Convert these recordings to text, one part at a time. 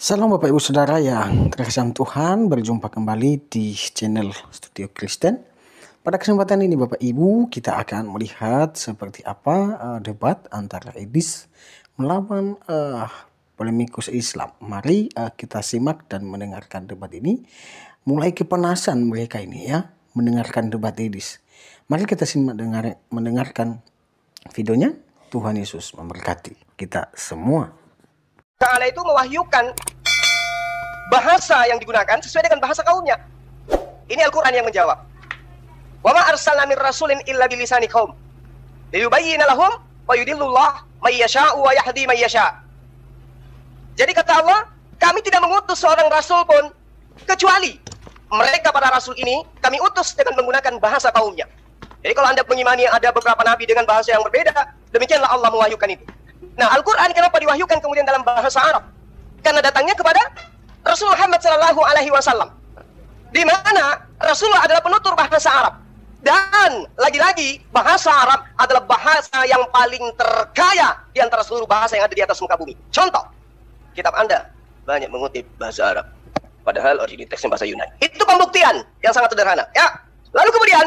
Salam Bapak Ibu Saudara yang terkasih Tuhan, berjumpa kembali di channel Studio Kristen. Pada kesempatan ini Bapak Ibu, kita akan melihat seperti apa debat antara Edis melawan polemikus Islam. Mari kita simak dan mendengarkan debat ini. Mulai kepanasan mereka ini ya, mendengarkan debat Edis. Mari kita simak mendengarkan videonya. Tuhan Yesus memberkati kita semua. Ta'ala itu mewahyukan bahasa yang digunakan sesuai dengan bahasa kaumnya. Ini Al-Quran yang menjawab. Wa ma arsalna min rasulin illa bilisani qaum liyubayyina lahum wa yudillullah may yasha'u wa yahdi may yasha'. Jadi kata Allah, kami tidak mengutus seorang rasul pun kecuali mereka para rasul ini kami utus dengan menggunakan bahasa kaumnya. Jadi kalau Anda mengimani ada beberapa nabi dengan bahasa yang berbeda, demikianlah Allah mewahyukan itu. Nah, Al-Quran kenapa diwahyukan kemudian dalam bahasa Arab? Karena datangnya kepada Rasul Muhammad SAW, di mana Rasulullah adalah penutur bahasa Arab. Dan lagi-lagi bahasa Arab adalah bahasa yang paling terkaya di antara seluruh bahasa yang ada di atas muka bumi. Contoh, kitab Anda banyak mengutip bahasa Arab, padahal original teksnya bahasa Yunani. Itu pembuktian yang sangat sederhana. Ya. Lalu kemudian,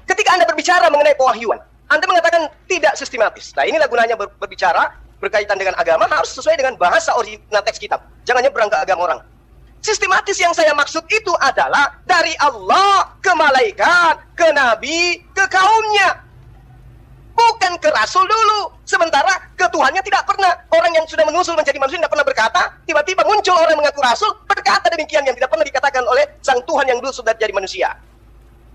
ketika Anda berbicara mengenai pewahyuan, Anda mengatakan tidak sistematis. Nah, inilah gunanya berbicara berkaitan dengan agama harus sesuai dengan bahasa original teks kitab. Jangan nyebrang ke agama orang. Sistematis yang saya maksud itu adalah dari Allah ke malaikat, ke nabi, ke kaumnya. Bukan ke rasul dulu. Sementara ke Tuhannya tidak pernah. Orang yang sudah menusul menjadi manusia tidak pernah berkata, tiba-tiba muncul orang yang mengaku rasul, berkata demikian yang tidak pernah dikatakan oleh sang Tuhan yang dulu sudah jadi manusia.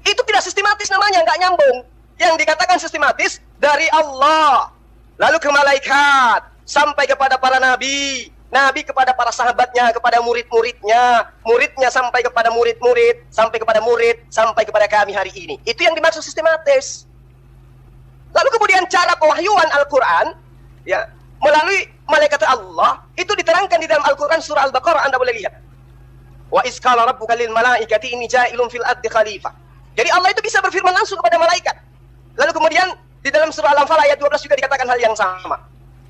Itu tidak sistematis namanya, nggak nyambung. Yang dikatakan sistematis dari Allah, lalu ke malaikat, sampai kepada para nabi, nabi kepada para sahabatnya, kepada murid-muridnya, muridnya sampai kepada murid-murid, sampai kepada murid, sampai kepada kami hari ini. Itu yang dimaksud sistematis. Lalu kemudian cara pewahyuan Al-Quran, ya, melalui malaikat Allah, itu diterangkan di dalam Al-Quran surah Al-Baqarah. Anda boleh lihat. Wa iz qala rabbuka lil malaikati inni ja'ilun fil ardi khalifah. Jadi Allah itu bisa berfirman langsung kepada malaikat. Lalu kemudian di dalam surah Al-Anfal ayat 12 juga dikatakan hal yang sama.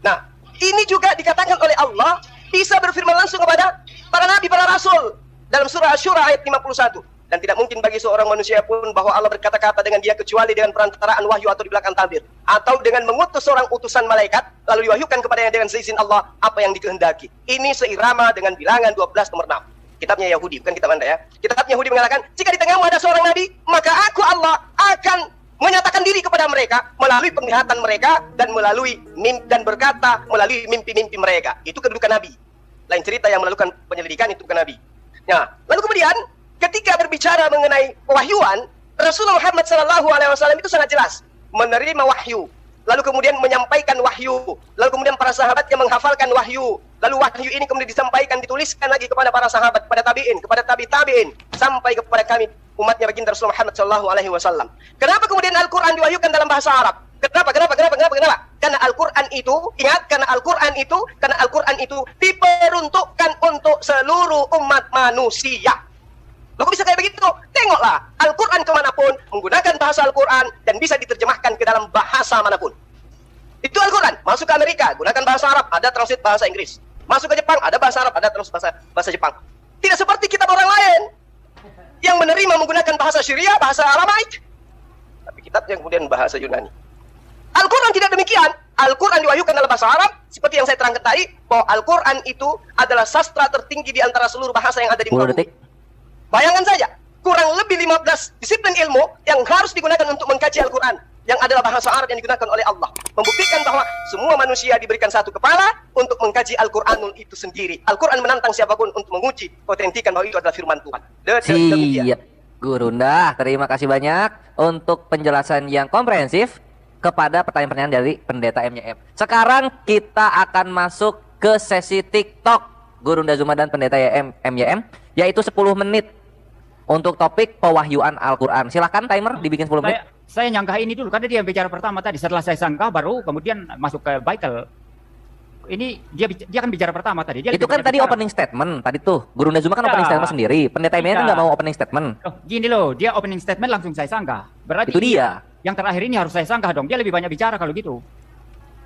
Nah, ini juga dikatakan oleh Allah bisa berfirman langsung kepada para nabi, para rasul. Dalam surah Asy-Syura ayat 51. Dan tidak mungkin bagi seorang manusia pun bahwa Allah berkata-kata dengan dia kecuali dengan perantaraan wahyu atau di belakang tabir. Atau dengan mengutus seorang utusan malaikat, lalu diwahyukan kepadanya dengan seizin Allah apa yang dikehendaki. Ini seirama dengan bilangan 12 nomor 6. Kitabnya Yahudi, bukan kitab Anda ya. Kitab Yahudi mengatakan, jika di tengahmu ada seorang nabi, maka aku Allah akan menyatakan diri kepada mereka melalui penglihatan mereka dan melalui dan berkata melalui mimpi-mimpi mereka. Itu kedudukan nabi. Lain cerita yang melakukan penyelidikan itu bukan nabi. Nah, lalu kemudian ketika berbicara mengenai pewahyuan, Rasulullah Muhammad SAW itu sangat jelas menerima wahyu, lalu kemudian menyampaikan wahyu, lalu kemudian para sahabatnya menghafalkan wahyu, lalu wahyu ini kemudian disampaikan, dituliskan lagi kepada para sahabat, kepada tabi'in, kepada tabi'in, sampai kepada kami umatnya baginda Rasulullah Muhammad SAW. Kenapa kemudian Al-Quran diwahyukan dalam bahasa Arab? Kenapa? Karena Al-Quran itu, ingat, karena Al-Quran itu diperuntukkan untuk seluruh umat manusia. Loh, kok bisa kayak begitu? Tengoklah, Al-Quran kemanapun menggunakan bahasa Al-Quran dan bisa diterjemahkan ke dalam bahasa manapun. Itu Al-Quran. Masuk ke Amerika, gunakan bahasa Arab, ada translate bahasa Inggris. Masuk ke Jepang, ada bahasa Arab, ada translate bahasa Jepang. Tidak seperti kitab orang lain yang menerima menggunakan bahasa Syria, bahasa Aramaik, tapi kitabnya kemudian bahasa Yunani. Al-Quran tidak demikian. Al-Quran diwahyukan dalam bahasa Arab, seperti yang saya terangkan tadi, bahwa Al-Quran itu adalah sastra tertinggi di antara seluruh bahasa yang ada di muka bumi. Bayangkan saja, kurang lebih 15 disiplin ilmu yang harus digunakan untuk mengkaji Al-Quran, yang adalah bahasa Arab yang digunakan oleh Allah, membuktikan bahwa semua manusia diberikan satu kepala untuk mengkaji Al-Quranul itu sendiri. Al-Quran menantang siapapun untuk menguji, autentikan bahwa itu adalah firman Tuhan. Siap, Gurunda. Terima kasih banyak untuk penjelasan yang komprehensif kepada pertanyaan-pertanyaan dari Pendeta MYM. Sekarang kita akan masuk ke sesi TikTok Gurunda Zuma dan Pendeta MYM, yaitu 10 menit untuk topik pewahyuan Al-Quran. Silahkan timer dibikin 10 menit. Saya nyangka ini dulu, karena dia bicara pertama tadi. Setelah saya sangka, baru kemudian masuk ke Bible. Ini dia kan bicara pertama tadi. Dia itu kan tadi bicara opening statement. Tadi tuh, Gurunda Zuma kan opening statement sendiri. Pendeta MYM kan nggak mau opening statement. Oh, gini loh, dia opening statement langsung saya sangka. Berarti itu dia. Yang terakhir ini harus saya sangka dong. Dia lebih banyak bicara kalau gitu.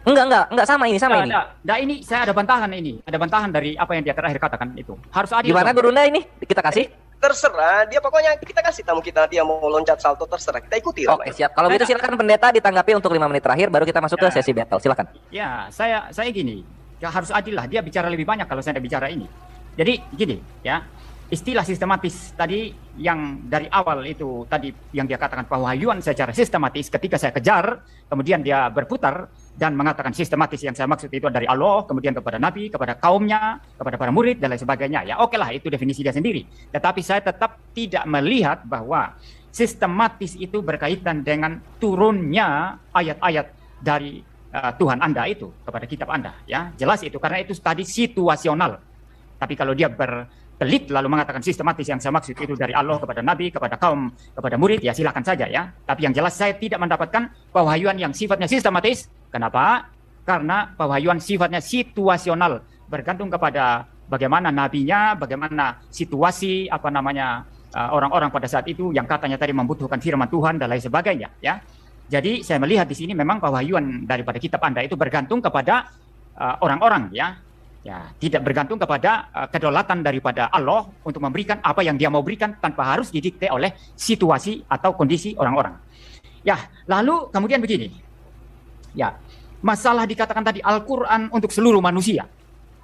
Enggak sama ini, sama ini. Nah, ini saya ada bantahan ini. Ada bantahan dari apa yang dia terakhir katakan itu. Harus adil. Gimana Gurunda ini? Kita kasih? Terserah, dia pokoknya kita kasih tamu kita, dia mau loncat salto terserah, kita ikuti lah. Oke, siap. Kalau gitu silakan pendeta ditanggapi untuk 5 menit terakhir, baru kita masuk ke sesi battle. Silakan. Ya, saya gini, ya harus adil lah. Dia bicara lebih banyak kalau saya tidak bicara ini. Jadi gini, ya, istilah sistematis tadi yang dari awal itu tadi yang dia katakan pewahyuan secara sistematis, ketika saya kejar, kemudian dia berputar dan mengatakan sistematis yang saya maksud itu dari Allah, kemudian kepada Nabi, kepada kaumnya, kepada para murid dan lain sebagainya. Ya oke lah, itu definisi dia sendiri. Tetapi saya tetap tidak melihat bahwa sistematis itu berkaitan dengan turunnya ayat-ayat dari Tuhan Anda itu kepada kitab Anda. Ya jelas itu, karena itu tadi situasional. Tapi kalau dia berkelit lalu mengatakan sistematis yang saya maksud itu dari Allah kepada Nabi, kepada kaum, kepada murid, ya silakan saja ya. Tapi yang jelas saya tidak mendapatkan pewahyuan yang sifatnya sistematis. Kenapa? Karena pewahyuan sifatnya situasional, bergantung kepada bagaimana nabinya, bagaimana situasi orang-orang pada saat itu yang katanya tadi membutuhkan firman Tuhan dan lain sebagainya. Ya, jadi saya melihat di sini memang pewahyuan daripada kitab Anda itu bergantung kepada orang-orang ya. Ya, tidak bergantung kepada kedaulatan daripada Allah untuk memberikan apa yang dia mau berikan tanpa harus didikte oleh situasi atau kondisi orang-orang. Ya, lalu kemudian begini. Ya, masalah dikatakan tadi Al-Quran untuk seluruh manusia.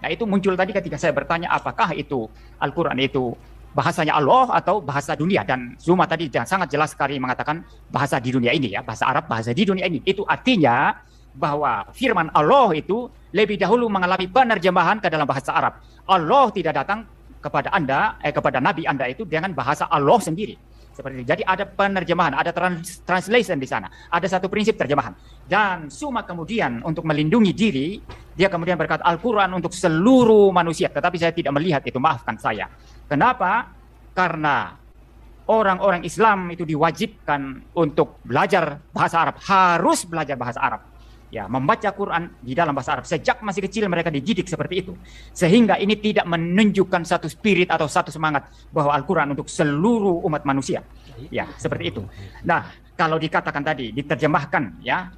Nah, itu muncul tadi ketika saya bertanya apakah itu Al-Quran itu bahasanya Allah atau bahasa dunia. Dan Zuma tadi sangat jelas sekali mengatakan bahasa di dunia ini ya, bahasa Arab, bahasa di dunia ini. Itu artinya bahwa firman Allah itu lebih dahulu mengalami penerjemahan ke dalam bahasa Arab. Allah tidak datang kepada Anda, kepada Nabi Anda itu dengan bahasa Allah sendiri. Seperti itu. Jadi ada penerjemahan, ada translation di sana. Ada satu prinsip terjemahan. Dan Suma kemudian untuk melindungi diri, dia kemudian berkata Al-Quran untuk seluruh manusia. Tetapi saya tidak melihat itu, maafkan saya. Kenapa? Karena orang-orang Islam itu diwajibkan untuk belajar bahasa Arab. Harus belajar bahasa Arab. Ya, membaca Quran di dalam bahasa Arab. Sejak masih kecil mereka dididik seperti itu. Sehingga ini tidak menunjukkan satu spirit atau satu semangat bahwa Al-Quran untuk seluruh umat manusia. Ya, seperti itu. Nah, kalau dikatakan tadi, diterjemahkan ya.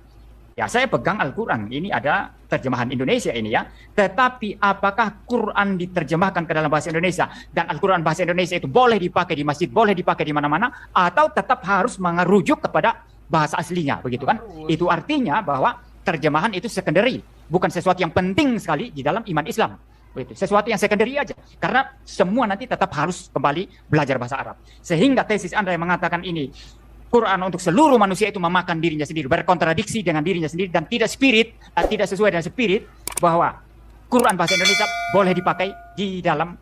Ya, saya pegang Al-Quran. Ini ada terjemahan Indonesia ini ya. Tetapi apakah Quran diterjemahkan ke dalam bahasa Indonesia dan Al-Quran bahasa Indonesia itu boleh dipakai di masjid, boleh dipakai di mana-mana, atau tetap harus merujuk kepada bahasa aslinya, begitu kan? Itu artinya bahwa terjemahan itu secondary, bukan sesuatu yang penting sekali di dalam iman Islam. Begitu, sesuatu yang secondary aja. Karena semua nanti tetap harus kembali belajar bahasa Arab. Sehingga tesis Anda yang mengatakan ini Quran untuk seluruh manusia itu memakan dirinya sendiri, berkontradiksi dengan dirinya sendiri dan tidak sesuai dengan spirit bahwa Quran bahasa Indonesia boleh dipakai di dalam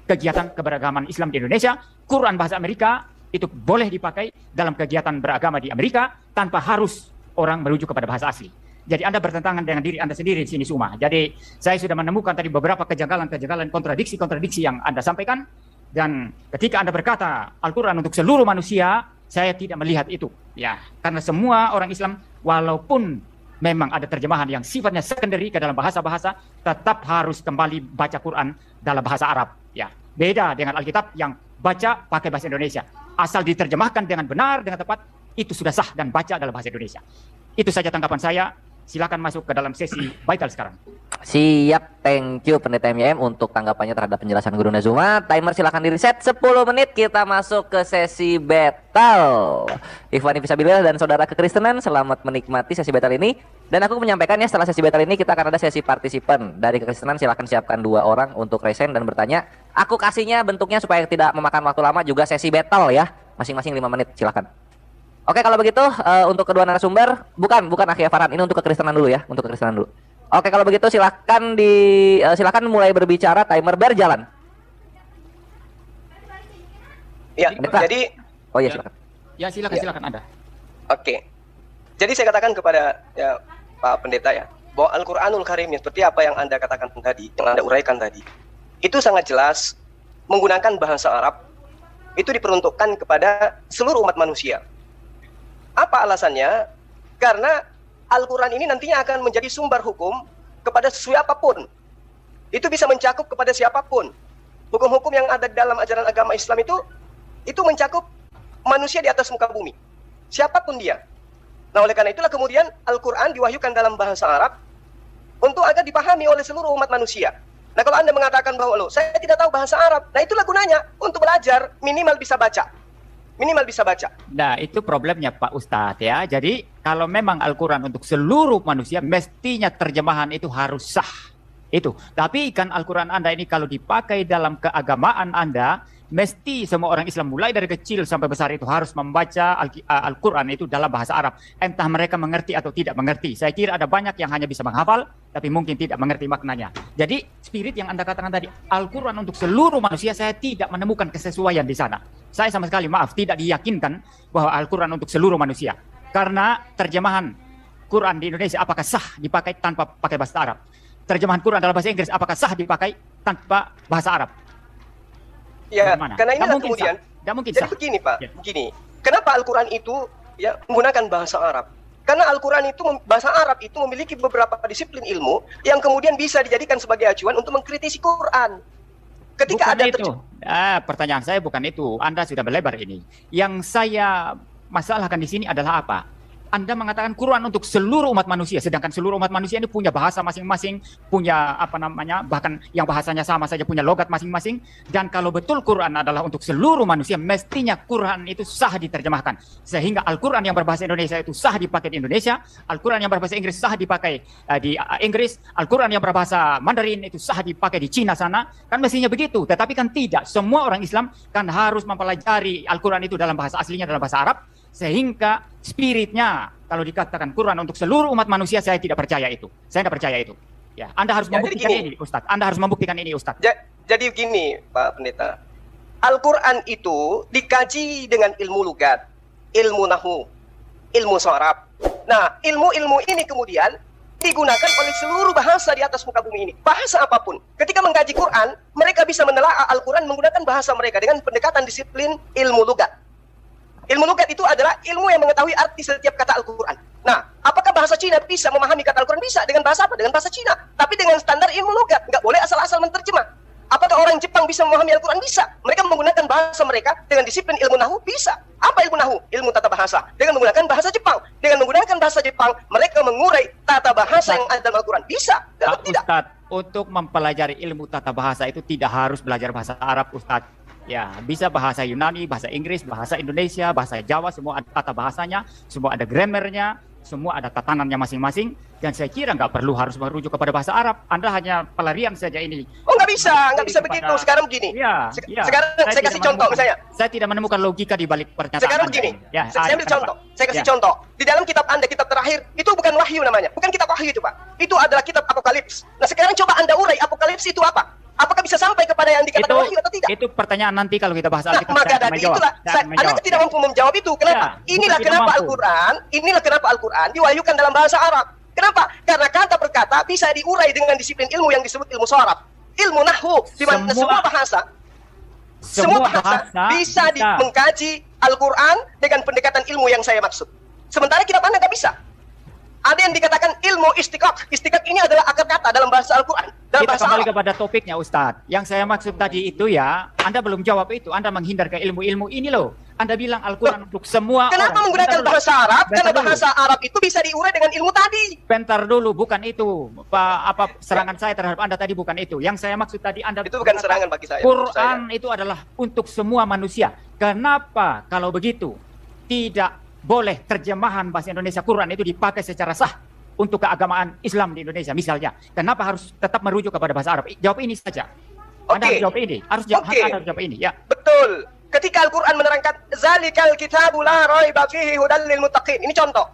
kegiatan keberagaman Islam di Indonesia. Quran bahasa Amerika itu boleh dipakai dalam kegiatan beragama di Amerika tanpa harus orang merujuk kepada bahasa asli. Jadi Anda bertentangan dengan diri Anda sendiri di sini Suma. Jadi saya sudah menemukan tadi beberapa kejanggalan, kontradiksi yang Anda sampaikan. Dan ketika Anda berkata Al-Quran untuk seluruh manusia, saya tidak melihat itu. Ya, karena semua orang Islam walaupun memang ada terjemahan yang sifatnya secondary ke dalam bahasa-bahasa, tetap harus kembali baca Quran dalam bahasa Arab. Ya, beda dengan Alkitab yang baca pakai bahasa Indonesia. Asal diterjemahkan dengan benar, dengan tepat, itu sudah sah dan baca dalam bahasa Indonesia. Itu saja tanggapan saya. Silakan masuk ke dalam sesi vital sekarang. Siap, thank you Pendeta MYM untuk tanggapannya terhadap penjelasan Guru Nazuma. Timer silakan di reset 10 menit, kita masuk ke sesi battle. Ikhwani Fisabilillah dan saudara kekristenan, selamat menikmati sesi battle ini. Dan aku menyampaikan ya, setelah sesi battle ini kita akan ada sesi partisipan dari kekristenan. Silakan siapkan 2 orang untuk resen dan bertanya. Aku kasihnya bentuknya supaya tidak memakan waktu lama, juga sesi battle ya, masing-masing 5 menit, silakan. Oke, kalau begitu untuk kedua narasumber, bukan Akhi Farhan, ini untuk kekristenan dulu ya, untuk kekristenan dulu. Oke, kalau begitu silakan mulai berbicara, timer berjalan. Ya, jadi oh ya silakan. Ya, silakan Anda. Oke. Jadi saya katakan kepada ya Pak Pendeta ya, bahwa Al-Qur'anul Karim seperti apa yang Anda katakan tadi, yang Anda uraikan tadi, itu sangat jelas menggunakan bahasa Arab. Itu diperuntukkan kepada seluruh umat manusia. Apa alasannya? Karena Al-Quran ini nantinya akan menjadi sumber hukum kepada siapapun. Itu bisa mencakup kepada siapapun. Hukum-hukum yang ada dalam ajaran agama Islam itu mencakup manusia di atas muka bumi. Siapapun dia. Nah, oleh karena itulah kemudian Al-Quran diwahyukan dalam bahasa Arab untuk agar dipahami oleh seluruh umat manusia. Nah, kalau Anda mengatakan bahwa loh, saya tidak tahu bahasa Arab, nah itulah gunanya untuk belajar, minimal bisa baca. Minimal bisa baca. Nah, itu problemnya Pak Ustadz ya. Jadi, kalau memang Al-Quran untuk seluruh manusia, mestinya terjemahan itu harus sah. Itu. Tapi kan Al-Quran Anda ini kalau dipakai dalam keagamaan Anda, mesti semua orang Islam mulai dari kecil sampai besar itu harus membaca Al-Quran itu dalam bahasa Arab. Entah mereka mengerti atau tidak mengerti. Saya kira ada banyak yang hanya bisa menghafal, tapi mungkin tidak mengerti maknanya. Jadi spirit yang Anda katakan tadi, Al-Quran untuk seluruh manusia, saya tidak menemukan kesesuaian di sana. Saya sama sekali maaf, tidak diyakinkan bahwa Al-Quran untuk seluruh manusia. Karena terjemahan Quran di Indonesia apakah sah dipakai tanpa pakai bahasa Arab? Terjemahan Quran dalam bahasa Inggris apakah sah dipakai tanpa bahasa Arab? Ya, Bagaimana? karena inilah kemudian. Jadi sah. begini Pak, Ya. begini. Kenapa Al-Quran itu ya menggunakan bahasa Arab? Karena Al-Quran itu, bahasa Arab itu memiliki beberapa disiplin ilmu yang kemudian bisa dijadikan sebagai acuan untuk mengkritisi Quran. Ketika Bukan ada itu. Pertanyaan saya bukan itu. Anda sudah melebar ini. Yang saya masalahkan di sini adalah apa? Anda mengatakan Quran untuk seluruh umat manusia, sedangkan seluruh umat manusia ini punya bahasa masing-masing, punya bahkan yang bahasanya sama saja punya logat masing-masing. Dan kalau betul Quran adalah untuk seluruh manusia, mestinya Quran itu sah diterjemahkan. Sehingga Al-Quran yang berbahasa Indonesia itu sah dipakai di Indonesia, Al-Quran yang berbahasa Inggris sah dipakai di Inggris, Al-Quran yang berbahasa Mandarin itu sah dipakai di Cina sana. Kan mestinya begitu, tetapi kan tidak. Semua orang Islam kan harus mempelajari Al-Quran itu dalam bahasa aslinya, dalam bahasa Arab. Sehingga spiritnya, kalau dikatakan Quran untuk seluruh umat manusia, saya tidak percaya itu. Saya tidak percaya itu. Ya, Anda harus membuktikan ini, Ustadz. Anda harus membuktikan ini, Ustadz. Jadi gini, Pak Pendeta. Al-Quran itu dikaji dengan ilmu lugat, ilmu nahu, ilmu sharaf. Nah, ilmu-ilmu ini kemudian digunakan oleh seluruh bahasa di atas muka bumi ini. Bahasa apapun. Ketika mengkaji Quran, mereka bisa menelaah Al-Quran menggunakan bahasa mereka dengan pendekatan disiplin ilmu lugat. Ilmu lugat itu adalah ilmu yang mengetahui arti setiap kata Al-Quran. Nah, apakah bahasa Cina bisa memahami kata Al-Quran? Bisa. Dengan bahasa apa? Dengan bahasa Cina. Tapi dengan standar ilmu lugat. Nggak boleh asal-asal menterjemah. Apakah orang Jepang bisa memahami Al-Quran? Bisa. Mereka menggunakan bahasa mereka dengan disiplin ilmu nahu? Bisa. Apa ilmu nahu? Ilmu tata bahasa. Dengan menggunakan bahasa Jepang. Dengan menggunakan bahasa Jepang, mereka mengurai tata bahasa yang ada dalam Al-Quran. Bisa. Pak Ustadz, untuk mempelajari ilmu tata bahasa itu tidak harus belajar bahasa Arab, Ustadz. Ya, bisa bahasa Yunani, bahasa Inggris, bahasa Indonesia, bahasa Jawa, semua ada tata bahasanya, semua ada grammarnya, semua ada tatanannya masing-masing. Dan saya kira nggak perlu harus merujuk kepada bahasa Arab. Anda hanya pelarian saja ini. Oh, nggak bisa begitu. Sekarang begini. Ya, sekarang saya kasih contoh misalnya. Saya tidak menemukan logika di balik pernyataan Sekarang Anda begini. ini. Ya, saya ambil contoh. Saya kasih contoh. Di dalam kitab Anda, kitab terakhir, itu bukan wahyu namanya. Bukan kitab wahyu itu, Pak. Itu adalah kitab Apokalips. Nah, sekarang coba Anda urai Apokalips itu apa? Apakah bisa sampai kepada yang dikatakan wahyu atau tidak? Itu pertanyaan nanti kalau kita bahas Alkitab. Maka dari itulah, Anda tidak mampu menjawab itu. Kenapa? Ya, inilah kenapa Al-Quran diwahyukan dalam bahasa Arab. Kenapa? Karena kata per kata bisa diurai dengan disiplin ilmu yang disebut ilmu sharaf, ilmu nahwu, di mana semua bahasa bisa mengkaji Al-Quran dengan pendekatan ilmu yang saya maksud. Sementara kitab Anda nggak bisa. Ada yang dikatakan ilmu istiqaq. Istiqaq ini adalah akar kata dalam bahasa Al-Quran. Kita kembali kepada topiknya, Ustadz. Yang saya maksud tadi itu ya, Anda belum jawab itu. Anda menghindar ke ilmu-ilmu ini loh. Anda bilang Al-Quran untuk semua Kenapa orang. menggunakan bahasa Arab? Karena bahasa Arab itu bisa diurai dengan ilmu tadi. Bentar dulu, bukan itu. Serangan saya terhadap Anda tadi bukan itu. Yang saya maksud tadi Anda itu bukan serangan bagi saya. Quran itu adalah untuk semua manusia. Kenapa kalau begitu tidak boleh terjemahan bahasa Indonesia Quran itu dipakai secara sah untuk keagamaan Islam di Indonesia misalnya? Kenapa harus tetap merujuk kepada bahasa Arab? Jawab ini saja. Anda harus jawab ini. Anda harus jawab ini. Ya. Betul. Ketika Al-Quran menerangkan zalikal kitabu la raiba fihi hudal lil muttaqin. Ini contoh.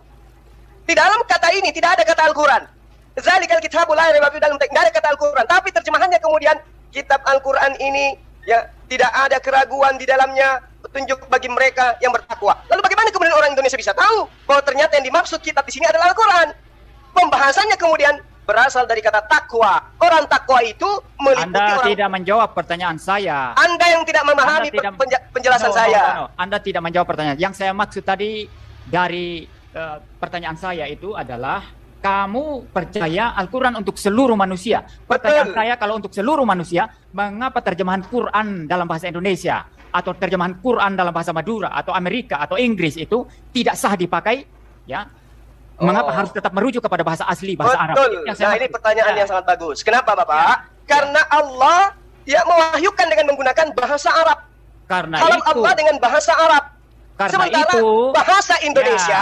Di dalam kata ini tidak ada kata Al-Quran. Zalikal kitabu la raiba fihi hudal lil muttaqin. Tidak ada kata Al-Quran. Tapi terjemahannya kemudian kitab Al-Quran ini ya tidak ada keraguan di dalamnya, petunjuk bagi mereka yang bertakwa. Lalu bagaimana kemudian orang Indonesia bisa tahu bahwa ternyata yang dimaksud kitab di sini adalah Al-Quran? Pembahasannya kemudian berasal dari kata takwa. Orang takwa itu meliputi Anda tidak menjawab pertanyaan saya. Anda yang tidak memahami penjelasan saya. Anda tidak menjawab pertanyaan. Yang saya maksud tadi dari pertanyaan saya itu adalah kamu percaya Al-Quran untuk seluruh manusia. Pertanyaan saya, kalau untuk seluruh manusia, mengapa terjemahan Quran dalam bahasa Indonesia atau terjemahan Quran dalam bahasa Madura atau Amerika atau Inggris itu tidak sah dipakai? Ya, Mengapa harus tetap merujuk kepada bahasa asli, bahasa Arab? Betul. Nah, ini pertanyaan yang sangat bagus. Kenapa, Bapak? Karena Allah mewahyukan dengan menggunakan bahasa Arab. Karena Kalam itu. Allah dengan bahasa Arab. Karena Sementara itu. bahasa Indonesia,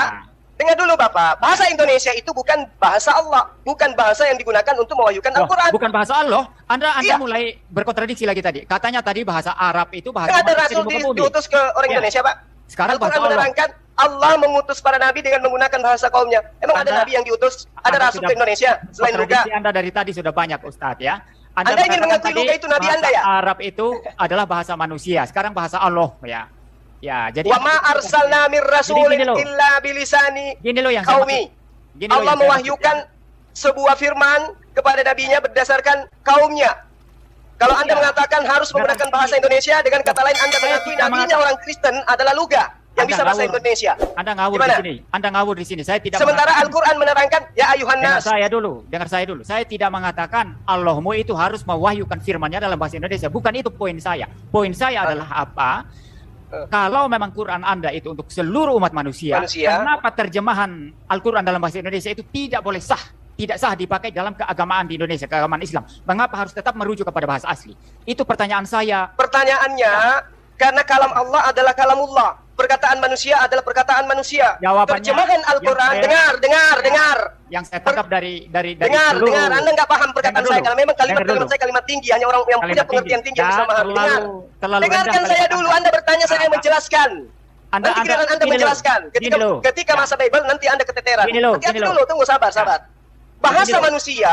dengar dulu Bapak, bahasa Indonesia itu bukan bahasa Allah, bukan bahasa yang digunakan untuk mewahyukan Loh, Al-Quran. bukan bahasa Allah. Anda Iya. mulai berkontradiksi lagi tadi. Katanya tadi bahasa Arab itu bahasa Kan ada manusia rasul di muka bumi. diutus ke orang Iya. Indonesia, Pak. Sekarang bahasa Al-Quran Allah. menerangkan Allah mengutus para nabi dengan menggunakan bahasa kaumnya. Emang ada Anda- nabi yang diutus? Ada Anda rasul sudah- ke Indonesia selain Luka? Kontradiksi Anda dari tadi sudah banyak, Ustadz ya. Anda ingin mengatakan mengakui tadi Luka itu nabi bahasa Anda ya? Arab itu adalah bahasa manusia. Sekarang bahasa Allah ya. Ya, jadi Wa ma arsalna mir rasulin gini loh. illa bilisani Gini loh yang saya qaumi. maksud. Gini loh Allah yang saya mewahyukan sebuah firman kepada nabinya berdasarkan kaumnya. Kalau Anda Iya. mengatakan harus menggunakan bahasa Indonesia, dengan kata lain Anda Saya mengakui tidak nabinya mengatakan- orang Kristen adalah Luga yang Anda bisa bahasa ngawur. Indonesia. Anda ngawur Gimana? di sini. Anda ngawur di sini. Saya tidak Sementara mengatakan- Al-Quran menerangkan, ya ayuhan Dengar nas. saya dulu. Saya tidak mengatakan Allahmu itu harus mewahyukan firman-Nya dalam bahasa Indonesia. Bukan itu poin saya. Poin saya adalah apa? Kalau memang Quran Anda itu untuk seluruh umat manusia, kenapa terjemahan Al-Quran dalam bahasa Indonesia itu tidak boleh sah? Tidak sah dipakai dalam keagamaan di Indonesia, keagamaan Islam. Mengapa harus tetap merujuk kepada bahasa asli? Itu pertanyaan saya. Pertanyaannya, karena kalam Allah adalah kalamullah. Perkataan manusia adalah perkataan manusia. Jawabannya, Terjemahan Al-Quran, yang saya- dengar. Yang saya tangkap dari Dengar, seluruh. Anda nggak paham perkataan Dengar saya. dulu. Kalau memang Dengar kalimat-kalimat dulu. saya kalimat tinggi, hanya orang yang punya Kalimat pengertian tinggi yang bisa Dan memahami. Dengar. terlalu Dengarkan rendah saya kalimat dulu, Anda. Anda bertanya, saya yang menjelaskan. Anda Nanti giliran Anda gini menjelaskan. loh, gini loh. Ketika masa Bible, nanti Anda keteteran. Gini loh, Hati-hati gini loh. dulu, tunggu, sabar. Bahasa Gini loh. manusia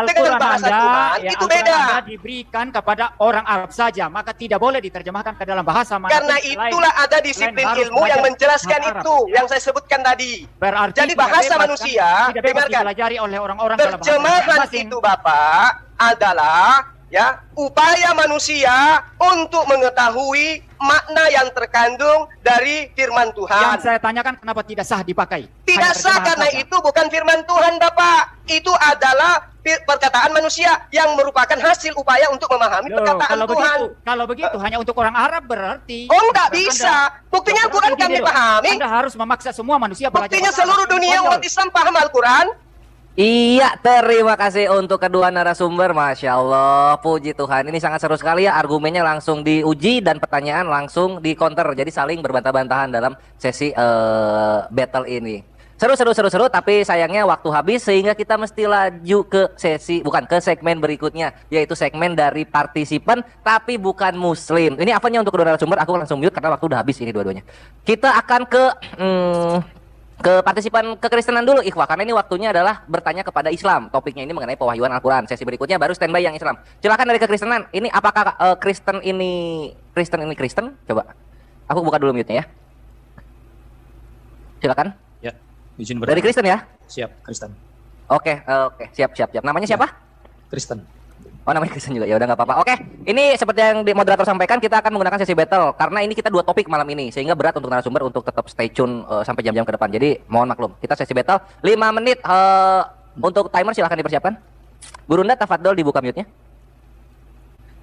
dengan Al-Quran bahasa Anda, Tuhan ya, itu Al-Quran beda. Anda diberikan kepada orang Arab saja, maka tidak boleh diterjemahkan ke dalam bahasa mana. Karena itulah ada disiplin harus ilmu yang belajar menjelaskan bahasa Arab. itu, yang saya sebutkan tadi. Berarti Jadi tidak bahasa bebas, manusia, kan? Tidak bebas dengarkan. dipelajari oleh orang-orang dalam bahasa Terjemahan masing-masing. itu Bapak adalah upaya manusia untuk mengetahui makna yang terkandung dari firman Tuhan. Yang saya tanyakan kenapa tidak sah dipakai? Tidak Hanya sah terjemahan karena saja. itu bukan firman Tuhan Bapak. Itu adalah perkataan manusia yang merupakan hasil upaya untuk memahami Loh, perkataan Tuhan. kalau begitu hanya untuk orang Arab berarti. Oh, nggak Anda- bisa. Buktinya Berarti Al-Quran gini kami loh, pahami. Anda harus memaksa semua manusia belajar Buktinya bahasa seluruh Arab. dunia Konyol. umat Islam paham Al-Quran. Iya, terima kasih untuk kedua narasumber. Masya Allah, puji Tuhan. Ini sangat seru sekali ya, argumennya langsung diuji dan pertanyaan langsung di counter. Jadi saling berbantah-bantahan dalam sesi battle ini. Seru, tapi sayangnya waktu habis sehingga kita mesti laju ke ke segmen berikutnya, yaitu segmen dari partisipan tapi bukan muslim. Ini apanya untuk kedua narasumber, aku langsung mute karena waktu udah habis ini dua-duanya. Kita akan ke partisipan kekristenan dulu Ikhwah, karena ini waktunya adalah bertanya kepada Islam. Topiknya ini mengenai pewahyuan Al-Quran. Sesi berikutnya baru standby yang Islam. Silakan dari kekristenan. Ini apakah Kristen ini Kristen? Coba. Aku buka dulu mute-nya ya. Silakan. Ya, izin Dari Kristen ya? Siap, Kristen. Oke, siap. Namanya siapa? Kristen. Oh, namanya Kristen juga. Ya udah nggak apa-apa. Oke, ini seperti yang moderator sampaikan, kita akan menggunakan sesi battle karena ini kita 2 topik malam ini sehingga berat untuk narasumber untuk tetap stay tune sampai jam-jam ke depan. Jadi mohon maklum. Kita sesi battle 5 menit untuk timer, silahkan dipersiapkan. Gurunda, tafadhol dibuka mute-nya.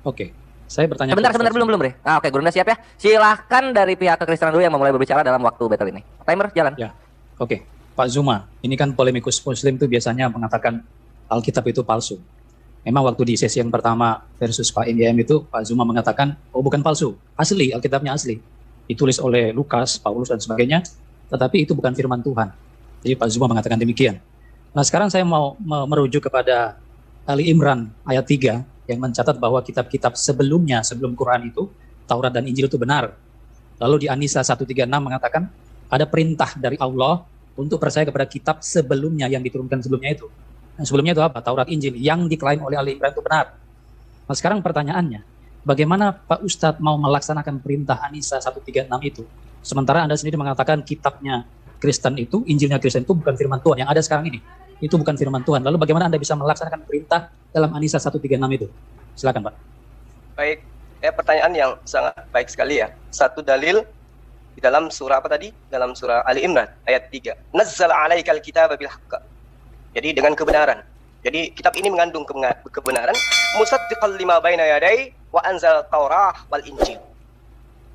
Oke. Saya bertanya. Sebentar belum Bre. Oke, Gurunda siap ya. Silahkan dari pihak kekristenan dulu yang memulai berbicara dalam waktu battle ini. Timer jalan. Ya. Oke. Pak Zuma, ini kan polemikus muslim tuh biasanya mengatakan Alkitab itu palsu. Memang waktu di sesi yang pertama versus Pak MYM itu Pak Zuma mengatakan, oh bukan palsu, asli, Alkitabnya asli. Ditulis oleh Lukas, Paulus dan sebagainya, tetapi itu bukan firman Tuhan. Jadi Pak Zuma mengatakan demikian. Nah sekarang saya mau merujuk kepada Ali Imran ayat 3 yang mencatat bahwa kitab-kitab sebelumnya, sebelum Quran itu, Taurat dan Injil itu benar. Lalu di An-Nisa 136 mengatakan, ada perintah dari Allah untuk percaya kepada kitab sebelumnya yang diturunkan sebelumnya itu. Nah, sebelumnya itu apa? Taurat Injil yang diklaim oleh Ali Imran itu benar. Nah sekarang pertanyaannya, bagaimana Pak Ustadz mau melaksanakan perintah An-Nisa 136 itu? Sementara Anda sendiri mengatakan kitabnya Kristen itu, Injilnya Kristen itu bukan firman Tuhan. Yang ada sekarang ini, itu bukan firman Tuhan. Lalu bagaimana Anda bisa melaksanakan perintah dalam An-Nisa 136 itu? Silakan Pak. Baik, pertanyaan yang sangat baik sekali ya. Satu dalil di dalam surah apa tadi? Dalam surah Ali Imran ayat 3. Nazzala 'alaikal kitaba bil haqq. Jadi dengan kebenaran. Jadi kitab ini mengandung kebenaran. Musaddiqal lima baina yadai wa anzal Taurah wal Injil.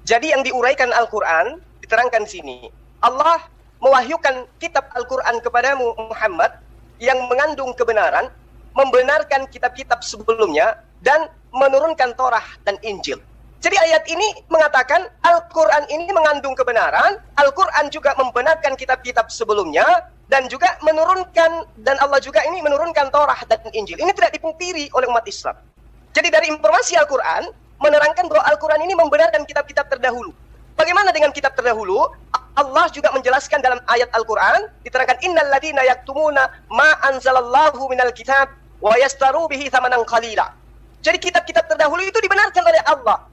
Jadi yang diuraikan Al-Qur'an diterangkan di sini. Allah mewahyukan kitab Al-Quran kepadamu Muhammad yang mengandung kebenaran, membenarkan kitab-kitab sebelumnya, dan menurunkan Torah dan Injil. Jadi ayat ini mengatakan Al-Quran ini mengandung kebenaran, Al-Quran juga membenarkan kitab-kitab sebelumnya, dan juga menurunkan, dan Allah juga ini menurunkan Torah dan Injil. Ini tidak dipungkiri oleh umat Islam. Jadi dari informasi Al-Quran, menerangkan bahwa Al-Quran ini membenarkan kitab-kitab terdahulu. Bagaimana dengan kitab terdahulu? Allah juga menjelaskan dalam ayat Al-Quran, diterangkan, Innal ladina yaktumuna ma anzalallahu minal kitab, wa yastaru bihi thamanan qalila. Jadi kitab-kitab terdahulu itu dibenarkan oleh Allah.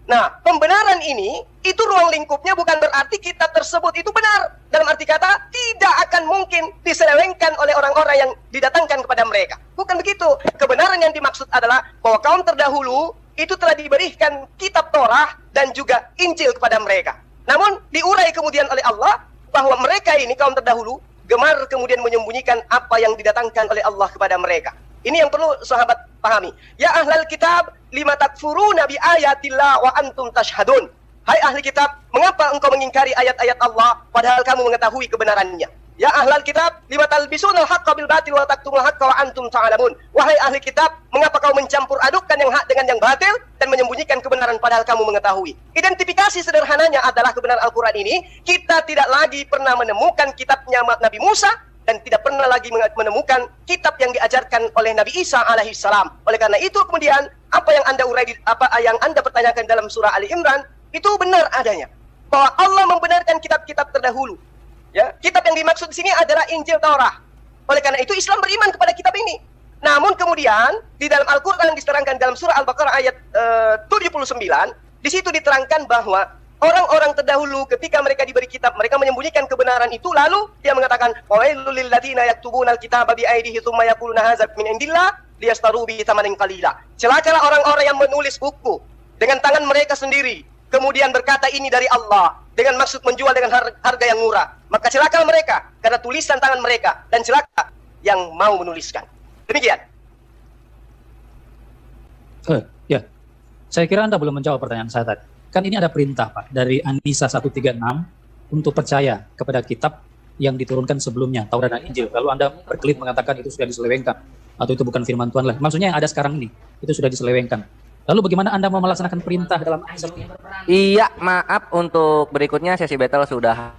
Nah, pembenaran ini, itu ruang lingkupnya bukan berarti kitab tersebut itu benar. Dalam arti kata, tidak akan mungkin diselewengkan oleh orang-orang yang didatangkan kepada mereka. Bukan begitu. Kebenaran yang dimaksud adalah bahwa kaum terdahulu itu telah diberikan kitab Torah dan juga Injil kepada mereka. Namun, diurai kemudian oleh Allah bahwa mereka ini, kaum terdahulu, gemar kemudian menyembunyikan apa yang didatangkan oleh Allah kepada mereka. Ini yang perlu sahabat pahami. Ya ahlal kitab, lima takfuruna bi ayatillah wa antum tashhadun. Hai ahli kitab, mengapa engkau mengingkari ayat-ayat Allah padahal kamu mengetahui kebenarannya? Ya ahlal kitab, lima talbisunal haqqa bil batil wa taktumul haqqa wa antum ta'lamun. Wahai ahli kitab, mengapa kau mencampur adukkan yang hak dengan yang batil dan menyembunyikan kebenaran padahal kamu mengetahui? Identifikasi sederhananya adalah kebenaran Al-Quran ini, kita tidak lagi pernah menemukan kitabnya Nabi Musa, dan tidak pernah lagi menemukan kitab yang diajarkan oleh Nabi Isa alaihissalam. Oleh karena itu kemudian apa yang Anda apa yang Anda pertanyakan dalam surah Ali Imran itu benar adanya. Bahwa Allah membenarkan kitab-kitab terdahulu. Ya, kitab yang dimaksud di sini adalah Injil Taurah. Oleh karena itu Islam beriman kepada kitab ini. Namun kemudian di dalam Al-Qur'an diterangkan dalam surah Al-Baqarah ayat 79, di situ diterangkan bahwa orang-orang terdahulu ketika mereka diberi kitab, mereka menyembunyikan kebenaran itu, lalu dia mengatakan, "Wailul lil ladzina yaktubuna al-kitaba bi aydihim tsumma yaquluna hadza min indillah liyastaru bihi thamanan qalila." Celakalah orang-orang yang menulis buku dengan tangan mereka sendiri, kemudian berkata ini dari Allah dengan maksud menjual dengan harga yang murah. Maka celakalah mereka karena tulisan tangan mereka, dan celaka yang mau menuliskan. Demikian. Ya, saya kira Anda belum menjawab pertanyaan saya tadi. Kan ini ada perintah, Pak, dari An-Nisa 136 untuk percaya kepada kitab yang diturunkan sebelumnya, Taurat dan Injil. Lalu Anda berkelit mengatakan itu sudah diselewengkan, atau itu bukan firman Tuhan lah. Maksudnya yang ada sekarang ini, itu sudah diselewengkan. Lalu bagaimana Anda mau melaksanakan perintah dalam An-Nisa? Iya, maaf, untuk berikutnya sesi battle sudah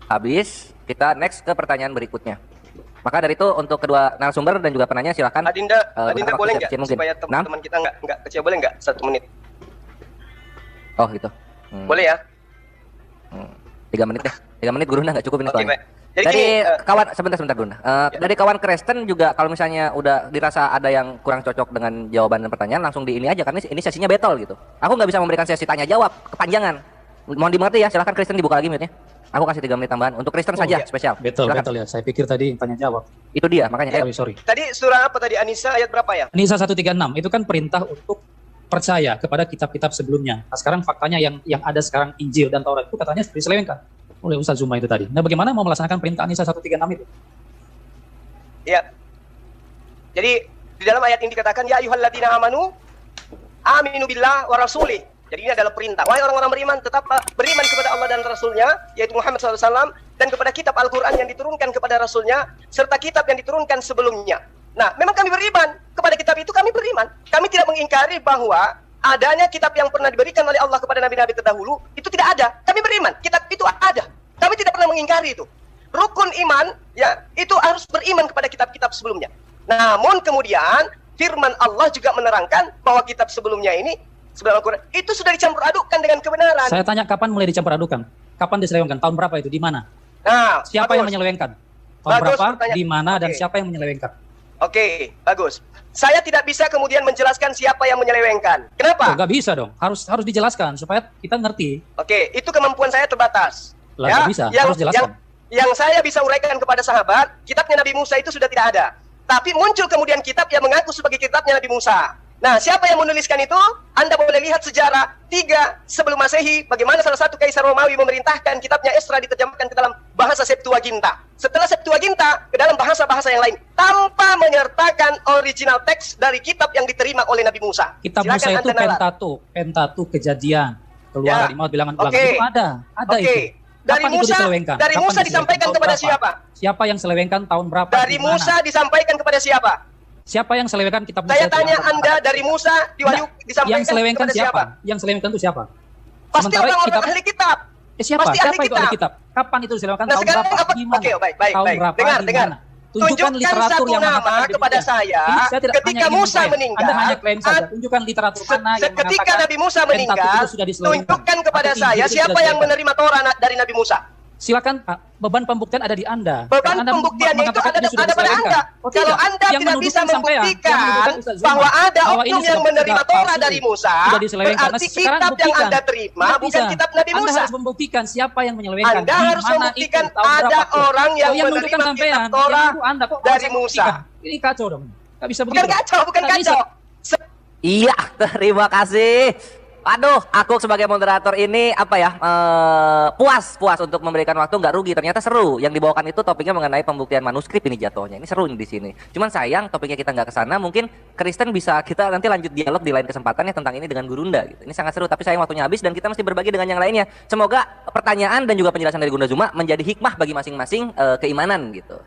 habis. Kita next ke pertanyaan berikutnya. Maka dari itu untuk kedua narasumber dan juga penanya silakan. Adinda boleh nggak mungkin. supaya teman-teman kita nggak kecil, boleh nggak 1 menit? Oh gitu. Boleh ya? 3 menit deh. 3 menit Gurunda nggak cukup ini soalnya. Jadi dari gini, kawan sebentar Gurunda. Dari kawan Kristen juga kalau misalnya udah dirasa ada yang kurang cocok dengan jawaban dan pertanyaan, langsung di ini aja karena ini sesinya battle gitu. Aku nggak bisa memberikan sesi tanya jawab, kepanjangan. Mohon dimengerti ya. Silahkan Kristen dibuka lagi mute-nya. Aku kasih 3 menit tambahan untuk Kristen saja spesial. Betul ya. Saya pikir tadi tanya jawab. Itu dia makanya. Sorry. Tadi surah apa tadi, An-Nisa ayat berapa ya? An-Nisa 136 itu kan perintah untuk percaya kepada kitab-kitab sebelumnya. Nah, sekarang faktanya yang ada sekarang Injil dan Taurat itu katanya diselewengkan oleh Ustaz Zuma itu tadi. Nah, bagaimana mau melaksanakan perintah An-Nisa 136 itu? Ya. Jadi di dalam ayat ini dikatakan, ya ayyuhalladzina amanu aminu billah wa rasulih. Jadi ini adalah perintah. Wahai orang-orang beriman, tetap beriman kepada Allah dan Rasulnya, yaitu Muhammad SAW, dan kepada kitab Al-Quran yang diturunkan kepada Rasulnya, serta kitab yang diturunkan sebelumnya. Nah, memang kami beriman kepada kitab itu, kami beriman. Kami tidak mengingkari bahwa adanya kitab yang pernah diberikan oleh Allah kepada nabi-nabi terdahulu, itu tidak ada. Kami beriman, kitab itu ada. Kami tidak pernah mengingkari itu. Rukun iman, ya, itu harus beriman kepada kitab-kitab sebelumnya. Namun kemudian, firman Allah juga menerangkan bahwa kitab sebelumnya ini, sebelum Al-Quran, itu sudah dicampur adukkan dengan kebenaran. Saya tanya kapan mulai dicampur adukkan? Kapan diselewengkan? Tahun berapa itu? Di mana? Nah, siapa yang menyelewengkan? Tahun berapa? Di mana? Dan siapa yang menyelewengkan? Oke, bagus. Saya tidak bisa kemudian menjelaskan siapa yang menyelewengkan. Kenapa? Nggak bisa dong. Harus dijelaskan supaya kita ngerti. Oke, itu kemampuan saya terbatas. Lah, nggak bisa. Harus jelaskan. Yang saya bisa uraikan kepada sahabat, kitabnya Nabi Musa itu sudah tidak ada. Tapi muncul kemudian kitab yang mengaku sebagai kitabnya Nabi Musa. Nah, siapa yang menuliskan itu? Anda boleh lihat sejarah 3 sebelum Masehi, bagaimana salah satu kaisar Romawi memerintahkan kitabnya Esra diterjemahkan ke dalam bahasa Septuaginta. Setelah Septuaginta, ke dalam bahasa-bahasa yang lain, tanpa menyertakan original teks dari kitab yang diterima oleh Nabi Musa. Kitab Musa itu Pentateuch, Kejadian, Keluaran, Imamat, Bilangan, itu ada itu. Dari Kapan itu Musa, diselewengkan? dari Kapan Musa diselewengkan? disampaikan Tahun kepada berapa? siapa? Siapa yang selewengkan tahun berapa? Dari di mana? Musa disampaikan kepada siapa? Siapa yang selewengkan kitab Musa? Saya itu? tanya Yang Anda, dari Musa Enggak. disampaikan Yang selewengkan kepada siapa? siapa? Yang selewengkan itu siapa? Pasti Sementara orang-orang kitab- ahli kitab. Siapa? Pasti Siapa ahli itu ahli kitab. kitab? Kapan itu diselewengkan? Nah, Tahun sekarang berapa? apa? Di mana? Oke, baik. Tahun berapa? Dengar, Di dengar. mana? Tunjukkan literatur satu yang nama mengatakan kepada demikian. saya Ini saya tidak ketika hanya ingin Musa mengklaim. meninggal. Anda hanya klaim saja. Tunjukkan literatur mana yang Ketika mengatakan Nabi Musa Pentateuch meninggal, itu sudah diselewengkan. tunjukkan kepada Atau Injil saya itu sudah siapa yang diselewengkan. menerima Torah dari Nabi Musa. Silakan, Pak. Beban pembuktian ada di Anda. Beban Karena Anda pembuktiannya itu mengatakan ini sudah ada pada diselewengkan. Anda. Oh, Kalau tidak. Anda Yang tidak bisa menuduhkan sampean. Yang membuktikan menuduhkan Ustaz Zuma bahwa ada bahwa ini oknum yang sudah menerima palsu, Torah dari Musa, sudah diselewengkan. Nah, berarti sekarang kitab yang buktikan. Anda terima Tidak bukan bisa. kitab Nabi Anda Musa. harus membuktikan siapa yang menyelewengkan. Anda Di harus mana membuktikan itu, tahun ada berapa. orang yang Oh, yang menerima menuduhkan kitab sampean. Torah Yang menuduh Anda kok dari saya Musa. membuktikan. Ini kacau dong. Nggak bisa Bukan begitu. kacau, bukan Nggak bisa. kacau. Iya, terima kasih. Aduh, aku sebagai moderator ini apa ya, puas untuk memberikan waktu, nggak rugi. Ternyata seru. Yang dibawakan itu topiknya mengenai pembuktian manuskrip ini jatuhnya. Ini seru nih di sini. Cuman sayang topiknya kita nggak kesana. Mungkin Kristen bisa kita nanti lanjut dialog di lain kesempatan ya tentang ini dengan Gurunda. Gitu. Ini sangat seru. Tapi sayang waktunya habis dan kita mesti berbagi dengan yang lainnya. Semoga pertanyaan dan juga penjelasan dari Gunda Zuma menjadi hikmah bagi masing-masing keimanan gitu.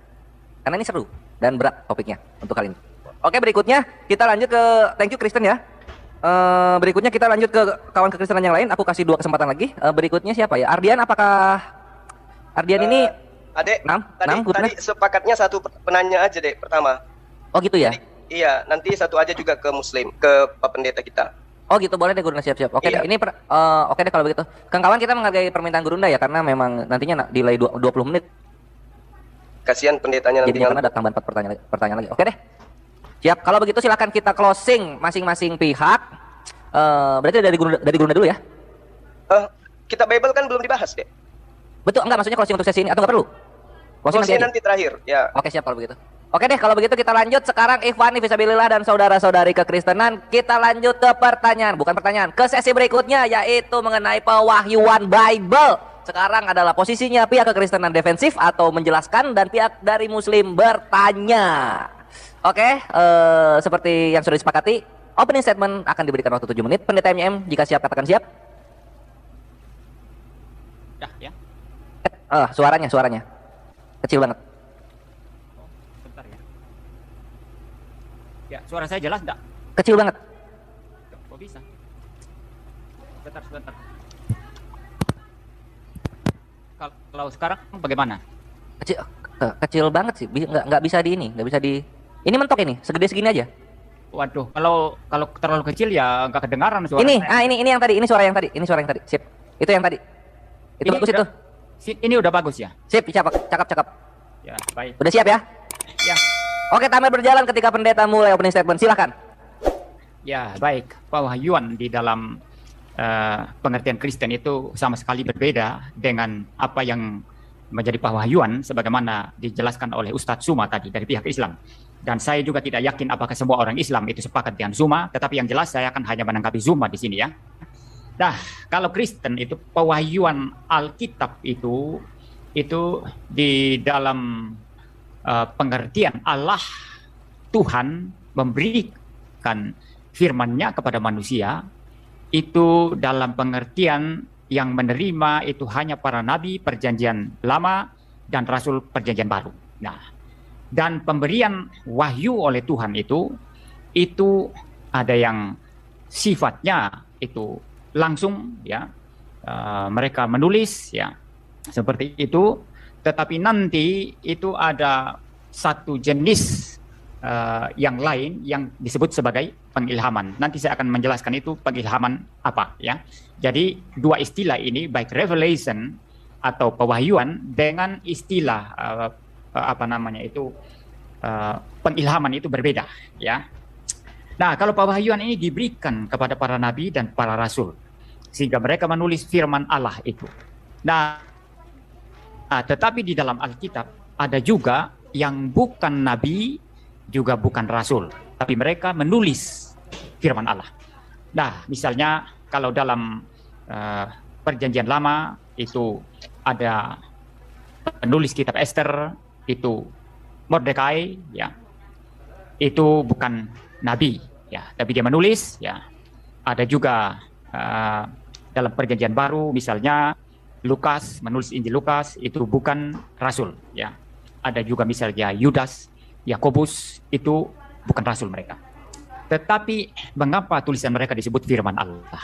Karena ini seru dan berat topiknya untuk kali ini. Oke, berikutnya kita lanjut ke thank you Kristen ya. Berikutnya kita lanjut ke kawan kekristenan yang lain. Aku kasih 2 kesempatan lagi. Berikutnya siapa ya? Ardian, apakah Ardian ini Adek, 6? tadi sepakatnya satu penanya aja deh pertama. Oh gitu ya? Iya, nanti satu aja juga ke Muslim, ke Pak Pendeta kita. Oh gitu, boleh deh Gurunda, siap-siap. Oke Iya. deh, ini oke deh kalau begitu. Kang kawan, kita menghargai permintaan Gurunda ya, karena memang nantinya delay 20 menit. Kasihan pendetanya nanti Jadi karena ada tambahan 4 pertanyaan lagi. Oke deh. Siap, kalau begitu silakan kita closing masing-masing pihak. Berarti dari Gurunda dulu ya? Kita Bible kan belum dibahas deh. Betul, enggak maksudnya closing untuk sesi ini atau enggak perlu? Closing nanti aja? Nanti terakhir, ya. Oke, siap kalau begitu. Oke deh, kalau begitu kita lanjut sekarang Ikhwani Fisabilillah dan saudara-saudari kekristenan. Kita lanjut ke ke sesi berikutnya, yaitu mengenai pewahyuan Bible. Sekarang adalah posisinya pihak kekristenan defensif atau menjelaskan dan pihak dari Muslim bertanya. Oke, seperti yang sudah disepakati, opening statement akan diberikan waktu 7 menit. Pendeta MYM jika siap katakan siap. Ya. Suaranya kecil banget. Bentar ya. Ya, suara saya jelas enggak? Kecil banget. Kok bisa? Sebentar. Kalau sekarang bagaimana? Kecil banget sih. Nggak bisa di ini, nggak bisa di. Ini mentok ini, segede segini aja. Waduh, kalau terlalu kecil ya nggak kedengaran suara Ini, saya. ini yang tadi, ini suara yang tadi, sip. Itu yang tadi. Itu bagus itu. Ini udah bagus ya? Sip, cakep. Ya, baik. Udah siap ya? Ya. Oke, timer berjalan ketika pendeta mulai opening statement. Silakan. Ya, baik. Pewahyuan di dalam pengertian Kristen itu sama sekali berbeda dengan apa yang menjadi pewahyuan sebagaimana dijelaskan oleh Ustadz Zuma tadi dari pihak Islam. Dan saya juga tidak yakin apakah semua orang Islam itu sepakat dengan Zuma, tetapi yang jelas saya akan hanya menanggapi Zuma di sini ya. Nah, kalau Kristen itu pewahyuan Alkitab itu di dalam pengertian Allah Tuhan memberikan firman-Nya kepada manusia itu dalam pengertian yang menerima itu hanya para nabi perjanjian lama dan rasul perjanjian baru. Nah, dan pemberian wahyu oleh Tuhan itu ada yang sifatnya itu langsung ya, mereka menulis ya seperti itu, tetapi nanti itu ada satu jenis yang lain yang disebut sebagai pengilhaman. Nanti saya akan menjelaskan itu pengilhaman apa ya. Jadi dua istilah ini baik revelation atau pewahyuan dengan istilah pengilhaman itu berbeda ya. Nah, kalau pewahyuan ini diberikan kepada para nabi dan para rasul sehingga mereka menulis firman Allah itu. Nah, tetapi di dalam Alkitab ada juga yang bukan nabi juga bukan rasul, tapi mereka menulis firman Allah. Nah, misalnya kalau dalam perjanjian lama itu ada penulis kitab Esther itu Mordekai ya, itu bukan nabi ya, tapi dia menulis ya. Ada juga dalam perjanjian baru misalnya Lukas menulis Injil Lukas itu bukan rasul, ya. Ada juga misalnya Yudas, Yakobus itu bukan rasul mereka. Tetapi mengapa tulisan mereka disebut firman Allah?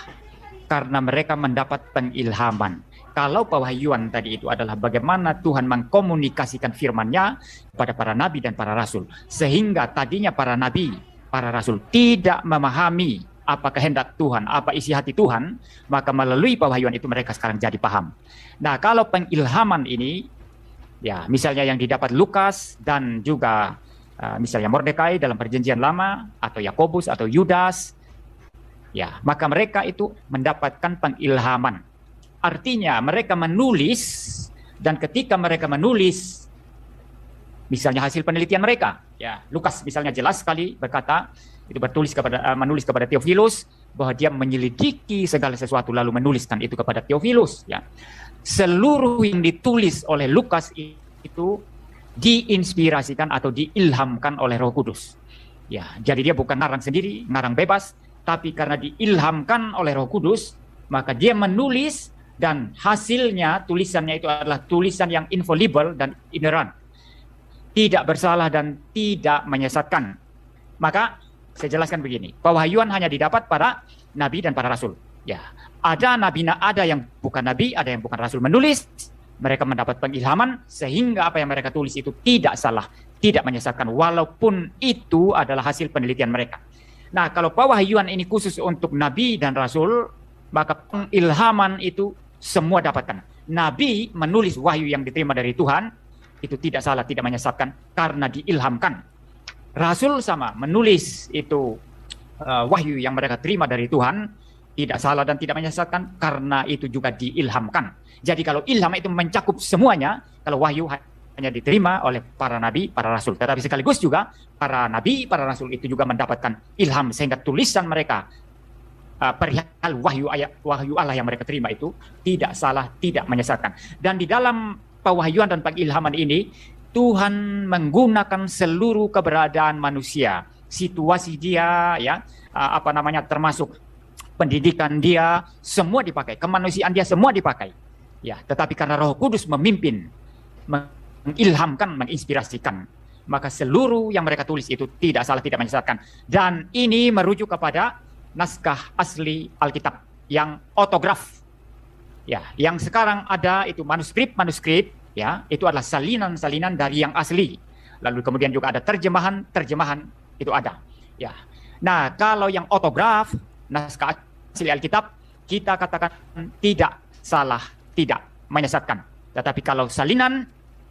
Karena mereka mendapat pengilhaman. Kalau pewahyuan tadi itu adalah bagaimana Tuhan mengkomunikasikan firman-Nya kepada para nabi dan para rasul. Sehingga tadinya para nabi, para rasul tidak memahami apa kehendak Tuhan, apa isi hati Tuhan, maka melalui pewahyuan itu mereka sekarang jadi paham. Nah, kalau pengilhaman ini, ya misalnya yang didapat Lukas dan juga misalnya Mordekai dalam perjanjian lama, atau Yakobus atau Yudas, ya maka mereka itu mendapatkan pengilhaman. Artinya mereka menulis, dan ketika mereka menulis, misalnya hasil penelitian mereka, ya Lukas misalnya jelas sekali berkata, itu menulis kepada Theophilus bahwa dia menyelidiki segala sesuatu lalu menuliskan itu kepada Theophilus, ya. Seluruh yang ditulis oleh Lukas itu diinspirasikan atau diilhamkan oleh Roh Kudus. Ya, jadi dia bukan ngarang sendiri, ngarang bebas, tapi karena diilhamkan oleh Roh Kudus, maka dia menulis dan hasilnya tulisannya itu adalah tulisan yang infallible dan inerrant. Tidak bersalah dan tidak menyesatkan. Maka saya jelaskan begini, pewahyuan hanya didapat para nabi dan para rasul. Ya, ada nabi, ada yang bukan nabi, ada yang bukan rasul menulis, mereka mendapat pengilhaman sehingga apa yang mereka tulis itu tidak salah, tidak menyesatkan walaupun itu adalah hasil penelitian mereka. Nah, kalau pewahyuan ini khusus untuk nabi dan rasul, maka pengilhaman itu semua dapatkan. Nabi menulis wahyu yang diterima dari Tuhan itu tidak salah, tidak menyesatkan karena diilhamkan. Rasul sama menulis itu wahyu yang mereka terima dari Tuhan tidak salah dan tidak menyesatkan karena itu juga diilhamkan. Jadi kalau ilham itu mencakup semuanya, kalau wahyu hanya diterima oleh para nabi, para rasul. Tetapi sekaligus juga para nabi, para rasul itu juga mendapatkan ilham sehingga tulisan mereka perihal wahyu Allah yang mereka terima itu tidak salah, tidak menyesatkan. Dan di dalam pewahyuan dan pengilhaman ini Tuhan menggunakan seluruh keberadaan manusia, situasi dia, ya, termasuk pendidikan dia, semua dipakai, kemanusiaan dia semua dipakai. Ya, tetapi karena Roh Kudus memimpin, mengilhamkan, menginspirasikan, maka seluruh yang mereka tulis itu tidak salah, tidak menyesatkan. Dan ini merujuk kepada naskah asli Alkitab yang otograf. Ya, yang sekarang ada itu manuskrip, ya, itu adalah salinan dari yang asli. Lalu kemudian juga ada terjemahan itu ada. Ya. Nah, kalau yang otograf, naskah asli Alkitab, kita katakan tidak salah, tidak menyesatkan. Tetapi kalau salinan,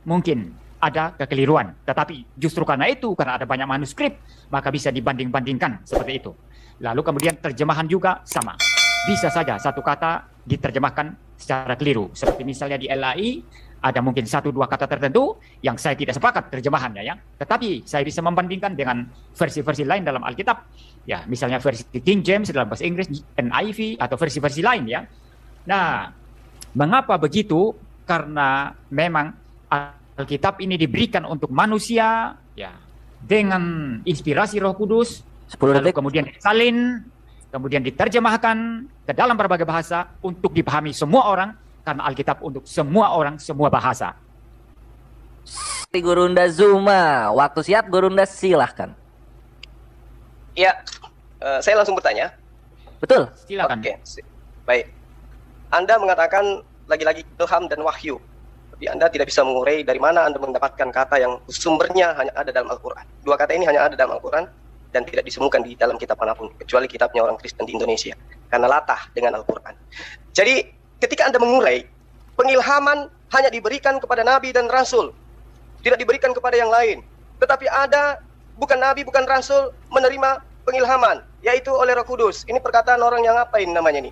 mungkin ada kekeliruan. Tetapi justru karena ada banyak manuskrip, maka bisa dibanding-bandingkan seperti itu. Lalu kemudian terjemahan juga sama. Bisa saja satu kata diterjemahkan secara keliru. Seperti misalnya di LAI, ada mungkin 1-2 kata tertentu yang saya tidak sepakat terjemahannya, ya. Tetapi saya bisa membandingkan dengan versi-versi lain dalam Alkitab. Ya, misalnya versi King James dalam bahasa Inggris, NIV atau versi-versi lain, ya. Nah, mengapa begitu? Karena memang Alkitab ini diberikan untuk manusia, ya, dengan inspirasi Roh Kudus, lalu kemudian disalin, kemudian diterjemahkan ke dalam berbagai bahasa untuk dipahami semua orang. Karena Alkitab untuk semua orang, semua bahasa. Gurunda Zuma, waktu siap Gurunda silahkan. Ya, saya langsung bertanya. Betul. Silakan. Oke, baik. Anda mengatakan lagi-lagi ilham dan wahyu. Tapi Anda tidak bisa mengurai dari mana Anda mendapatkan kata yang sumbernya hanya ada dalam Al-Quran. 2 kata ini hanya ada dalam Al-Quran dan tidak ditemukan di dalam kitab manapun, kecuali kitabnya orang Kristen di Indonesia. Karena latah dengan Al-Quran. Jadi, ketika Anda mengurai, pengilhaman hanya diberikan kepada nabi dan rasul, tidak diberikan kepada yang lain. Tetapi ada bukan nabi, bukan rasul menerima pengilhaman, yaitu oleh Roh Kudus. Ini perkataan orang yang apa ini namanya ini?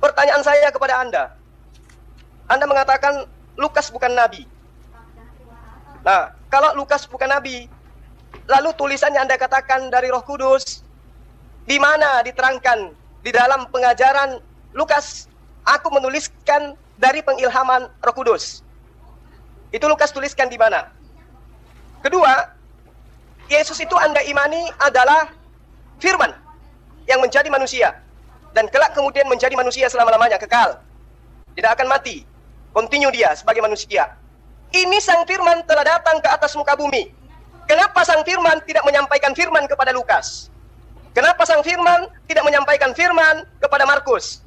Pertanyaan saya kepada Anda mengatakan Lukas bukan nabi. Nah, kalau Lukas bukan nabi, lalu tulisan yang Anda katakan dari Roh Kudus, di mana diterangkan di dalam pengajaran Lukas, aku menuliskan dari pengilhaman Roh Kudus. Itu Lukas tuliskan di mana? Kedua, Yesus itu Anda imani adalah firman yang menjadi manusia dan kelak kemudian menjadi manusia selama-lamanya, kekal. Tidak akan mati. Continue dia sebagai manusia. Ini sang firman telah datang ke atas muka bumi. Kenapa sang firman tidak menyampaikan firman kepada Lukas? Kenapa sang firman tidak menyampaikan firman kepada Markus?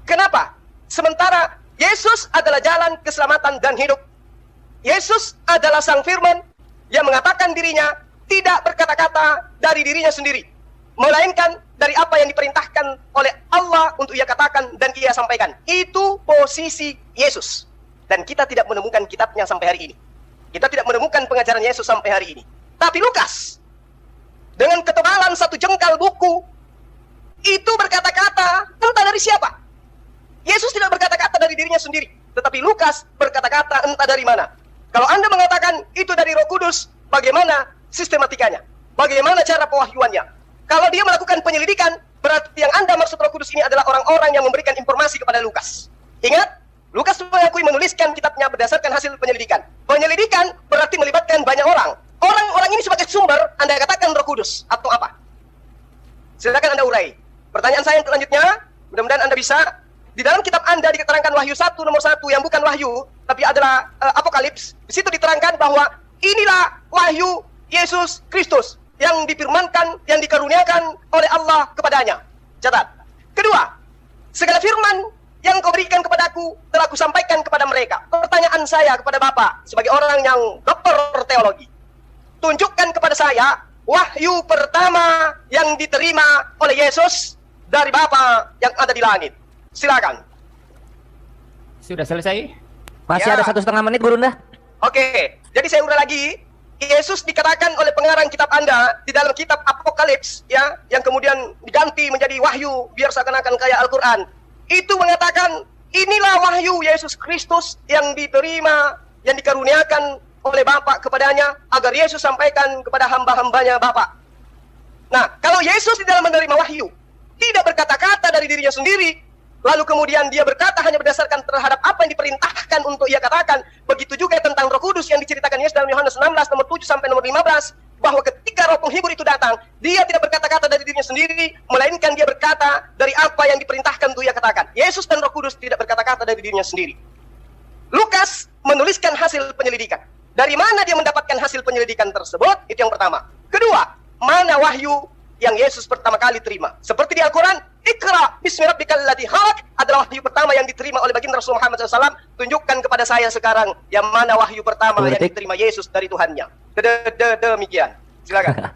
Kenapa? Sementara Yesus adalah jalan keselamatan dan hidup. Yesus adalah sang firman yang mengatakan dirinya tidak berkata-kata dari dirinya sendiri, melainkan dari apa yang diperintahkan oleh Allah untuk ia katakan dan ia sampaikan. Itu posisi Yesus. Dan kita tidak menemukan kitabnya sampai hari ini. Kita tidak menemukan pengajaran Yesus sampai hari ini. Tapi Lukas, dengan ketebalan 1 jengkal buku, itu berkata-kata entah dari siapa. Yesus tidak berkata-kata dari dirinya sendiri, tetapi Lukas berkata-kata entah dari mana. Kalau Anda mengatakan itu dari Roh Kudus, bagaimana sistematikanya? Bagaimana cara pewahyuannya? Kalau dia melakukan penyelidikan, berarti yang Anda maksud Roh Kudus ini adalah orang-orang yang memberikan informasi kepada Lukas. Ingat, Lukas mengakui menuliskan kitabnya berdasarkan hasil penyelidikan. Penyelidikan berarti melibatkan banyak orang. Orang-orang ini sebagai sumber, Anda katakan Roh Kudus atau apa? Silakan Anda urai. Pertanyaan saya yang selanjutnya, mudah-mudahan Anda bisa. Di dalam kitab Anda diterangkan Wahyu 1 nomor 1 yang bukan Wahyu, tapi adalah Apokalips. Di situ diterangkan bahwa inilah Wahyu Yesus Kristus yang difirmankan, yang dikaruniakan oleh Allah kepadanya. Catat. Kedua, segala firman yang kau berikan kepadaku telah kusampaikan kepada mereka. Pertanyaan saya kepada Bapak sebagai orang yang doktor teologi, tunjukkan kepada saya wahyu pertama yang diterima oleh Yesus dari Bapa yang ada di langit. Silakan. Sudah selesai? Masih Ya. ada 1,5 menit, Gurunda. Oke, jadi saya ulang lagi. Yesus dikatakan oleh pengarang kitab Anda di dalam kitab Apokalips, ya, yang kemudian diganti menjadi Wahyu biar seakan-akan kayak Al-Quran. Itu mengatakan inilah Wahyu Yesus Kristus yang diterima, yang dikaruniakan oleh Bapa kepadanya agar Yesus sampaikan kepada hamba-hambanya Bapa. Nah, kalau Yesus di dalam menerima wahyu tidak berkata-kata dari dirinya sendiri, lalu kemudian dia berkata hanya berdasarkan terhadap apa yang diperintahkan untuk ia katakan. Begitu juga tentang Roh Kudus yang diceritakan Yesus dalam Yohanes 16 nomor 7 sampai nomor 15, bahwa ketika Roh Penghibur itu datang, dia tidak berkata-kata dari dirinya sendiri, melainkan dia berkata dari apa yang diperintahkan untuk ia katakan. Yesus dan Roh Kudus tidak berkata-kata dari dirinya sendiri. Lukas menuliskan hasil penyelidikan. Dari mana dia mendapatkan hasil penyelidikan tersebut? Itu yang pertama. Kedua, mana wahyu yang Yesus pertama kali terima? Seperti di Al-Quran, Iqra bismi rabbikal ladzi khalaq adalah wahyu pertama yang diterima oleh baginda Rasul Muhammad SAW. Tunjukkan kepada saya sekarang yang mana wahyu pertama yang diterima Yesus dari Tuhannya. Demikian. Silakan.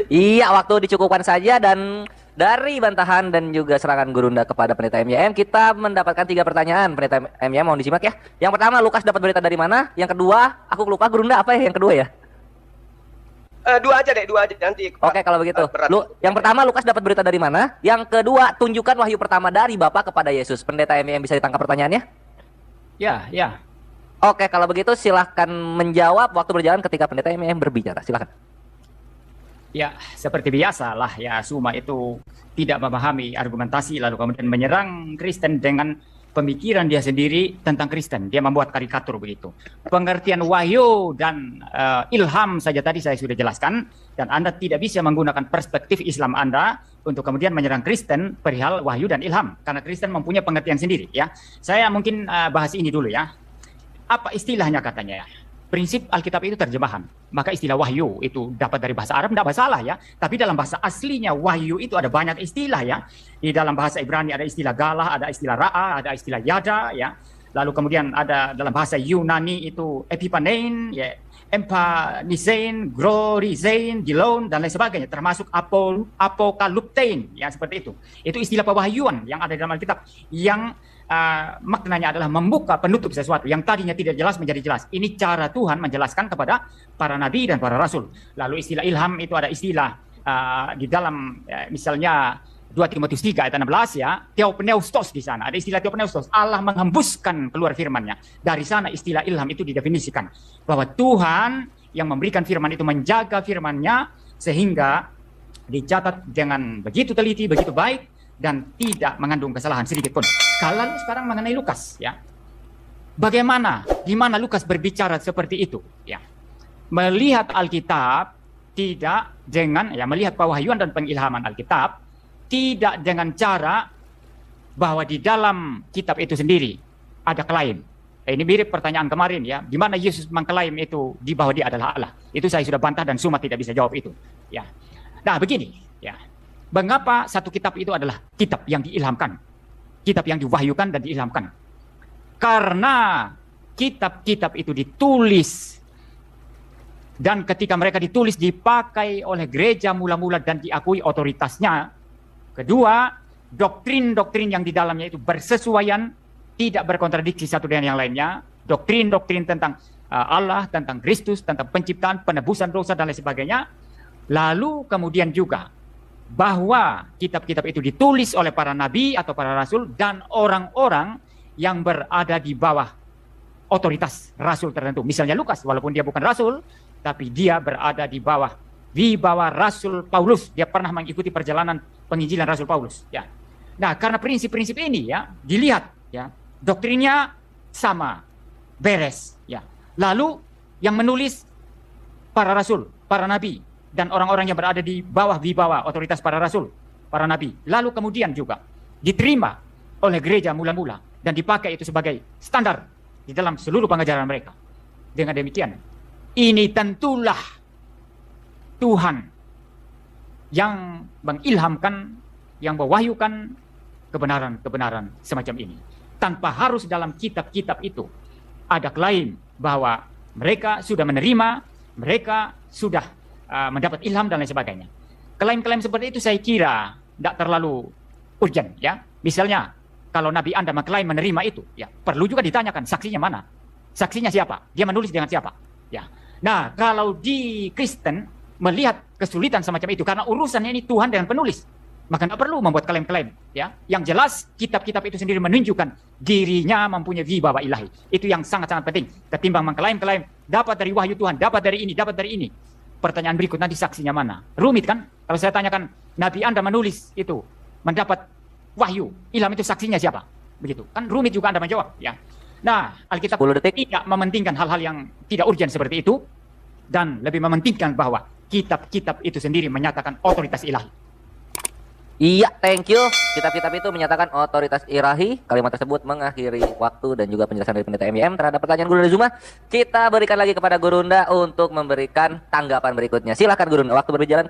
Iya, waktu dicukupkan saja. Dan dari bantahan dan juga serangan Gurunda kepada Pendeta MYM, kita mendapatkan 3 pertanyaan. Pendeta MYM mau disimak ya. Yang pertama, Lukas dapat berita dari mana? Yang kedua, aku lupa Gurunda apa ya yang kedua ya? Dua aja nanti. Oke, kalau begitu. Berat. Yang pertama, Lukas dapat berita dari mana? Yang kedua, tunjukkan wahyu pertama dari Bapa kepada Yesus. Pendeta MYM bisa ditangkap pertanyaannya? Ya, ya. Oke, kalau begitu silahkan menjawab waktu berjalan ketika Pendeta MYM berbicara. Silahkan. Ya, seperti biasa lah ya, Suma itu tidak memahami argumentasi lalu kemudian menyerang Kristen dengan pemikiran dia sendiri tentang Kristen. Dia membuat karikatur begitu. Pengertian wahyu dan ilham saja tadi saya sudah jelaskan, dan Anda tidak bisa menggunakan perspektif Islam Anda untuk kemudian menyerang Kristen perihal wahyu dan ilham, karena Kristen mempunyai pengertian sendiri ya. Saya mungkin bahas ini dulu ya. Apa istilahnya katanya ya? Prinsip Alkitab itu terjemahan. Maka istilah wahyu itu dapat dari bahasa Arab, tidak masalah ya. Tapi dalam bahasa aslinya wahyu itu ada banyak istilah ya. Di dalam bahasa Ibrani ada istilah galah, ada istilah ra'a, ada istilah yada ya. Lalu kemudian ada dalam bahasa Yunani itu epipanein, ya, empanisein, glorizein, gilon, dan lain sebagainya. Termasuk apokaluptein, ya seperti itu. Itu istilah pewahyuan yang ada di dalam Alkitab. Yang maknanya adalah membuka penutup sesuatu yang tadinya tidak jelas menjadi jelas. Ini cara Tuhan menjelaskan kepada para nabi dan para rasul. Lalu istilah ilham itu ada istilah di dalam misalnya 2 Timotius 3 ayat 16 ya, theopneustos di sana. Ada istilah theopneustos, Allah menghembuskan keluar firman-Nya. Dari sana istilah ilham itu didefinisikan bahwa Tuhan yang memberikan firman itu menjaga firman-Nya sehingga dicatat dengan begitu teliti, begitu baik, dan tidak mengandung kesalahan sedikit pun. Kalau sekarang mengenai Lukas ya, bagaimana, di mana Lukas berbicara seperti itu ya, melihat Alkitab tidak dengan ya, melihat pewahyuan dan pengilhaman Alkitab tidak dengan cara bahwa di dalam kitab itu sendiri ada klaim. Ini mirip pertanyaan kemarin ya, di mana Yesus mengklaim itu di bahwa dia adalah Allah. Itu saya sudah bantah dan Suma tidak bisa jawab itu. Ya. Nah begini, ya. Mengapa satu kitab itu adalah kitab yang diilhamkan, kitab yang diwahyukan dan diilhamkan? Karena kitab-kitab itu ditulis dan ketika mereka ditulis dipakai oleh gereja mula-mula dan diakui otoritasnya. Kedua, doktrin-doktrin yang di dalamnya itu bersesuaian, tidak berkontradiksi satu dengan yang lainnya. Doktrin-doktrin tentang Allah, tentang Kristus, tentang penciptaan, penebusan dosa dan lain sebagainya. Lalu kemudian juga bahwa kitab-kitab itu ditulis oleh para nabi atau para rasul dan orang-orang yang berada di bawah otoritas rasul tertentu. Misalnya Lukas, walaupun dia bukan rasul, tapi dia berada di bawah Rasul Paulus. Dia pernah mengikuti perjalanan penginjilan Rasul Paulus. Ya. Nah, karena prinsip-prinsip ini ya dilihat, ya doktrinnya sama, beres. Ya. Lalu yang menulis para rasul, para nabi, dan orang-orang yang berada di bawah otoritas para rasul, para nabi. Lalu kemudian juga diterima oleh gereja mula-mula dan dipakai itu sebagai standar di dalam seluruh pengajaran mereka. Dengan demikian, ini tentulah Tuhan yang mengilhamkan, yang mewahyukan kebenaran-kebenaran semacam ini. Tanpa harus dalam kitab-kitab itu ada klaim bahwa mereka sudah menerima, mereka sudah mendapat ilham dan lain sebagainya. Klaim-klaim seperti itu saya kira tidak terlalu urgent. Ya. Misalnya, kalau Nabi Anda mengklaim menerima itu, ya perlu juga ditanyakan saksinya mana? Saksinya siapa? Dia menulis dengan siapa? Ya. Nah, kalau di Kristen melihat kesulitan semacam itu karena urusannya ini Tuhan dengan penulis, maka tidak perlu membuat klaim-klaim. Ya, yang jelas kitab-kitab itu sendiri menunjukkan dirinya mempunyai wibawa ilahi. Itu yang sangat-sangat penting. Ketimbang mengklaim-klaim dapat dari wahyu Tuhan, dapat dari ini, dapat dari ini. Pertanyaan berikut nanti saksinya mana? Rumit kan? Kalau saya tanyakan Nabi Anda menulis itu mendapat wahyu, ilham itu saksinya siapa? Begitu kan rumit juga Anda menjawab. Ya. Nah, Alkitab tidak mementingkan hal-hal yang tidak urgent seperti itu dan lebih mementingkan bahwa kitab-kitab itu sendiri menyatakan otoritas ilahi. Iya, thank you. Kitab-kitab itu menyatakan otoritas ilahi. Kalimat tersebut mengakhiri waktu dan juga penjelasan dari Pendeta MYM terhadap pertanyaan Guru Zuma. Kita berikan lagi kepada Gurunda untuk memberikan tanggapan berikutnya. Silakan Gurunda. Waktu berjalan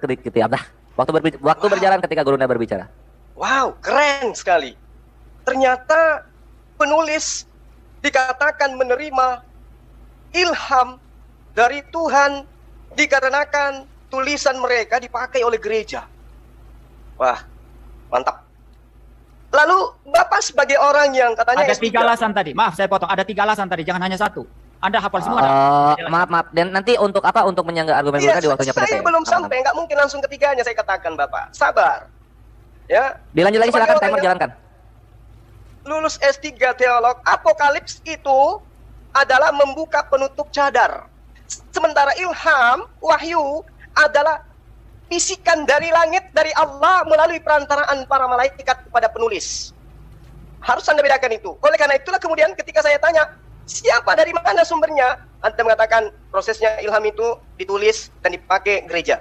waktu berjalan ketika Gurunda berbicara. Wow, keren sekali. Ternyata penulis dikatakan menerima ilham dari Tuhan dikarenakan tulisan mereka dipakai oleh gereja. Wah, mantap. Lalu Bapak sebagai orang yang katanya ada 3 alasan tadi. Maaf, saya potong. Ada 3 alasan tadi, jangan hanya 1. Anda hafal semua? Maaf. Dan nanti untuk apa? Untuk menyangga argumen mereka di waktunya Saya belum sampai, nggak mungkin langsung ketiganya saya katakan, Bapak. Sabar. Ya. Dilanjut lagi, silakan, timer jalankan. Lulus S3 teolog, apokalips itu adalah membuka penutup cadar. Sementara ilham, wahyu adalah bisikan dari langit, dari Allah melalui perantaraan para malaikat kepada penulis. Harus Anda bedakan itu. Oleh karena itulah kemudian ketika saya tanya, siapa, dari mana sumbernya? Anda mengatakan prosesnya ilham itu ditulis dan dipakai gereja.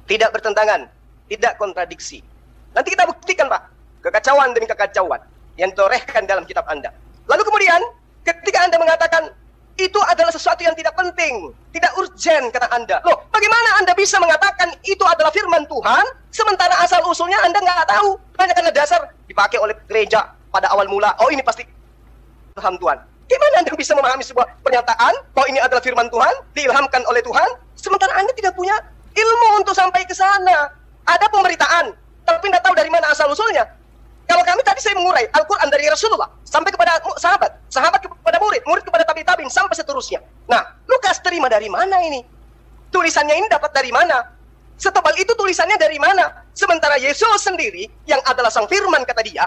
Tidak bertentangan, tidak kontradiksi. Nanti kita buktikan, Pak, kekacauan demi kekacauan yang ditorehkan dalam kitab Anda. Lalu kemudian ketika Anda mengatakan itu adalah sesuatu yang tidak penting, tidak urgent, kata Anda. Loh, bagaimana Anda bisa mengatakan itu adalah firman Tuhan, sementara asal-usulnya Anda nggak tahu? Hanya karena dasar dipakai oleh gereja pada awal mula. Oh, ini pasti ilham Tuhan. Gimana Anda bisa memahami sebuah pernyataan bahwa ini adalah firman Tuhan, diilhamkan oleh Tuhan, sementara Anda tidak punya ilmu untuk sampai ke sana? Ada pemberitaan, tapi tidak tahu dari mana asal-usulnya. Kalau kami tadi saya mengurai Al-Quran dari Rasulullah sampai kepada sahabat, sahabat kepada murid, murid kepada tabi-tabiin sampai seterusnya. Nah, Lukas terima dari mana ini? Tulisannya ini dapat dari mana? Setebal itu tulisannya dari mana? Sementara Yesus sendiri yang adalah sang firman, kata dia,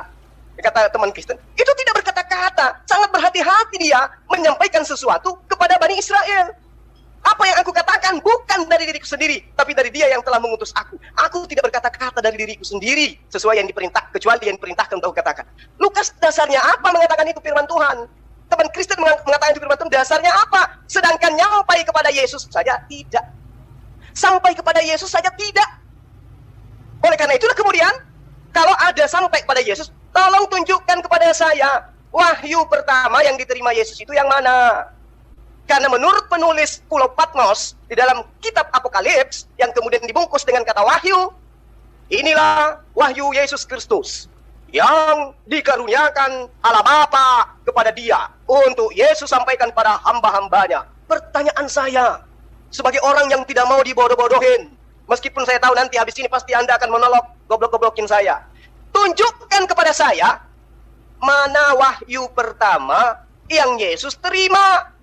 kata teman Kristen, itu tidak berkata-kata, sangat berhati-hati dia menyampaikan sesuatu kepada Bani Israel. Apa yang aku katakan bukan dari diriku sendiri, tapi dari Dia yang telah mengutus aku. Aku tidak berkata-kata dari diriku sendiri, sesuai yang diperintah, kecuali yang diperintahkan untuk aku katakan. Lukas dasarnya apa mengatakan itu firman Tuhan? Teman Kristen mengatakan itu firman Tuhan, dasarnya apa? Sedangkan nyampai kepada Yesus saja tidak. Sampai kepada Yesus saja tidak. Oleh karena itulah kemudian, kalau ada sampai kepada Yesus, tolong tunjukkan kepada saya wahyu pertama yang diterima Yesus itu yang mana? Karena menurut penulis Pulau Patmos di dalam kitab Apokalips yang kemudian dibungkus dengan kata wahyu, inilah wahyu Yesus Kristus yang dikaruniakan Allah Bapa kepada dia untuk Yesus sampaikan pada hamba-hambanya. Pertanyaan saya, sebagai orang yang tidak mau dibodoh-bodohin, meskipun saya tahu nanti habis ini pasti Anda akan monolog, goblok-goblokin saya. Tunjukkan kepada saya, mana wahyu pertama yang Yesus terima?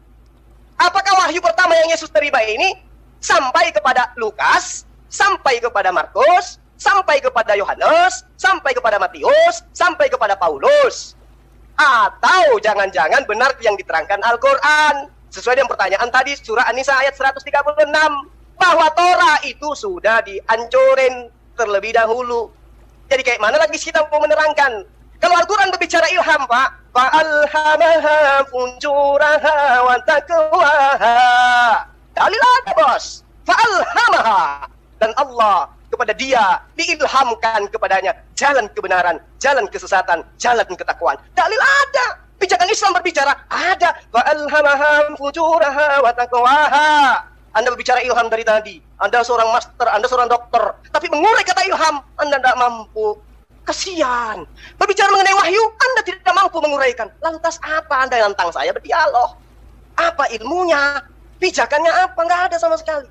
Apakah wahyu pertama yang Yesus terima ini sampai kepada Lukas, sampai kepada Markus, sampai kepada Yohanes, sampai kepada Matius, sampai kepada Paulus? Atau jangan-jangan benar yang diterangkan Al-Quran sesuai dengan pertanyaan tadi surah An-Nisa ayat 136 bahwa Torah itu sudah dihancurin terlebih dahulu. Jadi kayak mana lagi kita mau menerangkan? Kalau Al-Quran berbicara ilham, Pak, fa'alhamaha fujuraha wa taqwaha. Dalil ada, bos. Fa'alhamaha. Dan Allah kepada dia diilhamkan kepadanya jalan kebenaran, jalan kesesatan, jalan ketakwaan. Dalil ada. Pijakan Islam berbicara ada. Fa'alhamaha fujuraha wa taqwaha. Anda berbicara ilham dari tadi. Anda seorang master, Anda seorang dokter, tapi mengurai kata ilham Anda tidak mampu. Kasihan. Berbicara mengenai wahyu, Anda tidak mampu menguraikan. Lantas apa Anda nantang saya berdialog? Apa ilmunya? Pijakannya apa? Nggak ada sama sekali.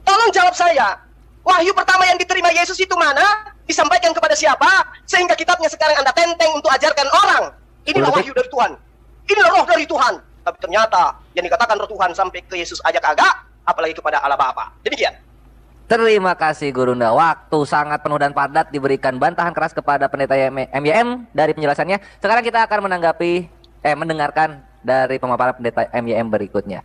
Tolong jawab saya. Wahyu pertama yang diterima Yesus itu mana? Disampaikan kepada siapa? Sehingga kitabnya sekarang Anda tenteng untuk ajarkan orang. Inilah wahyu dari Tuhan. Inilah roh dari Tuhan. Tapi ternyata yang dikatakan roh Tuhan sampai ke Yesus aja kagak, apalagi kepada Allah Bapa. Demikian. Terima kasih Gurunda. Waktu sangat penuh dan padat, diberikan bantahan keras kepada pendeta MYM dari penjelasannya. Sekarang kita akan mendengarkan dari pemaparan pendeta MYM berikutnya.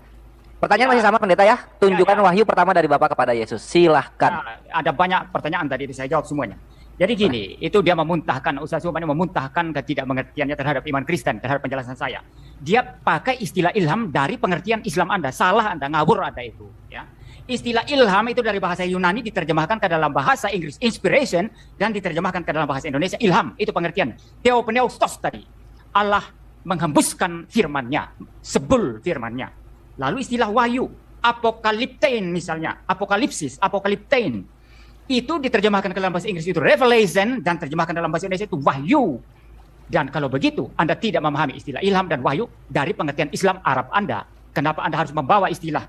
Pertanyaan masih sama pendeta ya. Tunjukkan wahyu pertama dari Bapa kepada Yesus. Silahkan. Ada banyak pertanyaan tadi, saya jawab semuanya. Jadi gini, itu dia memuntahkan, Ustaz Subhan memuntahkan ketidakmengertiannya terhadap iman Kristen, terhadap penjelasan saya. Dia pakai istilah ilham dari pengertian Islam Anda. Salah Anda, ngawur ada itu. Ya. Istilah ilham itu dari bahasa Yunani diterjemahkan ke dalam bahasa Inggris inspiration dan diterjemahkan ke dalam bahasa Indonesia ilham. Itu pengertian. Theopneustos tadi. Allah menghembuskan firman-Nya, sebul firman-Nya. Lalu istilah wahyu, apokaliptein misalnya, apokalipsis, apokaliptein. Itu diterjemahkan ke dalam bahasa Inggris itu revelation dan terjemahkan dalam bahasa Indonesia itu wahyu. Dan kalau begitu Anda tidak memahami istilah ilham dan wahyu dari pengertian Islam Arab Anda. Kenapa Anda harus membawa istilah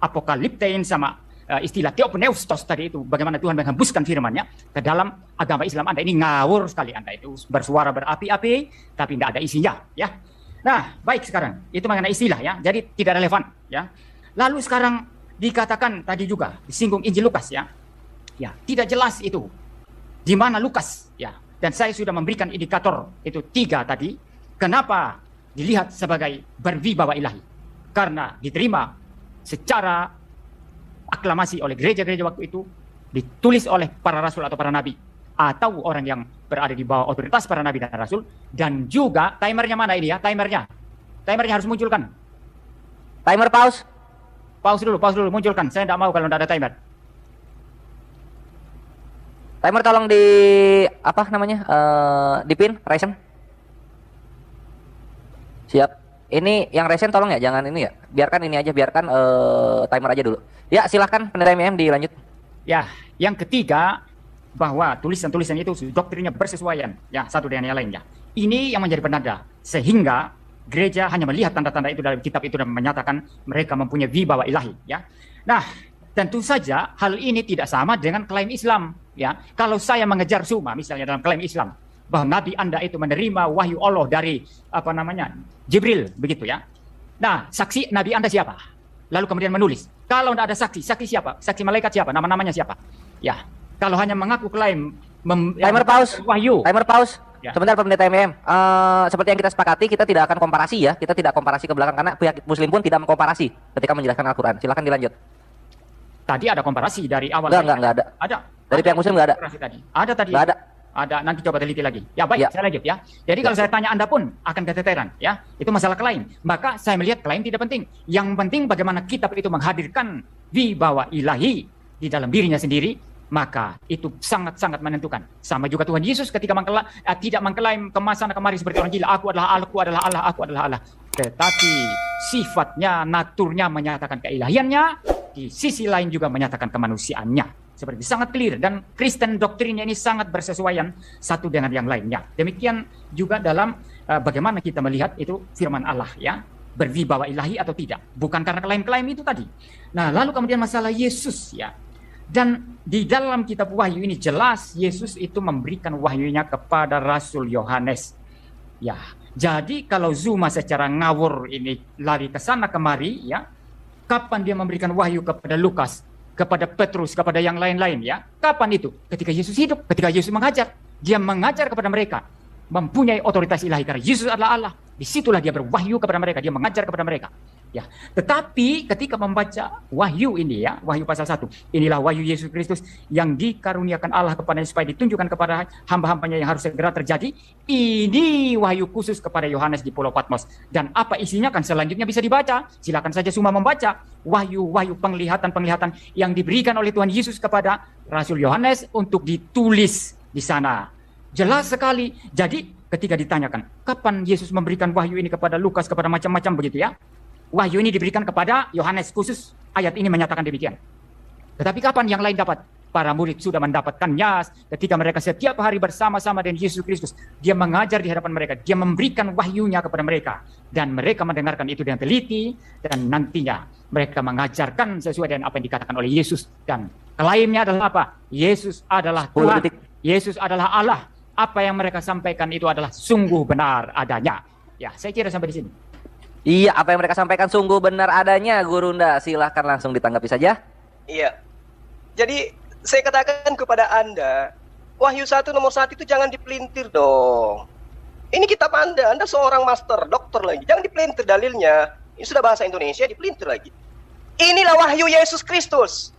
apokaliptein sama istilah theopneustos tadi itu, bagaimana Tuhan menghembuskan firman-Nya ke dalam agama Islam Anda? Ini ngawur sekali Anda, itu bersuara berapi-api tapi tidak ada isinya ya. Nah, baik, sekarang itu mengenai istilah ya. Jadi tidak relevan ya. Lalu sekarang dikatakan tadi juga disinggung Injil Lukas ya. Ya, tidak jelas itu di mana Lukas ya. Dan saya sudah memberikan indikator itu 3 tadi. Kenapa dilihat sebagai berwibawa ilahi? Karena diterima secara aklamasi oleh gereja-gereja waktu itu, ditulis oleh para rasul atau para nabi, atau orang yang berada di bawah otoritas para nabi dan rasul. Dan juga timernya mana ini ya? Timernya harus munculkan. Timer pause. Pause dulu, munculkan. Saya tidak mau kalau tidak ada timer. Timer tolong di dipin resen. Siap. Ini yang resen tolong ya, jangan ini ya. Biarkan ini aja, biarkan timer aja dulu. Ya, silahkan pendeta MYM dilanjut. Ya, yang ketiga bahwa tulisan-tulisan itu doktrinnya bersesuaian ya satu dengan yang lainnya. Ini yang menjadi penanda sehingga gereja hanya melihat tanda-tanda itu dalam kitab itu dan menyatakan mereka mempunyai wibawa ilahi ya. Nah, tentu saja hal ini tidak sama dengan klaim Islam ya. Kalau saya mengejar Suma misalnya dalam klaim Islam bahwa nabi Anda itu menerima wahyu Allah dari Jibril begitu ya. Nah, saksi nabi Anda siapa? Lalu kemudian menulis. Kalau tidak ada saksi siapa? Saksi malaikat siapa? Nama-namanya siapa? Ya. Kalau hanya mengaku klaim timer pause. Wahyu. Timer pause. Ya. Sebentar pendeta MYM. Seperti yang kita sepakati, kita tidak akan komparasi ya. Kita tidak komparasi ke belakang karena pihak Muslim pun tidak mengkomparasi ketika menjelaskan Al-Quran. Silakan dilanjut. Tadi ada komparasi dari awal. Enggak ada. Ada. Dari pihak Muslim enggak ada. Ada tadi. Enggak ada. Ada, nanti coba teliti lagi. Ya baik, saya lanjut ya. Jadi kalau saya tanya Anda pun akan keteteran ya. Itu masalah klaim. Maka saya melihat klaim tidak penting. Yang penting bagaimana kitab itu menghadirkan wibawa ilahi di dalam dirinya sendiri maka itu sangat-sangat menentukan. Sama juga Tuhan Yesus ketika tidak mengklaim kemasan kemari seperti orang gila, aku adalah Allah, aku adalah Allah, aku adalah Allah. Tetapi sifatnya, naturnya menyatakan keilahiannya, di sisi lain juga menyatakan kemanusiaannya. Seperti sangat clear, dan Kristen doktrinnya ini sangat bersesuaian satu dengan yang lainnya. Demikian juga dalam bagaimana kita melihat itu firman Allah, ya, berwibawa ilahi atau tidak, bukan karena klaim-klaim itu tadi. Nah, lalu kemudian masalah Yesus, ya. Dan di dalam kitab Wahyu ini jelas Yesus itu memberikan wahyunya kepada Rasul Yohanes. Ya, jadi kalau Zuma secara ngawur ini lari ke sana kemari, ya, kapan dia memberikan wahyu kepada Lukas, kepada Petrus, kepada yang lain-lain, ya? Kapan itu? Ketika Yesus hidup, ketika Yesus mengajar, dia mengajar kepada mereka, mempunyai otoritas ilahi karena Yesus adalah Allah. Disitulah dia berwahyu kepada mereka, dia mengajar kepada mereka. Ya, tetapi ketika membaca Wahyu ini, ya, Wahyu pasal 1, inilah wahyu Yesus Kristus yang dikaruniakan Allah kepadanya supaya ditunjukkan kepada hamba-hambanya yang harus segera terjadi. Ini wahyu khusus kepada Yohanes di Pulau Patmos. Dan apa isinya kan selanjutnya bisa dibaca. Silakan saja semua membaca wahyu-wahyu penglihatan-penglihatan yang diberikan oleh Tuhan Yesus kepada Rasul Yohanes untuk ditulis di sana. Jelas sekali. Jadi ketika ditanyakan, kapan Yesus memberikan wahyu ini kepada Lukas, kepada macam-macam begitu, ya? Wahyu ini diberikan kepada Yohanes khusus, ayat ini menyatakan demikian. Tetapi kapan yang lain dapat? Para murid sudah mendapatkannya ketika mereka setiap hari bersama-sama dengan Yesus Kristus. Dia mengajar di hadapan mereka, dia memberikan wahyunya kepada mereka. Dan mereka mendengarkan itu dengan teliti, dan nantinya mereka mengajarkan sesuai dengan apa yang dikatakan oleh Yesus. Dan klaimnya adalah apa? Yesus adalah Tuhan, Yesus adalah Allah. Apa yang mereka sampaikan itu adalah sungguh benar adanya. Ya, saya kira sampai di sini. Iya, apa yang mereka sampaikan sungguh benar adanya, Gurunda. Silahkan langsung ditanggapi saja. Iya. Jadi saya katakan kepada Anda, Wahyu 1 nomor 1 itu jangan dipelintir dong. Ini kitab Anda seorang master, dokter lagi. Jangan dipelintir dalilnya. Ini sudah bahasa Indonesia, dipelintir lagi. Inilah wahyu Yesus Kristus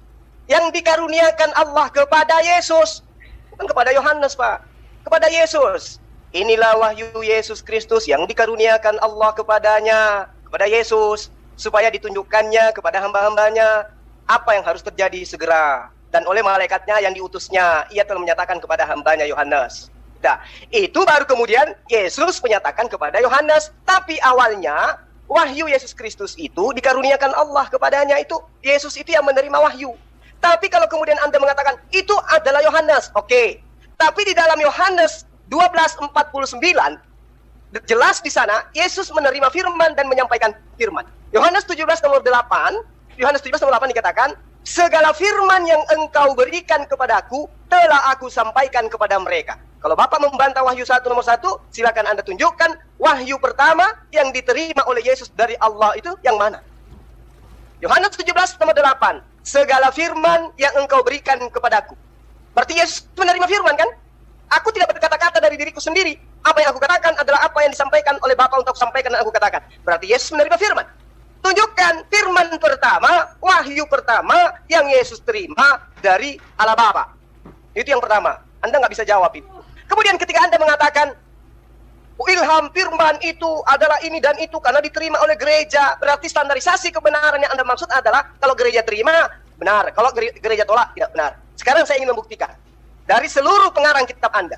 yang dikaruniakan Allah kepada Yesus. Bukan kepada Yohanes, Pak. Kepada Yesus. Inilah wahyu Yesus Kristus yang dikaruniakan Allah kepadanya, kepada Yesus, supaya ditunjukkannya kepada hamba-hambanya apa yang harus terjadi segera. Dan oleh malaikatnya yang diutusnya, ia telah menyatakan kepada hambanya Yohanes. Nah, itu baru kemudian Yesus menyatakan kepada Yohanes. Tapi awalnya, wahyu Yesus Kristus itu dikaruniakan Allah kepadanya, itu Yesus itu yang menerima wahyu. Tapi kalau kemudian Anda mengatakan, itu adalah Yohanes, oke. Tapi di dalam Yohanes 12:49 jelas di sana Yesus menerima firman dan menyampaikan firman. Yohanes 17 nomor 8 dikatakan, segala firman yang engkau berikan kepadaku telah aku sampaikan kepada mereka. Kalau Bapak membantah Wahyu 1 nomor 1, silakan Anda tunjukkan wahyu pertama yang diterima oleh Yesus dari Allah itu yang mana? Yohanes 17 nomor 8, segala firman yang engkau berikan kepadaku. Berarti Yesus menerima firman, kan? Aku tidak berkata-kata dari diriku sendiri. Apa yang aku katakan adalah apa yang disampaikan oleh Bapa untuk sampaikan dan aku katakan. Berarti Yesus menerima firman. Tunjukkan firman pertama, wahyu pertama yang Yesus terima dari Allah Bapa. Itu yang pertama. Anda nggak bisa jawab itu. Kemudian ketika Anda mengatakan, ilham firman itu adalah ini dan itu karena diterima oleh gereja. Berarti standarisasi kebenaran yang Anda maksud adalah kalau gereja terima, benar. Kalau gereja tolak, tidak benar. Sekarang saya ingin membuktikan. Dari seluruh pengarang kitab Anda.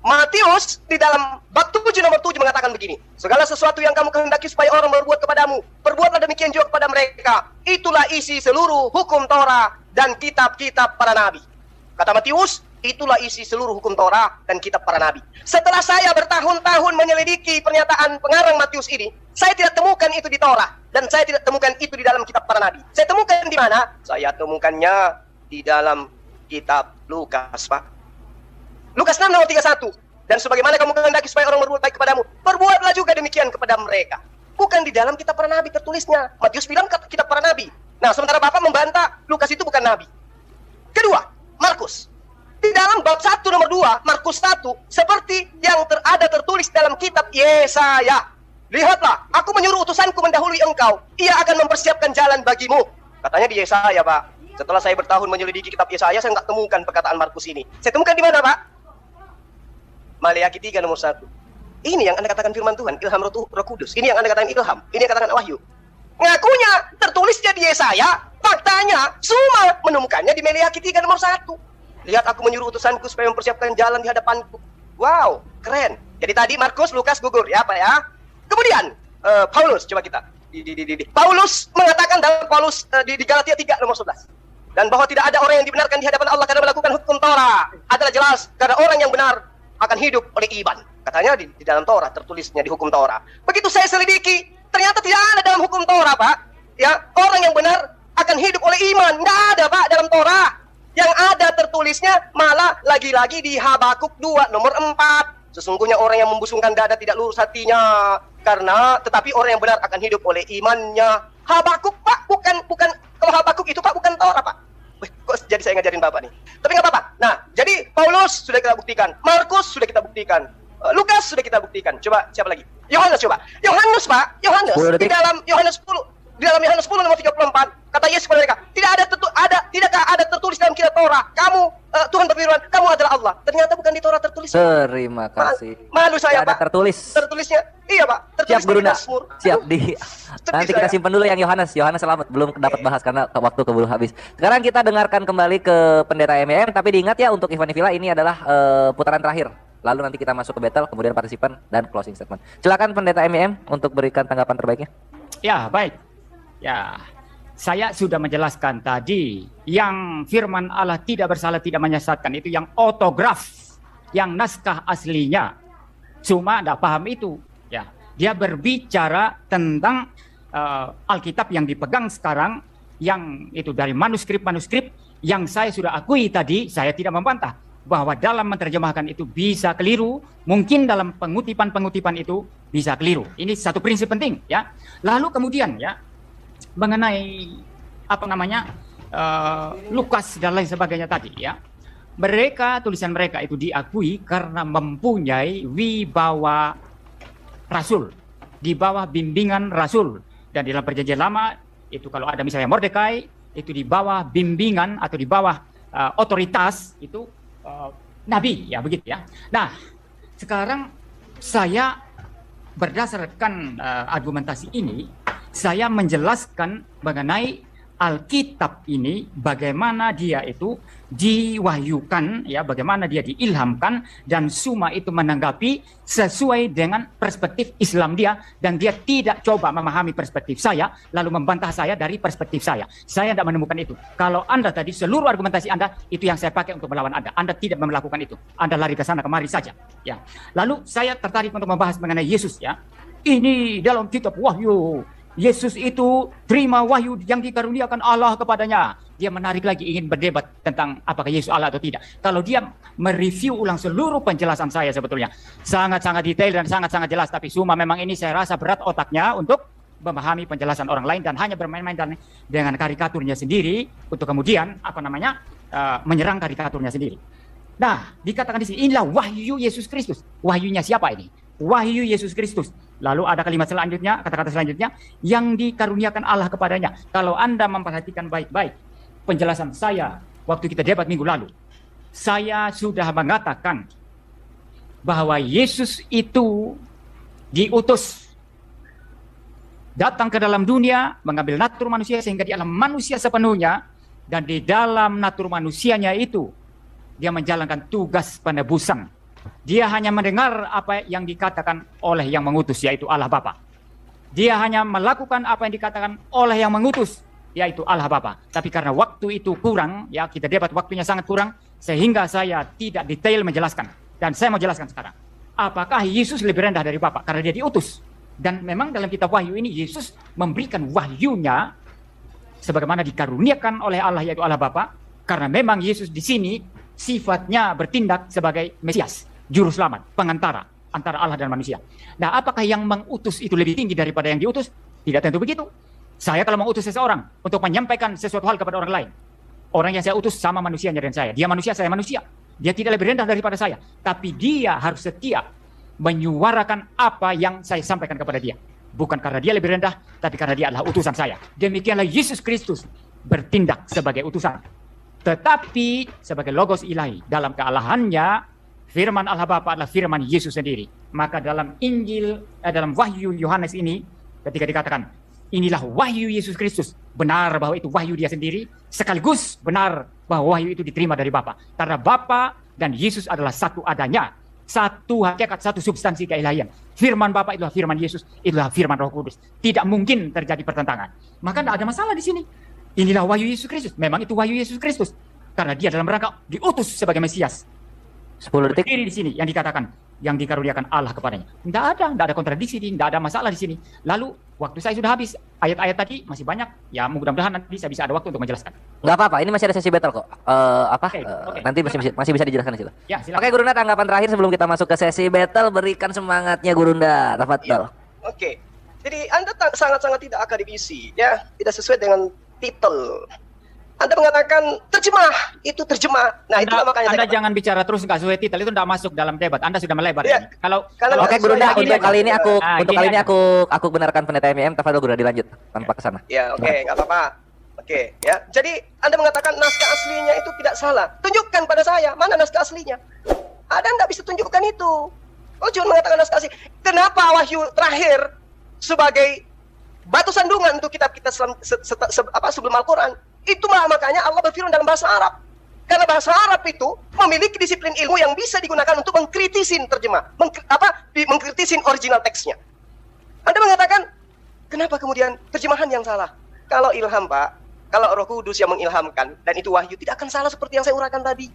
Matius di dalam bab 7 nomor 7 mengatakan begini. Segala sesuatu yang kamu kehendaki supaya orang berbuat kepadamu, perbuatlah demikian juga kepada mereka. Itulah isi seluruh hukum Torah dan kitab-kitab para nabi. Kata Matius, itulah isi seluruh hukum Torah dan kitab para nabi. Setelah saya bertahun-tahun menyelidiki pernyataan pengarang Matius ini, saya tidak temukan itu di Torah. Dan saya tidak temukan itu di dalam kitab para nabi. Saya temukan di mana? Saya temukannya di dalam kitab Lukas, Pak. Lukas 6 nomor 31. Dan sebagaimana kamu kehendaki supaya orang berbuat baik kepadamu, perbuatlah juga demikian kepada mereka. Bukan di dalam kitab para nabi tertulisnya. Matius bilang kitab para nabi. Nah, sementara Bapak membantah Lukas itu bukan nabi. Kedua, Markus. Di dalam bab 1 nomor 2, Markus 1, seperti yang tertulis dalam kitab Yesaya. Lihatlah, aku menyuruh utusanku mendahului engkau. Ia akan mempersiapkan jalan bagimu. Katanya di Yesaya, Pak. Setelah saya bertahun menyelidiki kitab Yesaya, saya nggak temukan perkataan Markus ini. Saya temukan di mana, Pak? Maleakhi 3 nomor 1. Ini yang Anda katakan firman Tuhan, ilham Roh Kudus. Ini yang Anda katakan ilham. Ini yang katakan wahyu. Ngakunya tertulisnya di Yesaya, faktanya semua menemukannya di Maleakhi 3 nomor 1. Lihat aku menyuruh utusanku supaya mempersiapkan jalan di hadapanku. Wow, keren. Jadi tadi Markus, Lukas gugur ya Pak ya. Kemudian Paulus, coba kita. Paulus mengatakan dalam Paulus di Galatia 3 nomor 11. Dan bahwa tidak ada orang yang dibenarkan di hadapan Allah karena melakukan hukum Torah. Adalah jelas karena orang yang benar akan hidup oleh iman. Katanya di dalam Torah tertulisnya di hukum Torah. Begitu saya selidiki, ternyata tidak ada dalam hukum Torah, Pak. Ya, orang yang benar akan hidup oleh iman. Nggak ada, Pak, dalam Torah. Yang ada tertulisnya malah lagi-lagi di Habakuk 2 nomor 4. Sesungguhnya orang yang membusungkan dada tidak lurus hatinya, karena tetapi orang yang benar akan hidup oleh imannya. Habakuk, Pak, bukan kalau Habakuk itu, Pak, bukan Torah, Pak. Kok jadi saya ngajarin Bapak nih? Tapi nggak apa-apa. Nah, jadi Paulus sudah kita buktikan, Markus sudah kita buktikan, Lukas sudah kita buktikan. Coba siapa lagi? Yohanes, coba. Yohanes, Pak. Yohanes di dalam Yohanes 10 nomor 34 kata Yesus kepada mereka, tidakkah ada tertulis dalam kitab Torah, kamu Tuhan berfirman, kamu adalah Allah. Ternyata bukan di Torah tertulis. Terima kasih. Malu saya, Pak. Tertulisnya. Iya, Pak. Siap, Guru. Siap di. Nanti kita simpan dulu yang Yohanes. Yohanes selamat, belum dapat bahas karena waktu keburu habis. Sekarang kita dengarkan kembali ke Pendeta MEM, tapi diingat ya untuk Ivan Villa ini adalah putaran terakhir. Lalu nanti kita masuk ke battle, kemudian partisipan dan closing statement. Silakan Pendeta MEM untuk berikan tanggapan terbaiknya. Ya, baik. Ya, saya sudah menjelaskan tadi yang firman Allah tidak bersalah, tidak menyesatkan, itu yang otograf, yang naskah aslinya. Cuma tidak paham itu. Ya, dia berbicara tentang Alkitab yang dipegang sekarang, yang itu dari manuskrip-manuskrip yang saya sudah akui tadi. Saya tidak membantah bahwa dalam menerjemahkan itu bisa keliru, mungkin dalam pengutipan itu bisa keliru. Ini satu prinsip penting, ya. Lalu kemudian, ya, mengenai Lukas dan lain sebagainya tadi, ya, tulisan mereka itu diakui karena mempunyai wibawa rasul, di bawah bimbingan rasul. Dan di dalam perjanjian lama itu kalau ada misalnya Mordekai, itu di bawah bimbingan atau di bawah otoritas itu nabi, ya, begitu ya. Nah, sekarang saya berdasarkan argumentasi ini, saya menjelaskan mengenai Alkitab ini, bagaimana dia itu diwahyukan, ya, bagaimana dia diilhamkan, dan semua itu menanggapi sesuai dengan perspektif Islam dia, dan dia tidak coba memahami perspektif saya lalu membantah saya dari perspektif saya. Saya tidak menemukan itu. Kalau Anda tadi seluruh argumentasi Anda itu yang saya pakai untuk melawan Anda. Anda tidak melakukan itu. Anda lari ke sana kemari saja, ya. Lalu saya tertarik untuk membahas mengenai Yesus, ya. Ini dalam kitab Wahyu, Yesus itu terima wahyu yang dikaruniakan Allah kepadanya. Dia menarik lagi, ingin berdebat tentang apakah Yesus Allah atau tidak. Kalau dia mereview ulang seluruh penjelasan saya sebetulnya sangat-sangat detail dan sangat-sangat jelas. Tapi cuma memang ini saya rasa berat otaknya untuk memahami penjelasan orang lain dan hanya bermain-main dengan karikaturnya sendiri untuk kemudian menyerang karikaturnya sendiri. Nah, dikatakan di sini, inilah wahyu Yesus Kristus. Wahyunya siapa ini? Wahyu Yesus Kristus. Lalu ada kalimat selanjutnya, kata-kata selanjutnya, yang dikaruniakan Allah kepadanya. Kalau Anda memperhatikan baik-baik penjelasan saya waktu kita debat minggu lalu, saya sudah mengatakan bahwa Yesus itu diutus datang ke dalam dunia, mengambil natur manusia sehingga dia adalah manusia sepenuhnya, dan di dalam natur manusianya itu dia menjalankan tugas penebusan. Dia hanya mendengar apa yang dikatakan oleh yang mengutus, yaitu Allah Bapa. Dia hanya melakukan apa yang dikatakan oleh yang mengutus, yaitu Allah Bapa. Tapi karena waktu itu kurang, ya, kita debat waktunya sangat kurang, sehingga saya tidak detail menjelaskan. Dan saya mau jelaskan sekarang. Apakah Yesus lebih rendah dari Bapa? Karena dia diutus. Dan memang dalam kitab Wahyu ini Yesus memberikan wahyunya sebagaimana dikaruniakan oleh Allah, yaitu Allah Bapa. Karena memang Yesus di sini sifatnya bertindak sebagai Mesias, juru selamat, pengantara antara Allah dan manusia. Nah, apakah yang mengutus itu lebih tinggi daripada yang diutus? Tidak tentu begitu. Saya kalau mengutus seseorang untuk menyampaikan sesuatu hal kepada orang lain, orang yang saya utus sama manusianya dengan saya. Dia manusia, saya manusia. Dia tidak lebih rendah daripada saya. Tapi dia harus setia menyuarakan apa yang saya sampaikan kepada dia. Bukan karena dia lebih rendah, tapi karena dia adalah utusan saya. Demikianlah Yesus Kristus bertindak sebagai utusan. Tetapi sebagai logos ilahi, dalam kealahannya, firman Allah Bapa adalah firman Yesus sendiri. Maka dalam Injil, dalam Wahyu Yohanes ini, ketika dikatakan inilah wahyu Yesus Kristus. Benar bahwa itu wahyu dia sendiri, sekaligus benar bahwa wahyu itu diterima dari Bapa. Karena Bapa dan Yesus adalah satu adanya, satu hakikat, satu substansi keilahian. Firman Bapa itulah firman Yesus, itulah firman Roh Kudus. Tidak mungkin terjadi pertentangan. Maka tidak ada masalah di sini. Inilah wahyu Yesus Kristus. Memang itu wahyu Yesus Kristus. Karena dia dalam rangka diutus sebagai Mesias. 10 detik. Berdiri di sini yang dikatakan, yang dikaruniakan Allah kepadanya. Tidak ada kontradiksi, tidak ada masalah di sini. Lalu waktu saya sudah habis. Ayat-ayat tadi masih banyak. Ya mudah-mudahan nanti saya bisa ada waktu untuk menjelaskan. Nggak apa-apa, ini masih ada sesi battle kok. Oke. Nanti masih bisa dijelaskan di situ. Ya, silakan. Oke, Gurunda, tanggapan terakhir sebelum kita masuk ke sesi battle, berikan semangatnya Gurunda. Tafadhol. Oke. Jadi Anda sangat-sangat tidak akademisi, ya, tidak sesuai dengan titel. Anda mengatakan terjemah, itu terjemah. Nah, itulah makanya Anda jangan bicara terus nggak sesuai titel, itu tidak masuk dalam debat. Anda sudah melebar. Ya. Kalau Oke, Gurunda, untuk kali ini gini aku benarkan pendeta MIM. Tafadhol, Gurunda, dilanjut tanpa kesana. Ya, oke, nggak apa-apa. Oke, ya. Jadi Anda mengatakan naskah aslinya itu tidak salah. Tunjukkan pada saya, mana naskah aslinya? Anda nggak bisa tunjukkan itu. Oh, cuma mengatakan naskah asli. Kenapa wahyu terakhir sebagai batu sandungan untuk kitab kita sebelum Al-Quran? Itu makanya Allah berfirman dalam bahasa Arab. Karena bahasa Arab itu memiliki disiplin ilmu yang bisa digunakan untuk mengkritisin terjemah, mengkritisin original teksnya. Anda mengatakan, kenapa kemudian terjemahan yang salah? Kalau ilham, Pak, kalau Roh Kudus yang mengilhamkan dan itu wahyu, tidak akan salah seperti yang saya uraikan tadi.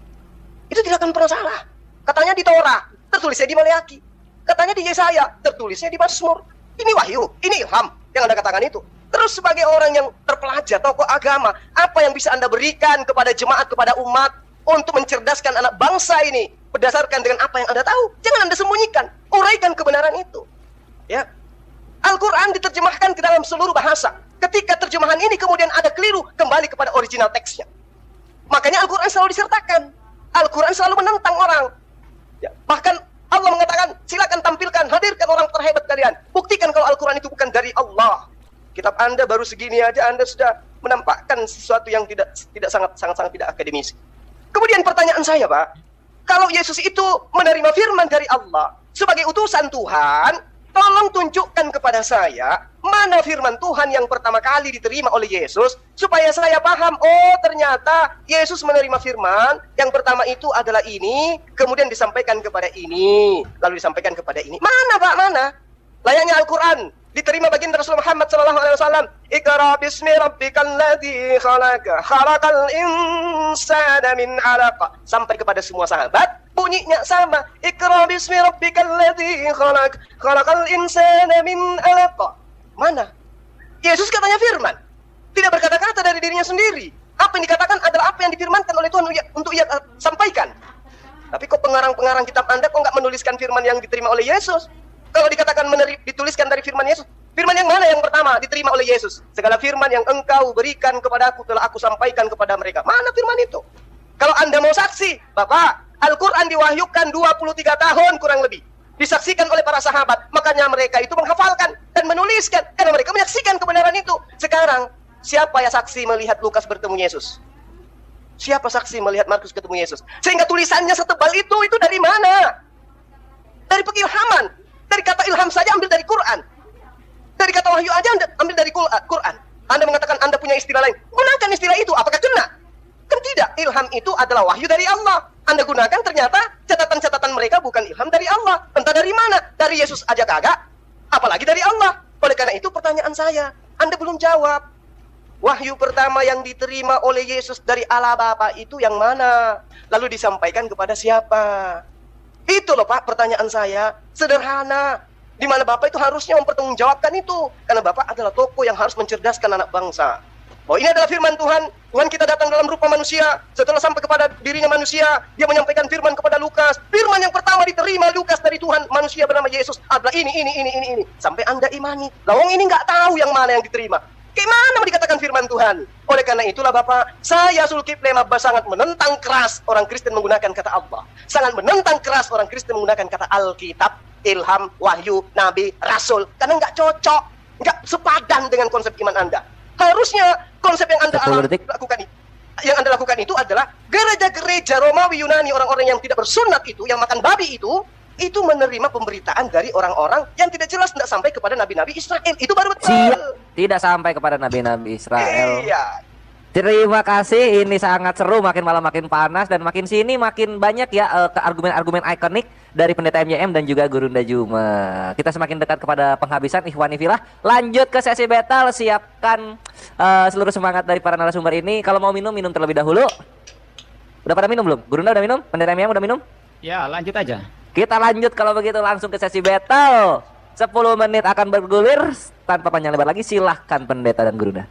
Itu tidak akan pernah salah. Katanya di Torah, tertulisnya di Maleaki. Katanya di Yesaya, tertulisnya di Mazmur. Ini wahyu, ini ilham yang Anda katakan itu. Terus sebagai orang yang terpelajar, tokoh agama, apa yang bisa Anda berikan kepada jemaat, kepada umat untuk mencerdaskan anak bangsa ini berdasarkan dengan apa yang Anda tahu? Jangan Anda sembunyikan, uraikan kebenaran itu. Ya, Al-Quran diterjemahkan ke dalam seluruh bahasa. Ketika terjemahan ini kemudian ada keliru, kembali kepada original teksnya. Makanya Al-Quran selalu disertakan. Al-Quran selalu menentang orang. Ya, bahkan Allah mengatakan, silakan tampilkan, hadirkan orang terhebat kalian. Buktikan kalau Al-Quran itu bukan dari Allah. Kitab Anda baru segini aja Anda sudah menampakkan sesuatu yang tidak sangat tidak akademis. Kemudian pertanyaan saya, Pak, kalau Yesus itu menerima firman dari Allah sebagai utusan Tuhan, tolong tunjukkan kepada saya mana firman Tuhan yang pertama kali diterima oleh Yesus supaya saya paham, oh ternyata Yesus menerima firman yang pertama itu adalah ini, kemudian disampaikan kepada ini, lalu disampaikan kepada ini. Mana, Pak, mana? Layaknya Al-Quran diterima baginda Rasul Muhammad SAW. Iqra bismi rabbikal ladzi khalaqa, khalaqal insana min 'alaq. Sampai kepada semua sahabat, bunyinya sama. Iqra bismi rabbikal ladzi khalaq, khalaqal insana min 'alaq. Mana? Yesus katanya firman. Tidak berkata-kata dari dirinya sendiri. Apa yang dikatakan adalah apa yang difirmankan oleh Tuhan untuk ia sampaikan. Tapi kok pengarang-pengarang kitab Anda kok nggak menuliskan firman yang diterima oleh Yesus? Kalau dikatakan dituliskan dari firman Yesus, firman yang mana yang pertama diterima oleh Yesus? Segala firman yang engkau berikan kepadaku telah aku sampaikan kepada mereka. Mana firman itu? Kalau Anda mau saksi, Bapak, Al-Quran diwahyukan 23 tahun kurang lebih. Disaksikan oleh para sahabat. Makanya mereka itu menghafalkan dan menuliskan. Karena mereka menyaksikan kebenaran itu. Sekarang, siapa yang saksi melihat Lukas bertemu Yesus? Siapa saksi melihat Markus ketemu Yesus? Sehingga tulisannya setebal itu dari mana? Dari pengilhaman. Dari kata ilham saja ambil dari Quran. Dari kata wahyu aja ambil dari Quran. Anda mengatakan Anda punya istilah lain. Gunakan istilah itu. Apakah kena? Kan tidak. Ilham itu adalah wahyu dari Allah. Anda gunakan ternyata catatan-catatan mereka bukan ilham dari Allah. Entah dari mana. Dari Yesus aja kagak. Apalagi dari Allah. Oleh karena itu pertanyaan saya. Anda belum jawab. Wahyu pertama yang diterima oleh Yesus dari Allah Bapa itu yang mana? Lalu disampaikan kepada siapa? Itu loh, Pak, pertanyaan saya. Sederhana. Di mana Bapak itu harusnya mempertanggungjawabkan itu. Karena Bapak adalah tokoh yang harus mencerdaskan anak bangsa. Oh, ini adalah firman Tuhan. Tuhan kita datang dalam rupa manusia. Setelah sampai kepada dirinya manusia, dia menyampaikan firman kepada Lukas. Firman yang pertama diterima Lukas dari Tuhan, manusia bernama Yesus adalah ini. Sampai Anda imani. Lawang ini nggak tahu yang mana yang diterima. Gimana mau dikatakan firman Tuhan? Oleh karena itulah Bapak, saya Zulkifli Abbas sangat menentang keras orang Kristen menggunakan kata Allah. Sangat menentang keras orang Kristen menggunakan kata Alkitab, ilham, wahyu, nabi, rasul. Karena nggak cocok, nggak sepadan dengan konsep iman Anda. Harusnya konsep yang Anda lakukan itu adalah gereja-gereja Romawi Yunani, orang-orang yang tidak bersunat itu, yang makan babi itu, itu menerima pemberitaan dari orang-orang yang tidak jelas, tidak sampai kepada nabi-nabi Israel. Itu baru betul. Tidak sampai kepada nabi-nabi Israel. Iya. Terima kasih, ini sangat seru, makin malam makin panas dan makin sini makin banyak ya argumen-argumen ikonik dari Pendeta MYM dan juga Gurunda Juma. Kita semakin dekat kepada penghabisan Ikhwani Fillah. Lanjut ke sesi battle, siapkan seluruh semangat dari para narasumber ini. Kalau mau minum, minum terlebih dahulu. Udah pada minum belum? Gurunda udah minum? Pendeta MYM udah minum? Ya, lanjut aja. Kita lanjut kalau begitu langsung ke sesi battle. 10 menit akan bergulir tanpa panjang lebar lagi. Silahkan Pendeta dan Gurunda.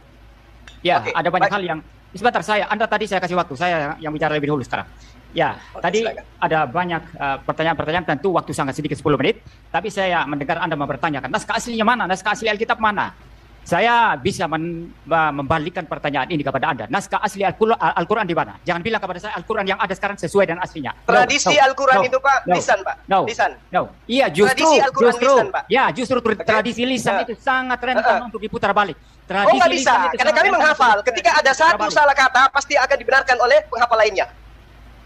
Ya, Oke, ada banyak baik. hal yang sebentar Anda tadi saya kasih waktu, saya yang bicara lebih dahulu sekarang. Ya, Oke, tadi silakan. ada banyak pertanyaan-pertanyaan, tentu waktu sangat sedikit 10 menit, tapi saya mendengar Anda mempertanyakan naskah aslinya mana, naskah asli Alkitab mana. Saya bisa membalikkan pertanyaan ini kepada Anda. Naskah asli Al-Quran di mana? Jangan bilang kepada saya Al-Quran yang ada sekarang sesuai dengan aslinya. Tradisi Al-Quran itu Pak, lisan Pak. No. Lisan. No. Iya, justru Tradisi Al-Quran lisan, Pak. Ya, justru tradisi lisan itu sangat rentan untuk diputar balik. Oh nggak bisa, lisan itu karena sangat kami rentan menghafal. untuk Ketika ada diputar satu balik. salah kata, pasti akan dibenarkan oleh penghafal lainnya.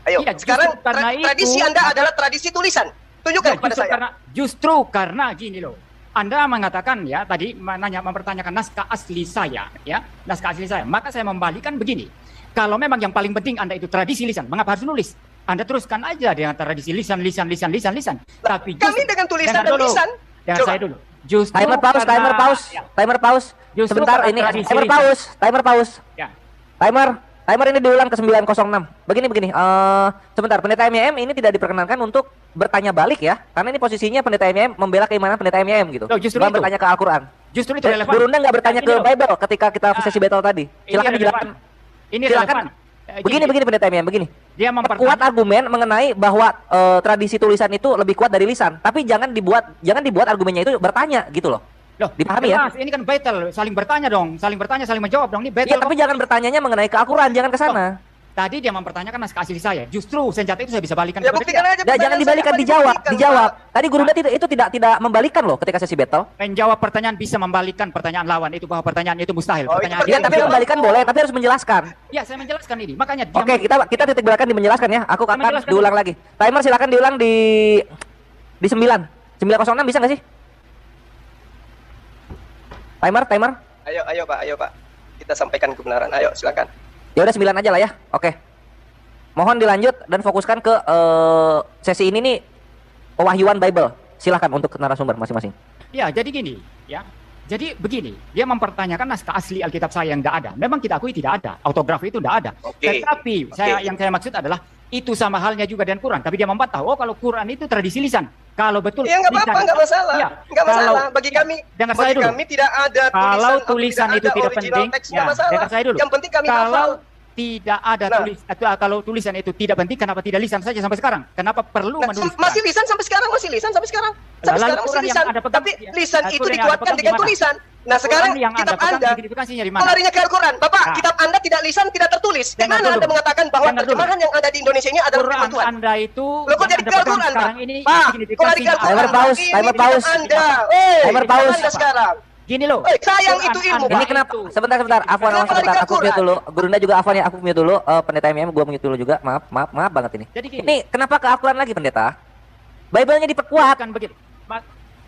Ayo, Iya, sekarang justru karena tradisi itu- Anda adalah tradisi tulisan. Tunjukkan Ya, kepada saya. justru karena gini loh. Anda mengatakan ya tadi mempertanyakan naskah asli saya ya, naskah asli saya. Maka saya membalikkan begini. Kalau memang yang paling penting Anda itu tradisi lisan, mengapa harus nulis? Anda teruskan aja dengan tradisi lisan. Tapi Kami dengan tulisan dengar dan dulu. lisan. Dengar Coba. saya dulu. Justru Timer pause, karena- timer pause. Justru Sebentar, karena ini tradisi timer lisan. pause. Ya. Timer ini diulang ke 906. Begini. Sebentar, Pendeta MYM ini tidak diperkenankan untuk bertanya balik ya. Karena ini posisinya Pendeta MYM membela keimanan Pendeta MYM gitu. Loh, justru Bukan itu. bertanya ke Al-Quran. Justru itu relevan. Gurunda nggak bertanya Nah, ke ini loh. Bible ketika kita sesi battle tadi. Ini Silakan relevan. dijelaskan. Ini Silakan. relevan. Begini Pendeta MYM, begini. Dia Kuat mempertanyakan argumen mengenai bahwa tradisi tulisan itu lebih kuat dari lisan. Tapi jangan dibuat argumennya itu bertanya gitu loh. loh, Dipahami ya? jelas, ini kan battle, saling bertanya dong, saling menjawab dong. Ini battle. Iya, tapi jangan bertanyanya mengenai ke Al-Quran, jangan ke sana. Tadi dia mempertanyakan naskah asli saya. Justru senjata itu saya bisa balikan Ya kepada buktikan dia. aja. Jangan pertanyaan dibalikan, saya, dijawab, dibuktikan, dijawab. Pak. Tadi Gurunda itu tidak membalikan loh ketika sesi battle. Menjawab pertanyaan bisa membalikan pertanyaan lawan itu bahwa pertanyaan itu mustahil. Oh, Pertanyaan itu Iya, dia tapi Iya. membalikan boleh, tapi harus menjelaskan. Ya, saya menjelaskan ini. Makanya dia Oke, kita titik beratkan di menjelaskan ya. Aku akan Menjelaskan diulang lagi. Timer silakan diulang di 9. 906 bisa nggak sih? Timer. Ayo Pak. Kita sampaikan kebenaran. Ayo, silakan. Ya udah 9 aja lah ya. Oke. Mohon dilanjut dan fokuskan ke sesi ini nih, pewahyuan Bible. Silahkan untuk narasumber masing-masing. Ya, jadi gini, ya. Jadi begini, dia mempertanyakan naskah asli Alkitab saya yang tidak ada. Memang kita akui tidak ada, autografi itu tidak ada. Oke. Tetapi yang saya maksud adalah itu sama halnya juga dengan Quran. Tapi dia membantah, oh kalau Quran itu tradisi lisan. Kalau betul Ya nggak apa-apa, lisan- nggak masalah. Iya, Nggak masalah. kalau- Bagi kami, dengar saya bagi dulu. kami tidak ada Kalau tulisan tulisan atau itu tidak original penting, text, ya, nggak masalah. dengar saya dulu. Yang penting kami Kalau hafal. tidak ada Nah. kalau tulisan itu tidak penting, kenapa tidak lisan saja sampai sekarang? Kenapa perlu Nah, menulis? masih lisan sampai sekarang, masih lisan sampai sekarang. Sampai Lalu sekarang Quran masih yang lisan. Anda pegang, Tapi ya. lisan Quran itu yang Anda dikuatkan pegang dengan di mana? tulisan. Nah sekarang Quran yang kitab pegang Anda, signifikasinya di kok mana? larinya ke Al-Quran? Bapak, Nah. kitab Anda tidak lisan, tidak tertulis. Di Dengar mana dulu. Anda mengatakan bahwa Dengar dulu. terjemahan yang ada di Indonesia ini adalah Quran firman Tuhan? Anda itu Loh, kok yang jadi Anda ke pegang Al-Quran, sekarang Pak? ini Pak, kok lari ke signifikasinya Al-Quran? Timer pause, Ini timer kitab pause. Anda. Timer kitab pause. Anda sekarang. Gini loh. Sayang Quran itu ilmu, Anda Ini Pak. kenapa? itu. Sebentar. Afwan, Kenapa sebentar. lari ke Aku mute Al-Quran? dulu. Gurunda juga Afwan ya. Aku mute dulu. Pendeta MM gua mute dulu juga. Maaf banget ini. Jadi gini. Ini kenapa ke Al-Quran lagi pendeta? Bible-nya diperkuat. Bukan begitu.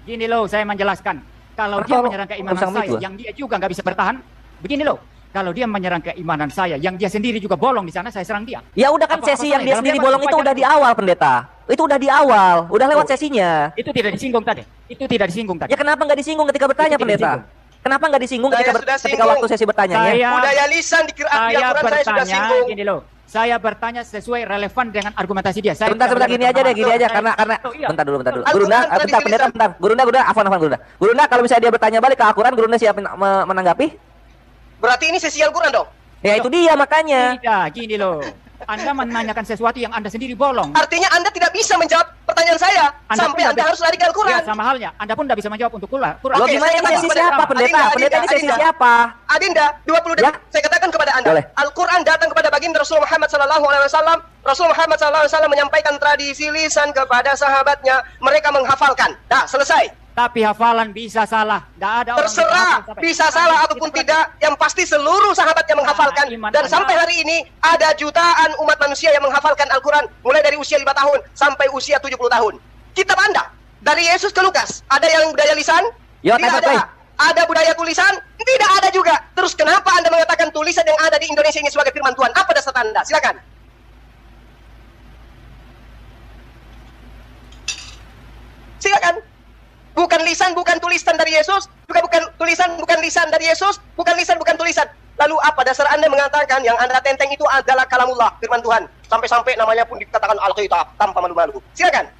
Gini loh, saya menjelaskan. Kalau Kenapa dia lo menyerang keimanan urusan saya, itu? yang dia juga nggak bisa bertahan. Begini loh, kalau dia menyerang keimanan saya, yang dia sendiri juga bolong di sana, saya serang dia. Ya udah kan Apa- sesi apa yang dia dalam sendiri dia bolong masih itu udah wajar di awal pendeta. Itu udah di awal. Udah lewat Oh. sesinya. Itu tidak disinggung tadi. Itu tidak disinggung tadi. Ya kenapa nggak disinggung ketika bertanya Itu tidak pendeta? disinggung. Kenapa nggak disinggung Saya ketika, sudah ketika singgung. waktu sesi bertanyanya? Saya- Budaya lisan di Saya Al-Quran saya sudah bertanya, singgung. gini loh. Saya bertanya sesuai relevan dengan argumentasi dia. Saya Sebentar tidak gini aja deh, gini aja karena Oh, iya. bentar dulu. Al-Quran Gurunda, tradisi bentar pendeta, lisan. bentar. Gurunda, Afwan Gurunda. Gurunda kalau misalnya dia bertanya balik ke Al-Quran, Gurunda siap menanggapi? Berarti ini sesi Al-Quran dong? Ya itu dia makanya. Tidak, gini loh. Anda menanyakan sesuatu yang Anda sendiri bolong. Artinya Anda tidak bisa menjawab pertanyaan saya. Anda Sampai pun Anda nggak harus lari ke Al-Quran. Ya, sama halnya. Anda pun tidak bisa menjawab untuk Quran. Lo Oke, gimana saya ini katakan sesi kepada siapa Adinda, pendeta? Pendeta ini sesi Adinda. siapa? Adinda, 20 detik. Ya. Saya katakan kepada Anda. Boleh. Al-Quran datang kepada baginda Rasul Muhammad SAW. Rasul Muhammad SAW menyampaikan tradisi lisan kepada sahabatnya. Mereka menghafalkan. Nah, selesai. Tapi hafalan bisa salah. Tidak ada orang yang Terserah, hafal sampai- bisa salah ataupun tidak. Yang pasti seluruh sahabatnya menghafalkan. iman Dan Anda- sampai hari ini ada jutaan umat manusia yang menghafalkan Al-Quran. Mulai dari usia 5 tahun sampai usia 70 tahun. kitab Anda dari Yesus ke Lukas, ada yang budaya lisan? Yo, Tidak tembak, ada. Boy. Ada budaya tulisan? Tidak ada juga. Terus kenapa Anda mengatakan tulisan yang ada di Indonesia ini sebagai firman Tuhan? Apa dasar Anda? Silakan. Silakan. Bukan lisan, bukan tulisan dari Yesus, juga bukan tulisan, bukan lisan dari Yesus, bukan lisan, bukan tulisan. Lalu apa dasar Anda mengatakan yang Anda tenteng itu adalah kalamullah, firman Tuhan? Sampai-sampai namanya pun dikatakan Alkitab tanpa malu-malu. Silakan.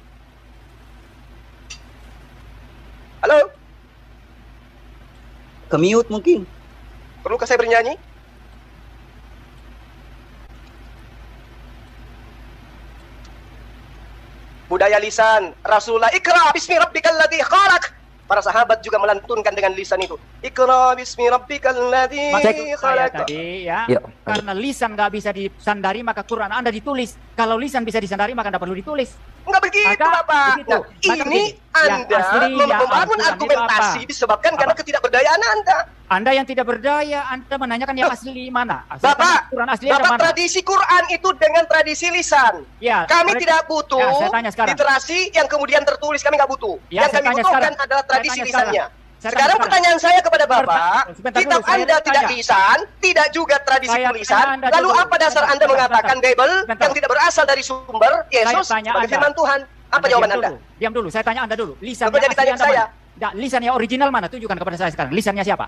Halo? Ke-mute mungkin. Perlukah saya bernyanyi? Budaya lisan, Rasulullah ikra bismi rabbikal ladzi khalaq. Para sahabat juga melantunkan dengan lisan itu. Ikra bismi rabbikal ladzi Maksud saya khalaq. tadi ya, Yuk. karena lisan nggak bisa disandari maka Quran Anda ditulis. Kalau lisan bisa disandari maka Anda perlu ditulis. Enggak begitu, Maka Bapak. begitu. Nah, Maka ini begini, yang Anda asli, yang membangun Al-Quran itu argumentasi apa? disebabkan karena Apa? ketidakberdayaan Anda. Anda yang tidak berdaya, Anda menanyakan yang asli mana? Bapak, Quran asli ada Bapak mana? tradisi Quran itu dengan tradisi lisan. Ya, Kami mereka- tidak butuh Ya, saya tanya sekarang. literasi yang kemudian tertulis, kami nggak butuh. Ya, Yang saya kami tanya butuhkan sekarang. adalah Saya tradisi tanya lisannya. Saya Sekarang tanya pertanyaan saya kepada Bapak, Sebentar kitab dulu, saya Anda tidak tanya. lisan, tidak juga tradisi Saya tulisan. tanya Anda Lalu dulu. apa dasar Sebentar, Anda sebentar, mengatakan Bible sebentar. yang tidak berasal dari sumber Yesus tanya sebagai Anda. firman Tuhan? Apa Anda jawaban diam Anda? dulu, diam dulu, saya tanya Anda dulu. Lisan Bapak yang jadi asli tanya Anda saya. mana? Nah, lisan yang original mana? Tunjukkan kepada saya sekarang. Lisannya siapa?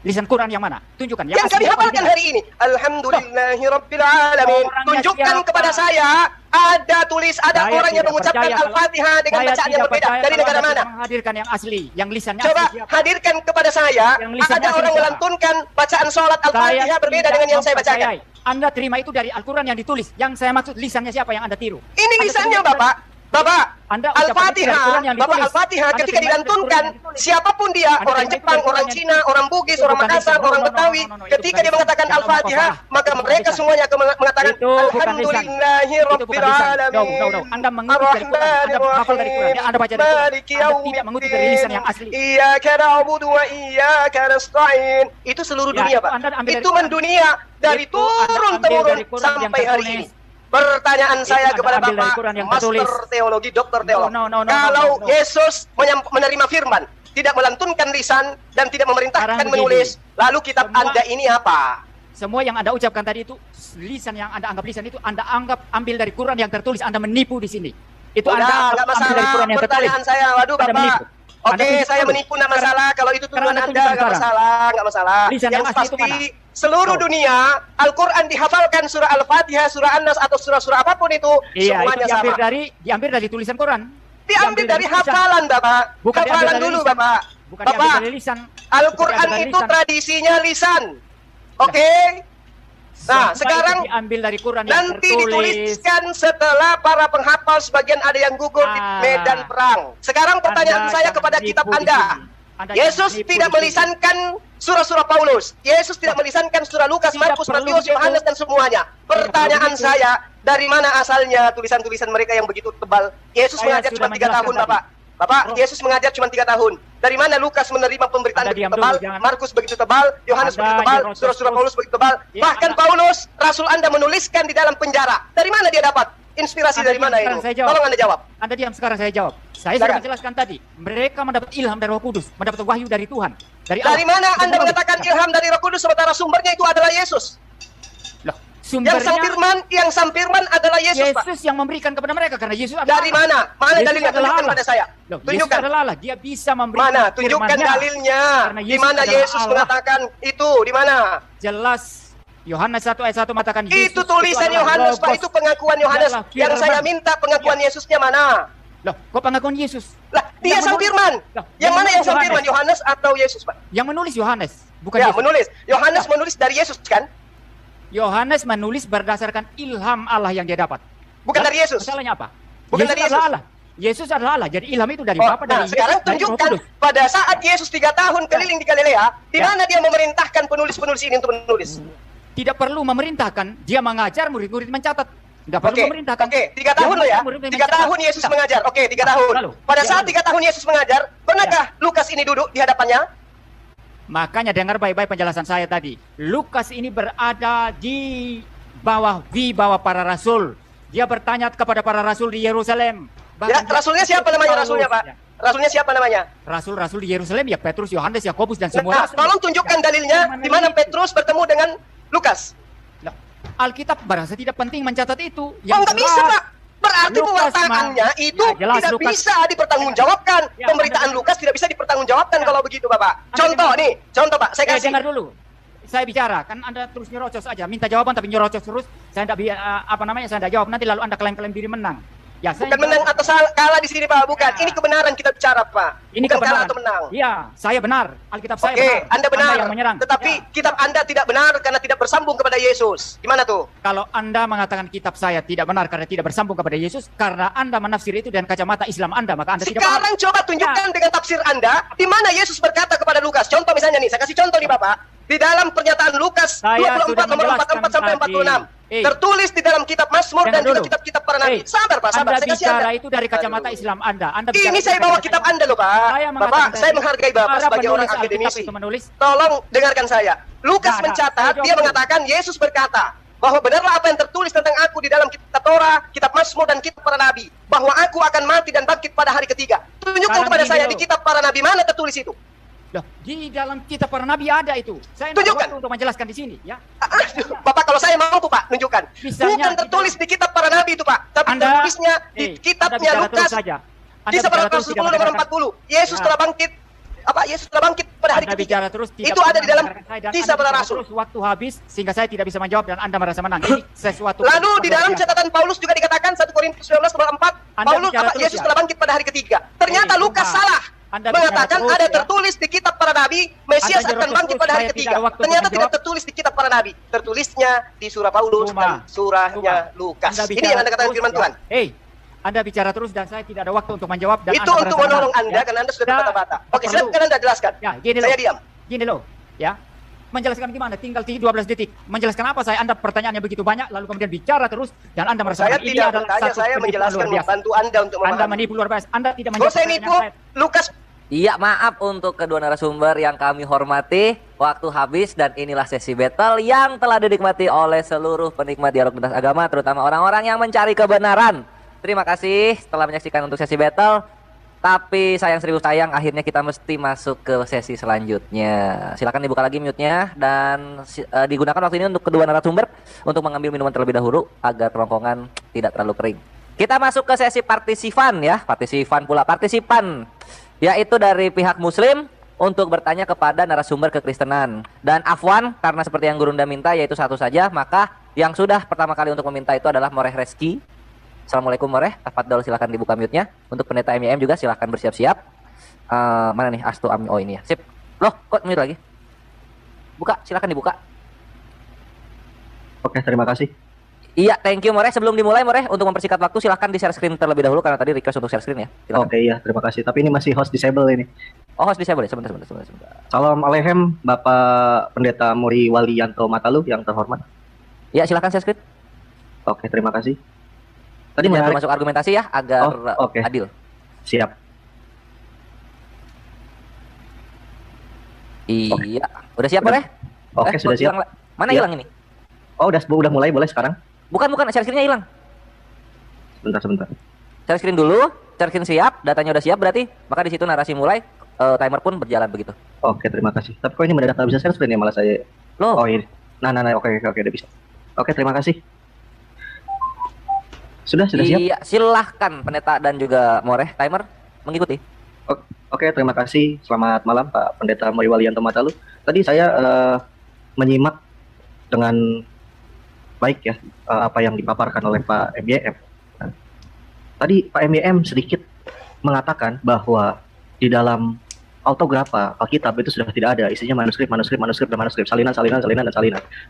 Lisan Quran yang mana? Tunjukkan. Yang asli, kami yang hafalkan original. hari ini. Alhamdulillahi Rabbil Alamin. Orangnya Tunjukkan siapa? kepada saya ada Saya orang yang tidak mengucapkan percaya kalau- Al-Fatihah dengan Saya bacaan yang tidak berbeda. percaya Dari kalau negara Anda mana? tidak menghadirkan yang asli, yang lisannya Coba asli siapa? hadirkan kepada saya Yang lisannya ada asli orang siapa? melantunkan bacaan sholat Saya Al-Fatihah berbeda tidak dengan yang saya bacakan. mempercayai. Anda terima itu dari Al-Quran yang ditulis. Yang saya maksud lisannya siapa yang Anda tiru? Ini Anda lisannya terima- Bapak. Bapak, Anda ucapkan itu dari Al-Fatihah, Quran yang Bapak ditulis. Al-Fatihah Anda ketika terima itu dari Quran dilantunkan, yang ditulis. siapapun dia, Anda orang terima itu Jepang, dari orang Quran yang Cina, ditulis. orang Bugis, Itu orang bukan Makassar, lisan. orang No, no, no, Betawi, no, no, itu ketika bukan dia mengatakan lisan. Jangan Al-Fatihah, omong maka kosong. Itu mereka bukan semuanya mengatakan Itu bukan lisan. Alhamdulillahi Itu bukan Rabbil lisan. Alamin. No. Anda mengutip dari Quran. Anda hafal dari Quran. Anda baca dari Quran. Maliki Anda tidak mengutip dari lisan yang asli. Iyyaka na'budu wa iyyaka nasta'in. Itu seluruh Ya, dunia, itu Pak. Anda ambil dari Itu Quran. mendunia dari Itu Anda turun ambil temurun dari Quran yang sampai hari tertulis. ini. Pertanyaan Itu saya Anda kepada ambil dari Bapak, Quran yang Master tertulis. Teologi, Dokter Teolog. No. Kalau No. Yesus menerima firman, tidak melantunkan lisan dan tidak memerintahkan Sekarang begini. menulis, lalu kitab Semua- Anda ini apa? Semua yang Anda ucapkan tadi itu lisan yang Anda anggap lisan itu Anda anggap ambil dari Quran yang tertulis. Anda menipu di sini. Itu Anda Udah, anggap nggak ambil dari masalah. Quran yang tertulis. Pertanyaan saya, waduh Anda Bapak. menipu. Anda Oke, tunjukkan saya dulu. menipu, nggak masalah. Kalau itu sekarang tuduhan Anda Anda, tunjukkan nggak sekarang. masalah, nggak masalah. Lisan yang Yang asli itu pasti, mana? seluruh Oh. dunia, Al-Quran dihafalkan surah Al-Fatihah, surah An-Nas, atau surah-surah apapun itu, Iya, itu semuanya diambil sama. diambil dari tulisan Quran. Diambil dari tulisan. hafalan, Bapak. Bukan diambil Hafalan dari dulu, lisan. Bapak. Bukan diambil Bapak, dari lisan. Al-Quran Bukan diambil itu dari lisan. tradisinya lisan. Oke? Nah, Semua sekarang itu diambil dari Quran yang nanti tertulis. dituliskan setelah para penghafal sebagian ada yang gugur di medan perang. Sekarang pertanyaan Anda saya jangan kepada menipu kitab di Anda. sini. Anda Yesus jangan menipu tidak di sini. melisankan surah-surah Paulus. Yesus tidak melisankan surah Lukas, Tidak Markus, perlu Matius, begitu. Yohanes dan semuanya. Pertanyaan begitu. saya, dari mana asalnya tulisan-tulisan mereka yang begitu tebal? Yesus Saya mengajar sudah cuma 3 tahun, menjelaskan Bapak. Bapak, Oh. Yesus mengajar cuma 3 tahun. Dari mana Lukas menerima pemberitaan Anda begitu diam tebal, dulu, jangan. Markus begitu tebal, Yohanes Anda begitu tebal, yang surah-surah terus. Paulus begitu tebal. Ya, Bahkan Anda- Paulus, Rasul Anda menuliskan di dalam penjara. Dari mana dia dapat? Inspirasi Anda dari diam, mana sekarang itu? saya jawab. Tolong Anda jawab. Anda diam, sekarang saya jawab. Saya sudah Silakan. menjelaskan tadi. Mereka mendapat ilham dari Roh Kudus, mendapat wahyu dari Tuhan. Dari Dari mana Itu Anda menulis. mengatakan ilham dari Roh Kudus sementara sumbernya itu adalah Yesus? Loh, Yang sang firman adalah Yesus, Pak. Yesus yang memberikan kepada mereka karena Yesus adalah Dari Allah. mana? Mana Yesus dalilnya? adalah Tunjukkan Allah. pada saya. Loh, Yesus Tunjukkan. adalah Allah. Dia bisa memberikan Mana? Tunjukkan firman-Nya. dalilnya. Karena Di Yesus mana adalah Yesus Allah. mengatakan itu? Di mana? Jelas Yohanes 1 ayat 1 mengatakan Yesus Itu tulisan adalah Yohanes, Pak. Logos. Itu pengakuan Yohanes. Adalah Yang firman. saya minta pengakuan Yesusnya mana? Loh, kok pengakuan Yesus? Lah, dia Yang sang menulis- firman. Loh, Yang mana yang sang menulis firman? Yohanes atau Yesus, Pak? Yang menulis Yohanes, bukan Ya, Yesus. menulis. Yohanes menulis dari Yesus, kan? Yohanes menulis berdasarkan ilham Allah yang dia dapat. Bukan Lah, dari Yesus. Masalahnya apa? Bukan Yesus dari adalah Yesus. Allah. Yesus adalah Allah. Jadi ilham itu dari Oh, Bapa, nah, dari sekarang Yesus, dari Roh tunjukkan Kudus. pada saat Yesus 3 tahun keliling di Galilea, di Ya. mana dia memerintahkan penulis-penulis ini untuk menulis. Tidak perlu memerintahkan, dia mengajar, murid-murid mencatat. Tidak perlu Oke, memerintahkan. oke, 3 Dia tahun loh ya. mengajar, murid-murid 3 mencatat. tahun Yesus Nah, mengajar. Oke, 3 Nah, tahun. lalu, Pada ya, saat lalu. 3 tahun Yesus mengajar, pernahkah Lukas ini duduk di hadapannya? Makanya dengar baik-baik penjelasan saya tadi. Lukas ini berada di bawah para rasul. Dia bertanya kepada para rasul di Yerusalem. Ya, rasulnya siapa namanya rasulnya, Pak? Ya. Rasulnya siapa namanya? Rasul-rasul di Yerusalem ya Petrus, Yohanes, Yakobus dan semua Nah, rasul. tolong tunjukkan dalilnya di mana Petrus bertemu dengan Lukas. Nah, Alkitab merasa tidak penting mencatat itu. Oh, nggak bisa, Pak. Berarti Lukas, pewartaannya Ma. itu Ya, jelas, tidak Lukas. bisa dipertanggungjawabkan. Ya, Pemberitaan Anda- Lukas tidak bisa dipertanggungjawabkan Ya. kalau begitu, Bapak. Anda Contoh dengar. nih, contoh, Pak. Saya kasih. Dengar dulu. Saya bicara, kan Anda terus nyerocos aja, minta jawaban tapi nyerocos terus. Saya tidak saya tidak jawab, nanti lalu Anda klaim-klaim diri menang. Ya, saya Bukan menang atau kalah di sini, Pak. Bukan. Ya. Ini kebenaran kita bicara, Pak. Ini Bukan kalah kebenaran. atau menang. Iya, saya benar. Alkitab saya Oke, benar. Anda benar. yang menyerang. Tetapi Ya. kitab Anda tidak benar karena tidak bersambung kepada Yesus. Gimana tuh? Kalau Anda mengatakan kitab saya tidak benar karena tidak bersambung kepada Yesus, karena Anda menafsir itu dengan kacamata Islam Anda, maka Anda tidak benar. Sekarang coba tunjukkan dengan tafsir Anda di mana Yesus berkata kepada Lukas. Contoh misalnya nih, saya kasih contoh nih, Bapak. Di dalam pernyataan Lukas Saya 24 sudah nomor menjelaskan 44 sampai tadi. 46. Tertulis di dalam kitab Mazmur dan Dengar juga dulu. kitab-kitab para nabi. Sabar, Pak, sabar. Anda Saya kasih bicara Anda. itu dari kacamata Aduh. Islam Anda. Anda bicara Ini itu saya dari bawa kacamata kitab Islam. Anda loh, Pak. Saya Bapak, mengatakan saya tadi, menghargai Bapak para sebagai orang penulis Alkitab akademisi. itu menulis. Tolong dengarkan saya. Lukas Nah, mencatat, saya jawab dia dulu. mengatakan Yesus berkata bahwa benarlah apa yang tertulis tentang aku di dalam kitab Torah, kitab Mazmur dan kitab para nabi, bahwa aku akan mati dan bangkit pada hari ketiga. Tunjukkan Sekarang kepada gini saya loh. di kitab para nabi mana tertulis itu. Loh, di dalam kitab para nabi ada itu. Saya tidak Tunjukkan. waktu untuk menjelaskan di sini, ya. Aduh, Bapak, kalau saya mampu, Pak, tunjukkan. Misalnya Bukan tertulis di kitab para nabi itu, Pak, tapi tertulisnya di Anda kitabnya bicara terus Lukas saja. di Anda bicara 11 terus, tidak nomor mendengarkan. 40. Yesus Ya. telah bangkit. Yesus telah bangkit pada hari Anda ketiga. bicara terus tidak Itu ada di dalam mendengarkan saya, dan kisah Anda para bicara rasul. terus waktu habis sehingga saya tidak bisa menjawab dan Anda merasa menang. Ini sesuatu. Lalu di dalam luar biasa. catatan Paulus juga dikatakan 1 Korintus 19 nomor 4, Anda Paulus bicara terus, Yesus ya? telah bangkit pada hari ketiga. Ternyata Lukas sumpah. salah. Anda bicara Mengatakan terus, ada ya? tertulis di kitab para nabi, Mesias Anda akan terus, bangkit pada hari saya ketiga. tidak ada waktu untuk Ternyata tidak menjawab. tertulis di kitab para nabi. Tertulisnya di surah Paulus Cuma. dan surahnya Lukas. Anda Ini bicara yang Anda katakan terus, firman ya? Tuhan. Hei, Anda bicara terus dan saya tidak ada waktu untuk menjawab dan Itu Anda untuk merasa menolong menang, Anda ya? karena Anda sudah Ya, berbata-bata. Oke, perlu. silakan Anda jelaskan. Ya, gini Saya loh. diam. Gini loh, ya. Menjelaskan gimana? Tinggal 12 detik. Menjelaskan apa saya? Anda pertanyaannya begitu banyak, lalu kemudian bicara terus dan Anda merasa Saya menang. Ini tidak adalah bertanya, satu saya penipuan menjelaskan luar biasa. membantu Anda untuk Anda memahami. menipu luar biasa. Anda tidak Kalau menjawab saya pertanyaan nipu, saya. Lukas. Iya, maaf untuk kedua narasumber yang kami hormati. Waktu habis dan inilah sesi battle yang telah dinikmati oleh seluruh penikmat dialog lintas agama, terutama orang-orang yang mencari kebenaran. Terima kasih telah menyaksikan untuk sesi battle. Tapi sayang seribu sayang, akhirnya kita mesti masuk ke sesi selanjutnya. Silakan dibuka lagi mute-nya dan digunakan waktu ini untuk kedua narasumber untuk mengambil minuman terlebih dahulu agar kerongkongan tidak terlalu kering. Kita masuk ke sesi partisipan ya, partisipan yaitu dari pihak muslim untuk bertanya kepada narasumber kekristenan. Dan Afwan, karena seperti yang Gurunda minta yaitu satu saja, maka yang sudah pertama kali untuk meminta itu adalah Moreh Reski. Assalamualaikum Moreh, tafadhol silakan dibuka mute-nya. Untuk pendeta MYM juga silakan bersiap-siap. Mana nih Astu Ami? Oh ini ya, sip. Loh, kok mute lagi? Buka, silakan dibuka. Oke, terima kasih. Iya, thank you Moreh. Sebelum dimulai Moreh, untuk mempersingkat waktu silahkan di share screen terlebih dahulu karena tadi request untuk share screen ya. Silakan. Oke, iya, terima kasih. Tapi ini masih host disable ini. Oh, host bisa boleh. Sebentar. Salam alehem, Bapak Pendeta Muri Walianto Matalu yang terhormat. Ya, silakan share screen. Oke, terima kasih. Tadi Jangan menarik. masuk argumentasi ya agar Oh, oke. adil. Siap. Iya. Udah siap Moreh? Oke, sudah siap. Hilang, mana Siap. hilang ini? Oh, udah mulai, boleh sekarang? Bukan, share screen-nya hilang. Sebentar. Share screen dulu, share screen siap, datanya udah siap berarti, maka di situ narasi mulai, timer pun berjalan begitu. Oke, terima kasih. Tapi kok ini mendadak nggak bisa share screen ya, malah saya. Loh, Oh, ini. Nah, oke, udah bisa. Oke, terima kasih. Sudah siap? iya, silahkan pendeta dan juga Moreh, timer mengikuti. Oke, terima kasih. Selamat malam Pak Pendeta Muri Walianto Matalu. Tadi saya menyimak dengan baik ya apa yang dipaparkan oleh Pak MYM. Nah, tadi Pak MYM sedikit mengatakan bahwa di dalam autografa Alkitab itu sudah tidak ada, isinya manuskrip, salinan,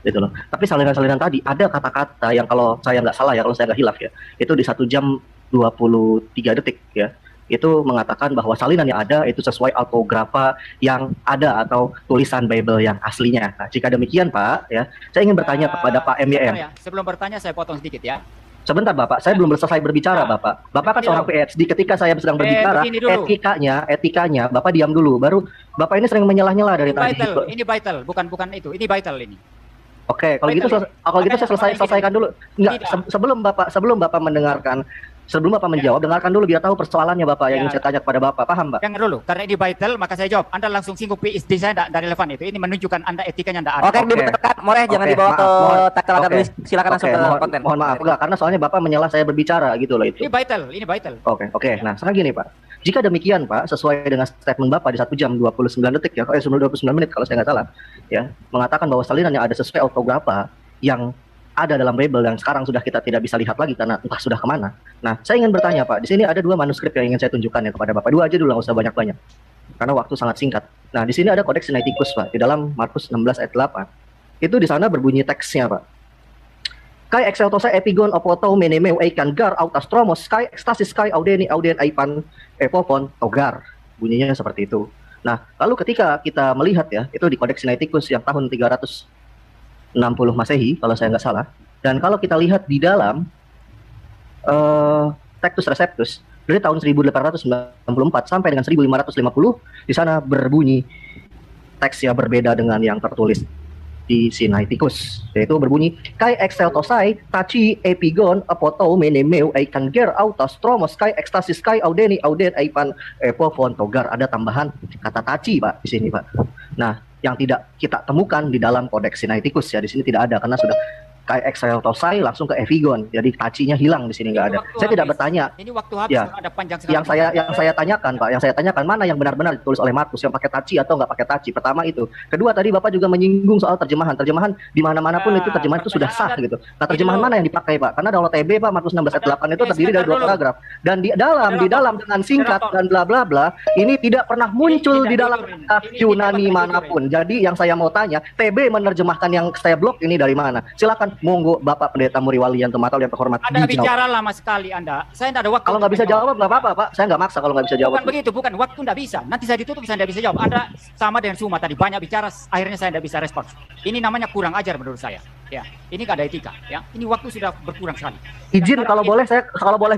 gitu loh. Tapi salinan tadi ada kata-kata yang kalau saya nggak salah ya, kalau saya nggak hilaf ya, itu di 1 jam 23 detik ya, itu mengatakan bahwa salinan yang ada itu sesuai autografa yang ada atau tulisan Bible yang aslinya. Nah, jika demikian Pak ya, saya ingin bertanya kepada Pak MYM. Ya, sebelum bertanya saya potong sedikit ya. Sebentar Bapak, saya belum selesai berbicara Bapak. Bapak kan seorang PhD, ketika saya sedang berbicara, begini dulu. etikanya, Bapak diam dulu. Baru Bapak ini sering menyelah-nyela dari tadi. Ini vital, bukan itu. Ini vital ini. Oke, kalau gitu Vital. saya selesaikan dulu. Enggak, Tidak. sebelum Bapak mendengarkan Sebelum Bapak menjawab, dengarkan dulu biar tahu persoalannya Bapak yang ingin saya tanya kepada Bapak. Paham, Pak? Dengar dulu, karena ini vital, maka saya jawab. Anda langsung singgung PSD saya tidak relevan itu. Ini menunjukkan Anda etikanya tidak ada. Oke, dibenarkan. Moreh, jangan dibawa ke tackle akademis. Silakan langsung ke konten. Mohon maaf, enggak, karena soalnya Bapak menyela saya berbicara gitu loh itu. Ini vital. Oke. Nah, sekarang gini Pak. Jika demikian Pak, sesuai dengan statement Bapak di 1 jam 29 detik ya, 29 menit kalau saya nggak salah, ya, mengatakan bahwa salinan yang ada sesuai autografa yang ada dalam Bible yang sekarang sudah kita tidak bisa lihat lagi karena entah sudah kemana. Nah, saya ingin bertanya Pak, di sini ada 2 manuskrip yang ingin saya tunjukkan ya kepada Bapak. 2 aja dulu, nggak usah banyak-banyak, karena waktu sangat singkat. Nah, di sini ada Kodeks Sinaiticus Pak, di dalam Markus 16 ayat 8. Itu di sana berbunyi teksnya Pak. Kai exceltosai epigon opotou menemeu eikan gar autastromos kai ekstasis kai audeni auden aipan epopon togar. Bunyinya seperti itu. Nah, lalu ketika kita melihat ya, itu di Kodeks Sinaiticus yang tahun 360 Masehi kalau saya nggak salah. Dan kalau kita lihat di dalam Textus Receptus dari tahun 1894 sampai dengan 1550, di sana berbunyi teks yang berbeda dengan yang tertulis di Sinaiticus, yaitu berbunyi kai exceltosai taci epigon apotou menemeu eikan ger autostromos kai ekstasis kai audeni auden aipan epofon togar. Ada tambahan kata taci Pak di sini Pak. Nah, yang tidak kita temukan di dalam Kodeks Sinaiticus ya, di sini tidak ada karena sudah kai exceltosai langsung ke epigon, jadi tacinya hilang di sini nggak ada. Saya tidak bertanya. Ini waktu habis Ya, ada panjang sekali. yang saya tanyakan Pak, yang saya tanyakan mana yang benar-benar ditulis oleh Markus, yang pakai taci atau nggak pakai taci. Pertama itu. Kedua tadi Bapak juga menyinggung soal terjemahan. Terjemahan di mana-mana pun itu terjemahan itu sudah sah gitu. Nah, terjemahan mana yang dipakai Pak? Karena dalam TB Pak Markus 16 ayat 8 itu terdiri dari 2 paragraf. Dan di dalam dengan singkat dan bla bla bla, ini tidak pernah muncul di dalam Yunani manapun. Jadi yang saya mau tanya, TB menerjemahkan yang saya blok ini dari mana? Silakan, monggo Bapak Pendeta Muri Walian Tomatal yang terhormat. Anda bicara lama sekali Anda. Saya tidak ada waktu. Kalau nggak bisa jawab nggak apa-apa Pak. Saya nggak maksa kalau nggak bisa jawab. Bukan begitu, bukan. Waktu tidak bisa. Nanti saya ditutup, saya tidak bisa jawab. Anda sama dengan Suma tadi, banyak bicara, akhirnya saya tidak bisa respon. Ini namanya kurang ajar menurut saya. Ya, ini nggak ada etika. Ya, ini waktu sudah berkurang sekali. Izin kalau boleh saya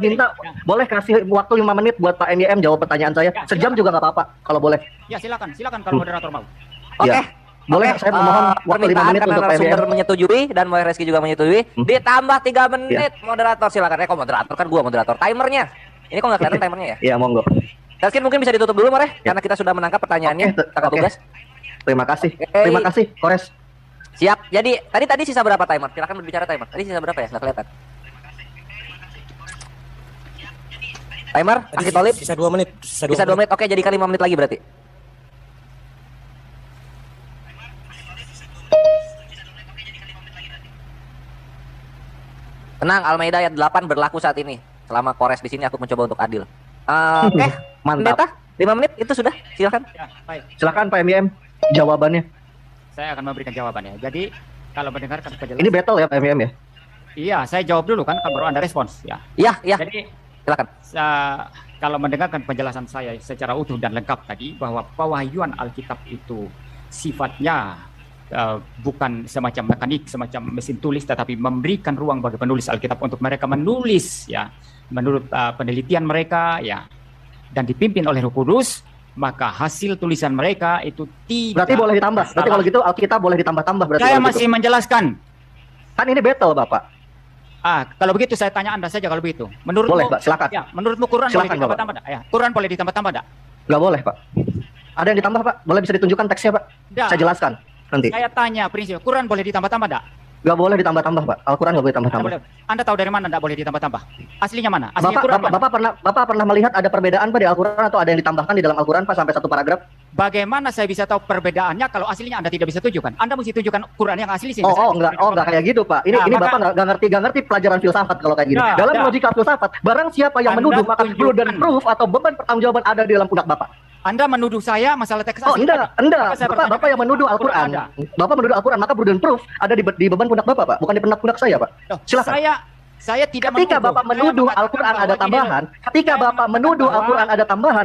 minta, boleh kasih waktu 5 menit buat Pak MYM jawab pertanyaan saya. Ya, Sejam juga nggak apa-apa kalau boleh. Ya, silakan kalau moderator mau. Oke. Ya. Boleh, saya mohon waktu 5 menit karena untuk Pak narasumber MYM. menyetujui dan Moy Reski juga menyetujui. Ditambah 3 menit moderator, silakan. Kok moderator, kan gua moderator. Timernya. Ini kok nggak kelihatan timernya ya? Iya, monggo. Taskin mungkin bisa ditutup dulu Moreh, karena kita sudah menangkap pertanyaannya. Kakak tugas. Terima kasih. Terima kasih, Kores. Siap. Jadi tadi sisa berapa timer? Silakan berbicara timer. Tadi sisa berapa ya? Nggak kelihatan. Timer, Aki Tolip. Sisa 2 menit. Bisa 2 menit. Oke, jadikan 5 menit lagi berarti. Tenang, Al-Maidah ayat 8 berlaku saat ini. Selama Kores di sini aku mencoba untuk adil. Oke, Mantap. Pendeta, 5 menit itu sudah. Silakan. Ya, baik. Silakan Pak MYM jawabannya. Saya akan memberikan jawabannya. Jadi, kalau mendengarkan penjelasan. Ini battle ya Pak MYM ya? Iya, saya jawab dulu kan baru Anda respons ya. Iya. Jadi, Silakan. kalau mendengarkan penjelasan saya secara utuh dan lengkap tadi bahwa pewahyuan Alkitab itu sifatnya bukan semacam mekanik, semacam mesin tulis, tetapi memberikan ruang bagi penulis Alkitab untuk mereka menulis ya menurut penelitian mereka ya, dan dipimpin oleh Roh Kudus, maka hasil tulisan mereka itu tidak. Berarti boleh ditambah. Berarti kalau gitu Alkitab boleh ditambah-tambah berarti. Saya kalau masih gitu. menjelaskan. Kan ini battle Bapak. Kalau begitu saya tanya Anda saja kalau begitu. Menurutmu, Boleh, Pak, silakan. Ya, menurutmu Quran boleh Silakan, ditambah-tambah enggak? Ya, Quran boleh ditambah-tambah enggak? Nggak boleh Pak. Ada yang ditambah Pak? Boleh bisa ditunjukkan teksnya Pak? Nggak. Saya jelaskan nanti. Saya tanya prinsip, Quran boleh ditambah-tambah enggak? Nggak boleh ditambah-tambah Pak. Al-Quran nggak boleh tambah-tambah. Anda tahu dari mana enggak boleh ditambah-tambah? Aslinya mana? Aslinya Quran mana? Bapak pernah melihat ada perbedaan Pak di Al-Quran atau ada yang ditambahkan di dalam Al-Quran Pak sampai 1 paragraf? Bagaimana saya bisa tahu perbedaannya kalau aslinya Anda tidak bisa tunjukkan? Anda mesti tunjukkan Quran yang asli sih. Enggak kayak gitu Pak. Ini Bapak nggak ngerti pelajaran filsafat kalau kayak gini. Dalam logika filsafat, barang siapa yang menuduh maka burden proof atau beban pertanggungjawaban ada di dalam pundak Bapak. Anda menuduh saya masalah teks asli. Enggak. Bapak yang menuduh Al-Quran. Bapak menuduh Al-Quran, maka burden proof ada di beban pundak Bapak Pak, bukan di pundak saya Pak. Silakan. Saya tidak ketika Bapak menuduh Al-Quran ada tambahan,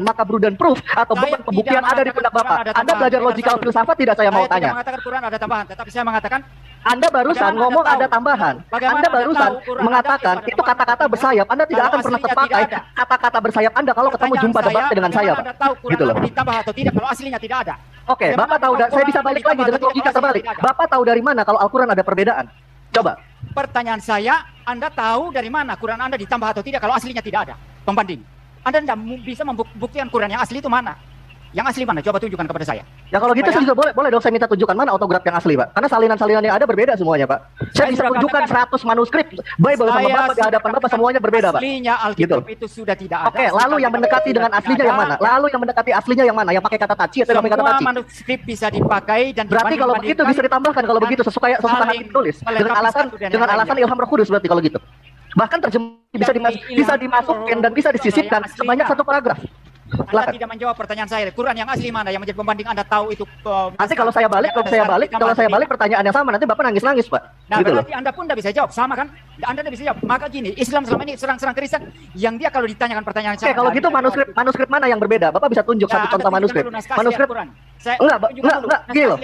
maka burden proof atau beban pembuktian ada di pundak Bapak. Anda belajar logikal filsafat tidak, saya mau tanya. Saya tidak mengatakan Quran ada tambahan, tetapi saya mengatakan Anda barusan ngomong ada tambahan. Anda barusan mengatakan itu kata-kata bersayap. Anda tidak akan pernah terpakai kata-kata bersayap Anda kalau ketemu jumpa debatnya dengan saya, Pak. Gitu loh. Ditambah atau tidak kalau aslinya tidak ada. Oke, Bapak tahu, saya bisa balik lagi dengan logika terbalik. Bapak tahu dari mana kalau Al-Quran ada perbedaan? Coba. Pertanyaan saya, Anda tahu dari mana Quran Anda ditambah atau tidak kalau aslinya tidak ada pembanding? Anda tidak bisa membuktikan Quran yang asli itu mana? Yang asli mana? Coba tunjukkan kepada saya. Ya kalau gitu saya juga boleh dong saya minta tunjukkan mana autograf yang asli, Pak. Karena salinan-salinan yang ada berbeda semuanya, Pak. Saya bisa tunjukkan 100 manuskrip Bible sama Bapak di hadapan Bapak semuanya berbeda, Pak. Aslinya Alkitab itu sudah tidak ada. Oke, lalu yang mendekati dengan aslinya yang mana? Lalu yang mendekati aslinya yang mana? Yang pakai kata taci atau yang pakai kata taci? Semua manuskrip bisa dipakai dan berarti kalau begitu bisa ditambahkan kalau begitu sesuai hati ditulis dengan alasan ilham Roh Kudus berarti kalau gitu. Bahkan terjemah bisa dimasukkan dan bisa disisipkan sebanyak 1 paragraf. Anda tidak menjawab pertanyaan saya. Quran yang asli mana yang menjadi pembanding Anda tahu itu? Nanti kalau saya balik pertanyaan yang sama nanti Bapak nangis-nangis, Pak. Nah, gitu berarti Anda pun tidak bisa jawab, sama kan? Anda tidak bisa jawab. Maka gini, Islam selama ini serang-serang Kristen yang dia kalau ditanyakan pertanyaan sama. Oke, kalau gitu manuskrip mana yang berbeda? Bapak bisa tunjuk satu contoh manuskrip. Manuskrip enggak, gini loh.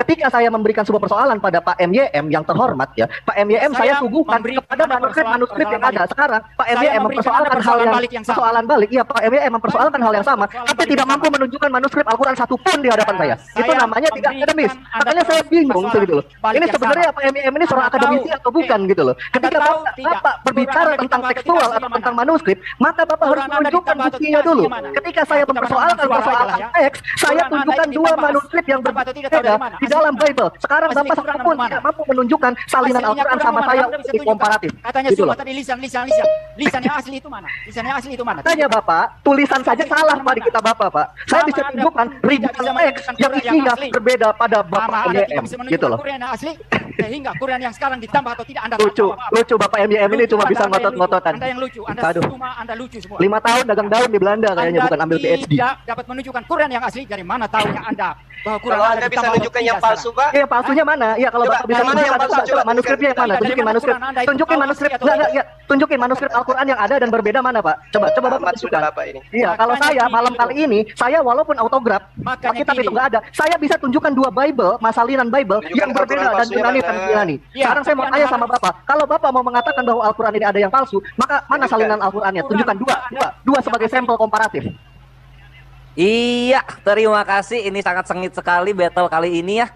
Ketika saya memberikan sebuah persoalan pada Pak MYM yang terhormat ya, Pak MYM saya suguhkan kepada manuskrip yang ada sekarang. Pak MYM mempersoalkan hal yang persoalan balik. Iya, Pak MYM mempersoalkan hal yang sama, tapi tidak mampu menunjukkan manuskrip Al-Quran satupun di hadapan saya. Itu namanya tidak akademis. Makanya saya bingung gitu loh. Ini sebenarnya Pak MYM ini seorang akademisi atau bukan gitu loh. Ketika Bapak berbicara tentang tekstual atau tentang manuskrip, maka Bapak harus menunjukkan buktinya dulu. Ketika saya mempersoalkan persoalan teks, saya tunjukkan 2 manuskrip yang berbeda di dalam Bible. Sekarang Bapak satupun tidak mampu menunjukkan salinan Al-Quran sama saya untuk komparatif. Katanya gitu semua tadi lisan yang asli itu mana? Lisan yang asli itu mana? Tanya Bapak, tulisan saja salah Pak di kitab Bapak, Pak. Saya bisa tunjukkan ribuan teks yang isinya berbeda pada Bapak MYM gitu loh. Quran yang asli sehingga Quran yang sekarang ditambah atau tidak Anda lucu Bapak MYM ini cuma bisa ngotot-ngototan. Anda yang lucu, Anda lucu semua. 5 tahun dagang daun di Belanda kayaknya, bukan ambil PhD. Tidak dapat menunjukkan Quran yang asli, dari mana tahunya Anda bahwa Quran kalau Anda bisa menunjukkan yang palsu, Pak? Iya, palsunya mana? Iya, kalau Bapak bisa menunjukkan manuskripnya yang mana? Tunjukin manuskrip Al-Quran yang ada dan berbeda mana, Pak? Coba Bapak tunjukkan. Iya, kalau saya malam kali ini, saya walaupun autograf, kitab itu nggak ada, saya bisa tunjukkan 2 Bible, salinan Bible yang berbeda dan Yunani. Sekarang saya mau tanya sama Bapak, kalau Bapak mau mengatakan bahwa Al-Quran ini ada yang palsu, maka mana salinan Al-Qurannya? Tunjukkan dua sebagai sampel komparatif. Iya, terima kasih. Ini sangat sengit sekali battle kali ini ya.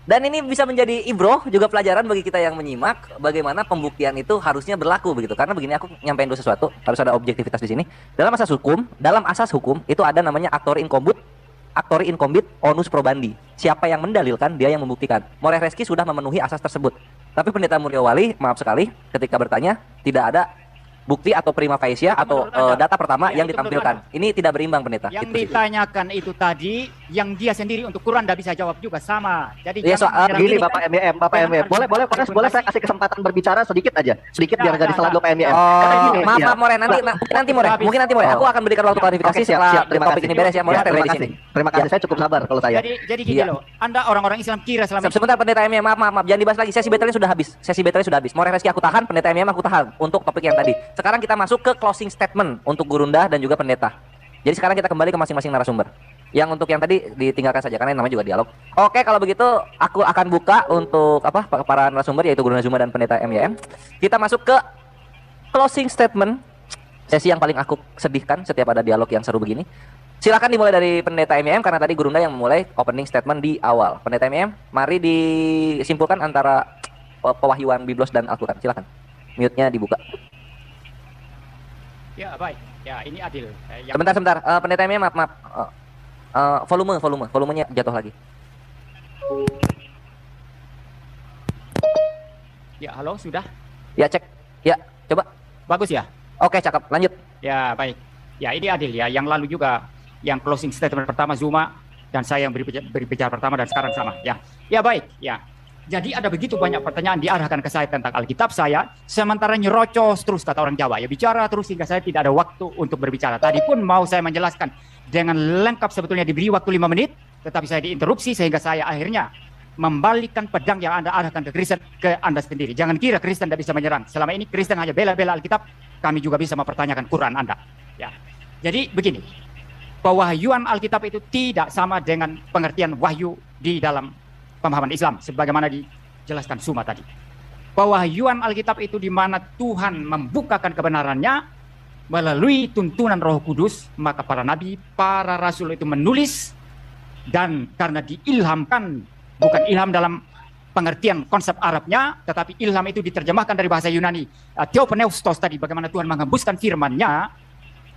Dan ini bisa menjadi ibroh juga pelajaran bagi kita yang menyimak bagaimana pembuktian itu harusnya berlaku begitu. Karena begini, aku nyampein dulu sesuatu, harus ada objektivitas di sini. Dalam asas hukum itu ada namanya actori incumbit, onus probandi. Siapa yang mendalilkan, dia yang membuktikan. Moreh Reski sudah memenuhi asas tersebut. Tapi Pendeta Muryawali, maaf sekali, ketika bertanya tidak ada bukti atau prima facie atau data pertama yang ditampilkan. Ini tidak berimbang, Pendeta. Yang ditanyakan itu tadi, yang dia sendiri untuk Quran tidak bisa jawab juga sama. Jadi ya, gini Bapak MYM, boleh saya kasih kesempatan berbicara sedikit biar nggak disalah Bapak MYM. Maaf, More, nanti More, mungkin nanti More. Aku akan berikan waktu klarifikasi setelah topik ini beres ya. More, terima kasih, saya cukup sabar kalau saya. Jadi gini loh, Anda orang-orang Islam kira selama sebentar Pendeta MYM, maaf, jangan dibahas lagi. Sesi battle-nya sudah habis. More Reski aku tahan, Pendeta MYM aku tahan untuk topik yang tadi. Sekarang kita masuk ke closing statement untuk Gurunda dan juga pendeta. Jadi sekarang kita kembali ke masing-masing narasumber. Yang untuk yang tadi ditinggalkan saja karena namanya juga dialog. Oke, kalau begitu aku akan buka untuk para narasumber yaitu Gurunda Zuma dan pendeta MYM. Kita masuk ke closing statement. Sesi yang paling aku sedihkan setiap ada dialog yang seru begini. Silakan dimulai dari pendeta MYM karena tadi Gurunda yang memulai opening statement di awal. Pendeta MYM, mari disimpulkan antara pewahyuan Biblos dan Al-Quran. Silakan. Mute-nya dibuka. Ya, baik. Ya, ini adil. Sebentar. Pendeta MYM, maaf. Volumenya jatuh lagi. Ya, halo, sudah? Ya, cek. Ya, coba. Bagus ya? Oke, cakep. Lanjut. Ya, baik. Ya, ini adil ya. Yang lalu juga, yang closing statement pertama Zuma, dan saya yang berbicara pertama dan sekarang sama. Ya, baik. Ya. Jadi ada begitu banyak pertanyaan diarahkan ke saya tentang Alkitab saya, sementara nyerocos terus kata orang Jawa. Ya, bicara terus hingga saya tidak ada waktu untuk berbicara. Tadi pun mau saya menjelaskan dengan lengkap, sebetulnya diberi waktu 5 menit, tetapi saya diinterupsi sehingga saya akhirnya membalikkan pedang yang Anda arahkan ke Kristen ke Anda sendiri. Jangan kira Kristen tidak bisa menyerang. Selama ini Kristen hanya bela-bela Alkitab, kami juga bisa mempertanyakan Quran Anda. Ya. Jadi begini, pewahyuan Alkitab itu tidak sama dengan pengertian wahyu di dalam pemahaman Islam sebagaimana dijelaskan Suma tadi. Pewahyuan Alkitab itu di mana Tuhan membukakan kebenarannya melalui tuntunan Roh Kudus, maka para nabi, para rasul itu menulis, dan karena diilhamkan, bukan ilham dalam pengertian konsep Arabnya, tetapi ilham itu diterjemahkan dari bahasa Yunani. Theopneustos tadi, bagaimana Tuhan menghembuskan firman-Nya,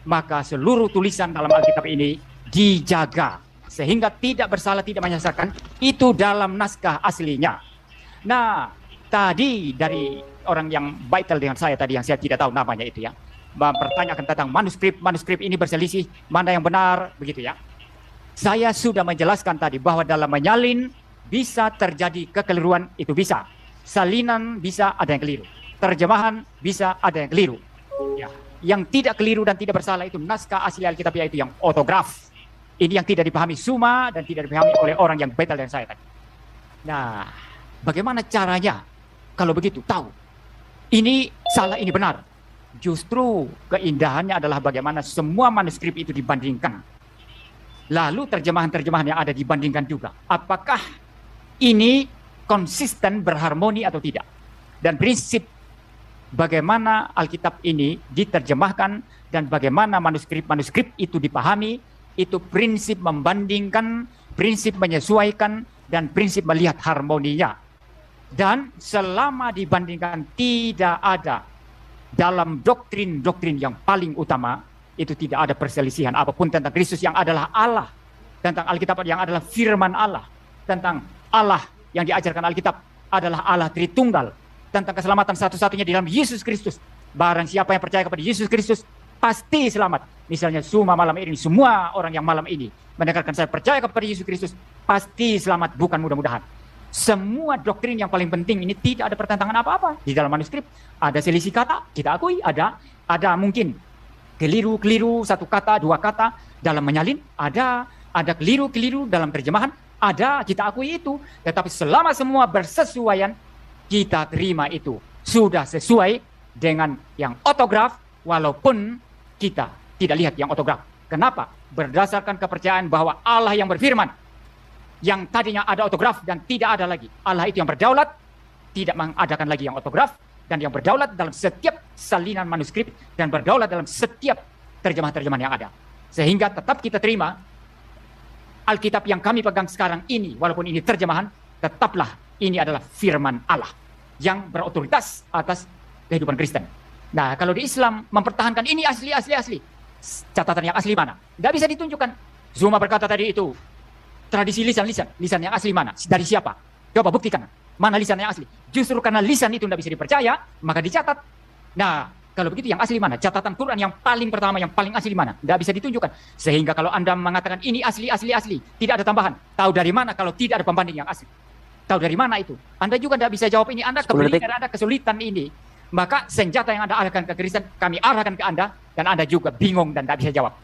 maka seluruh tulisan dalam Alkitab ini dijaga sehingga tidak bersalah, tidak menyesatkan. Itu dalam naskah aslinya. Nah, tadi dari orang yang vital dengan saya tadi, yang saya tidak tahu namanya itu ya, mempertanyakan tentang manuskrip ini berselisih, mana yang benar, begitu ya. Saya sudah menjelaskan tadi bahwa dalam menyalin bisa terjadi kekeliruan, itu bisa. Salinan bisa ada yang keliru. Terjemahan bisa ada yang keliru. Ya. Yang tidak keliru dan tidak bersalah itu naskah asli Alkitab, yaitu yang otograf. Ini yang tidak dipahami Suma dan tidak dipahami oleh orang yang betul dengan saya tadi. Nah, bagaimana caranya kalau begitu tahu? Ini salah, ini benar. Justru keindahannya adalah bagaimana semua manuskrip itu dibandingkan. Lalu terjemahan-terjemahan yang ada dibandingkan juga. Apakah ini konsisten, berharmoni atau tidak? Dan prinsip bagaimana Alkitab ini diterjemahkan dan bagaimana manuskrip-manuskrip itu dipahami, itu prinsip membandingkan, prinsip menyesuaikan, dan prinsip melihat harmoninya. Dan selama dibandingkan tidak ada dalam doktrin-doktrin yang paling utama, itu tidak ada perselisihan apapun tentang Kristus yang adalah Allah, tentang Alkitab yang adalah firman Allah, tentang Allah yang diajarkan Alkitab adalah Allah Tritunggal, tentang keselamatan satu-satunya di dalam Yesus Kristus. Barang siapa yang percaya kepada Yesus Kristus pasti selamat. Misalnya Suma malam ini, semua orang yang malam ini mendengarkan saya percaya kepada Yesus Kristus pasti selamat, bukan mudah-mudahan. Semua doktrin yang paling penting ini tidak ada pertentangan apa-apa. Di dalam manuskrip ada selisih kata, kita akui ada mungkin keliru-keliru satu kata, dua kata dalam menyalin, ada keliru-keliru dalam terjemahan, ada, kita akui itu. Tetapi selama semua bersesuaian, kita terima itu. Sudah sesuai dengan yang otograf, walaupun kita tidak lihat yang otograf. Kenapa? Berdasarkan kepercayaan bahwa Allah yang berfirman, yang tadinya ada otograf dan tidak ada lagi. Allah itu yang berdaulat, tidak mengadakan lagi yang otograf, dan yang berdaulat dalam setiap salinan manuskrip dan berdaulat dalam setiap terjemahan-terjemahan yang ada. Sehingga tetap kita terima Alkitab yang kami pegang sekarang ini, walaupun ini terjemahan, tetaplah ini adalah firman Allah yang berotoritas atas kehidupan Kristen. Nah, kalau di Islam mempertahankan ini asli. Catatan yang asli mana? Tidak bisa ditunjukkan. Zuma berkata tadi itu, tradisi lisan yang asli mana? Dari siapa? Coba buktikan. Mana lisan yang asli? Justru karena lisan itu tidak bisa dipercaya, maka dicatat. Nah, kalau begitu yang asli mana? Catatan Quran yang paling pertama, yang paling asli mana? Tidak bisa ditunjukkan. Sehingga kalau Anda mengatakan ini asli, tidak ada tambahan. Tahu dari mana kalau tidak ada pembanding yang asli? Tahu dari mana itu? Anda juga tidak bisa jawab ini. Anda kebelingan, Anda kesulitan ini. Maka senjata yang Anda arahkan ke Kristen, kami arahkan ke Anda, dan Anda juga bingung dan tidak bisa jawab.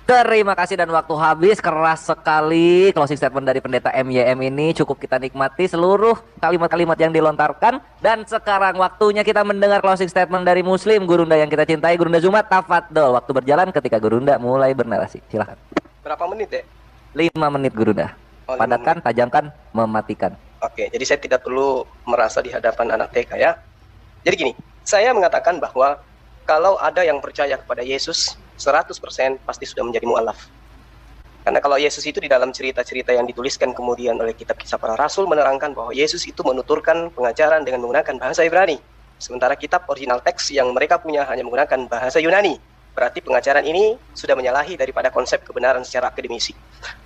Terima kasih dan waktu habis, keras sekali closing statement dari pendeta MYM ini. Cukup kita nikmati seluruh kalimat-kalimat yang dilontarkan. Dan sekarang waktunya kita mendengar closing statement dari Muslim, Gurunda yang kita cintai, Gurunda Zuma. Tafadol, waktu berjalan ketika Gurunda mulai bernarasi. Silahkan. Berapa menit ya? 5 menit Gurunda. Padatkan, tajamkan, mematikan. Oke, jadi saya tidak perlu merasa di hadapan anak TK ya. Jadi gini, saya mengatakan bahwa kalau ada yang percaya kepada Yesus 100% pasti sudah menjadi mu'alaf. Karena kalau Yesus itu di dalam cerita-cerita yang dituliskan kemudian oleh kitab kisah para rasul menerangkan bahwa Yesus itu menuturkan pengajaran dengan menggunakan bahasa Ibrani. Sementara kitab original teks yang mereka punya hanya menggunakan bahasa Yunani. Berarti pengajaran ini sudah menyalahi daripada konsep kebenaran secara akademisi.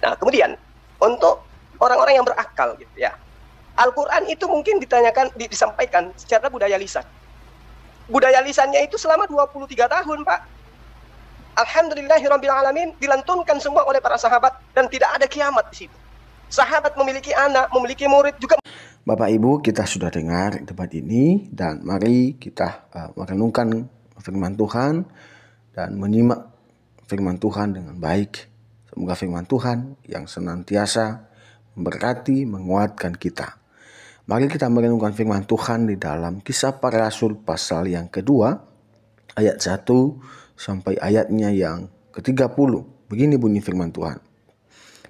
Nah, kemudian untuk orang-orang yang berakal gitu ya. Al-Quran itu mungkin disampaikan secara budaya lisan. Budaya lisannya itu selama 23 tahun, Pak. Alhamdulillahirrabbilalamin, dilantunkan semua oleh para sahabat dan tidak ada kiamat di situ. Sahabat memiliki anak, memiliki murid juga. Bapak Ibu, kita sudah dengar debat ini dan mari kita merenungkan firman Tuhan dan menyimak firman Tuhan dengan baik. Semoga firman Tuhan yang senantiasa memberkati, menguatkan kita. Mari kita merenungkan firman Tuhan di dalam Kisah Para Rasul pasal yang kedua, ayat 1 sampai ayatnya yang ke-30. Begini bunyi firman Tuhan.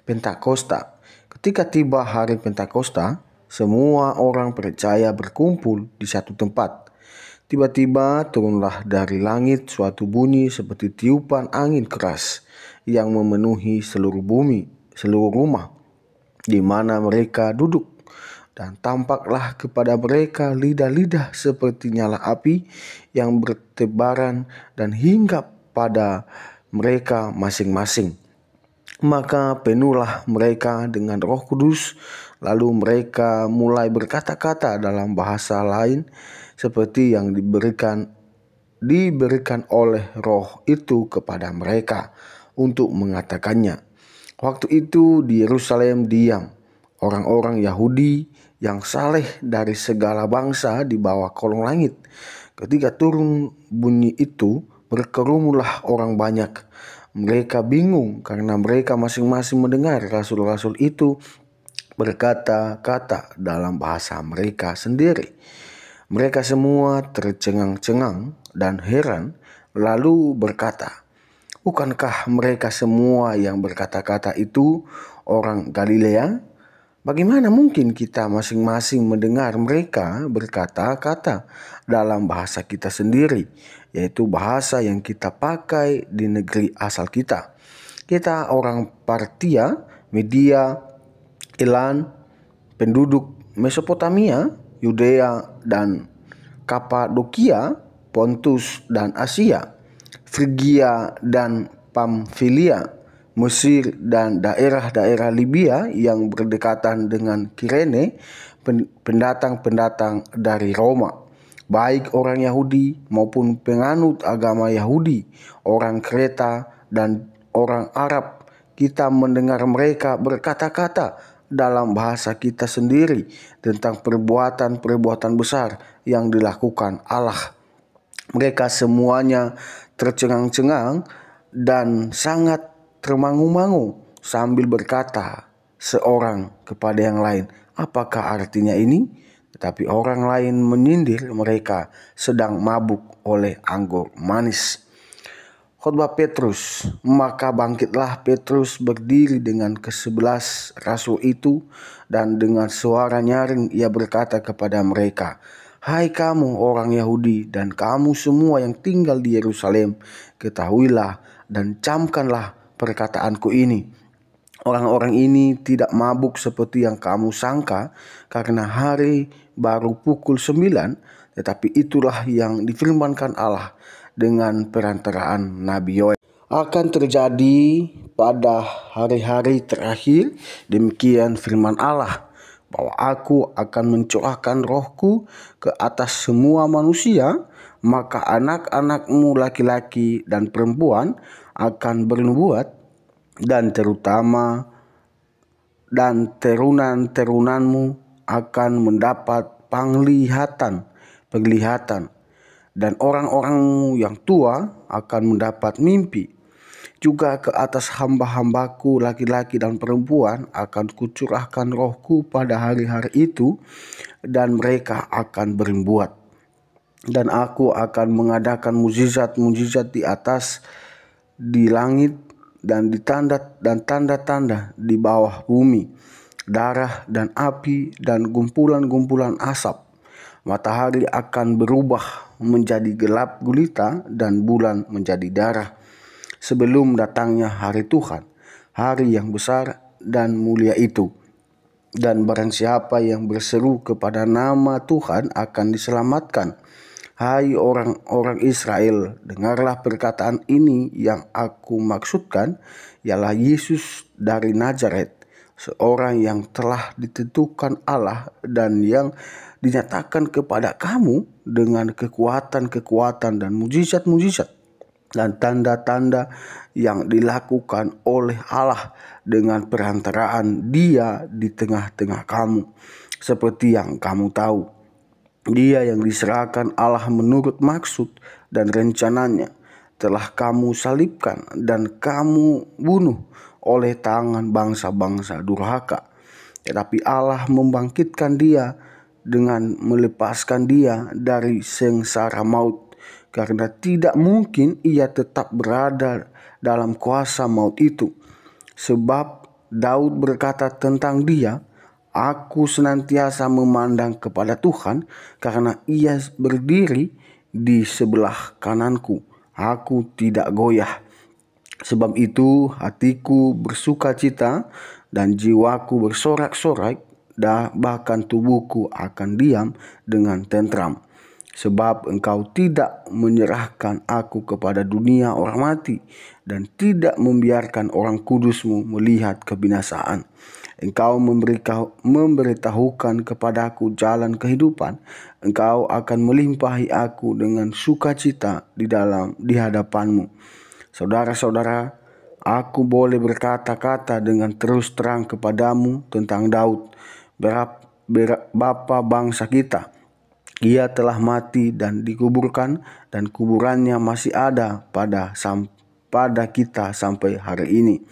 Pentakosta. Ketika tiba hari Pentakosta, semua orang percaya berkumpul di satu tempat. Tiba-tiba turunlah dari langit suatu bunyi seperti tiupan angin keras yang memenuhi seluruh bumi, seluruh rumah di mana mereka duduk. dan tampaklah kepada mereka lidah-lidah seperti nyala api yang bertebaran dan hinggap pada mereka masing-masing. Maka penuhlah mereka dengan Roh Kudus, lalu mereka mulai berkata-kata dalam bahasa lain seperti yang diberikan oleh Roh itu kepada mereka untuk mengatakannya. Waktu itu di Yerusalem diam orang-orang Yahudi yang saleh dari segala bangsa di bawah kolong langit. Ketika turun bunyi itu, berkerumunlah orang banyak. Mereka bingung karena mereka masing-masing mendengar rasul-rasul itu berkata-kata dalam bahasa mereka sendiri. Mereka semua tercengang-cengang dan heran, lalu berkata, "Bukankah mereka semua yang berkata-kata itu orang Galilea? Bagaimana mungkin kita masing-masing mendengar mereka berkata-kata dalam bahasa kita sendiri, yaitu bahasa yang kita pakai di negeri asal kita? Kita orang Partia, Media, Elam, penduduk Mesopotamia, Yudea dan Kapadokia, Pontus dan Asia, Frigia dan Pamfilia, Mesir dan daerah-daerah Libya yang berdekatan dengan Kirene, pendatang-pendatang dari Roma, baik orang Yahudi maupun penganut agama Yahudi, orang Kreta dan orang Arab. Kita mendengar mereka berkata-kata dalam bahasa kita sendiri tentang perbuatan-perbuatan besar yang dilakukan Allah." Mereka semuanya tercengang-cengang dan sangat termangu-mangu sambil berkata seorang kepada yang lain, "Apakah artinya ini?" Tetapi orang lain menyindir mereka sedang mabuk oleh anggur manis. Khotbah Petrus. Maka bangkitlah Petrus berdiri dengan ke-11 rasul itu, dan dengan suara nyaring ia berkata kepada mereka, "Hai kamu orang Yahudi dan kamu semua yang tinggal di Yerusalem, ketahuilah dan camkanlah perkataanku ini. Orang-orang ini tidak mabuk seperti yang kamu sangka, karena hari baru pukul 9, tetapi itulah yang difirmankan Allah dengan perantaraan Nabi Yoel akan terjadi pada hari-hari terakhir. Demikian firman Allah, bahwa aku akan mencurahkan rohku ke atas semua manusia, maka anak-anakmu laki-laki dan perempuan akan bernubuat, dan terunan-terunanmu akan mendapat penglihatan, dan orang-orangmu yang tua akan mendapat mimpi. Juga ke atas hamba-hambaku laki-laki dan perempuan akan kucurahkan rohku pada hari-hari itu, dan mereka akan bernubuat. Dan aku akan mengadakan mujizat-mujizat di langit dan tanda-tanda di bawah bumi, darah dan api dan gumpulan-gumpulan asap. Matahari akan berubah menjadi gelap gulita dan bulan menjadi darah, sebelum datangnya hari Tuhan, hari yang besar dan mulia itu. Dan barang siapa yang berseru kepada nama Tuhan akan diselamatkan. Hai orang-orang Israel, dengarlah perkataan ini yang aku maksudkan, ialah Yesus dari Nazaret, seorang yang telah ditentukan Allah dan yang dinyatakan kepada kamu dengan kekuatan-kekuatan dan mujizat-mujizat dan tanda-tanda yang dilakukan oleh Allah dengan perantaraan Dia di tengah-tengah kamu. Seperti yang kamu tahu, Dia yang diserahkan Allah menurut maksud dan rencananya telah kamu salibkan dan kamu bunuh oleh tangan bangsa-bangsa durhaka. Tetapi Allah membangkitkan Dia dengan melepaskan Dia dari sengsara maut, karena tidak mungkin Ia tetap berada dalam kuasa maut itu. Sebab Daud berkata tentang Dia, "Aku senantiasa memandang kepada Tuhan, karena Ia berdiri di sebelah kananku. Aku tidak goyah. Sebab itu hatiku bersuka cita dan jiwaku bersorak-sorai bahkan tubuhku akan diam dengan tentram. Sebab engkau tidak menyerahkan aku kepada dunia orang mati, dan tidak membiarkan orang kudusmu melihat kebinasaan. Engkau memberitahukan kepadaku jalan kehidupan. Engkau akan melimpahi aku dengan sukacita di hadapanmu. Saudara-saudara, aku boleh berkata-kata dengan terus terang kepadamu tentang Daud, bapa bangsa kita. Ia telah mati dan dikuburkan, dan kuburannya masih ada pada kita sampai hari ini.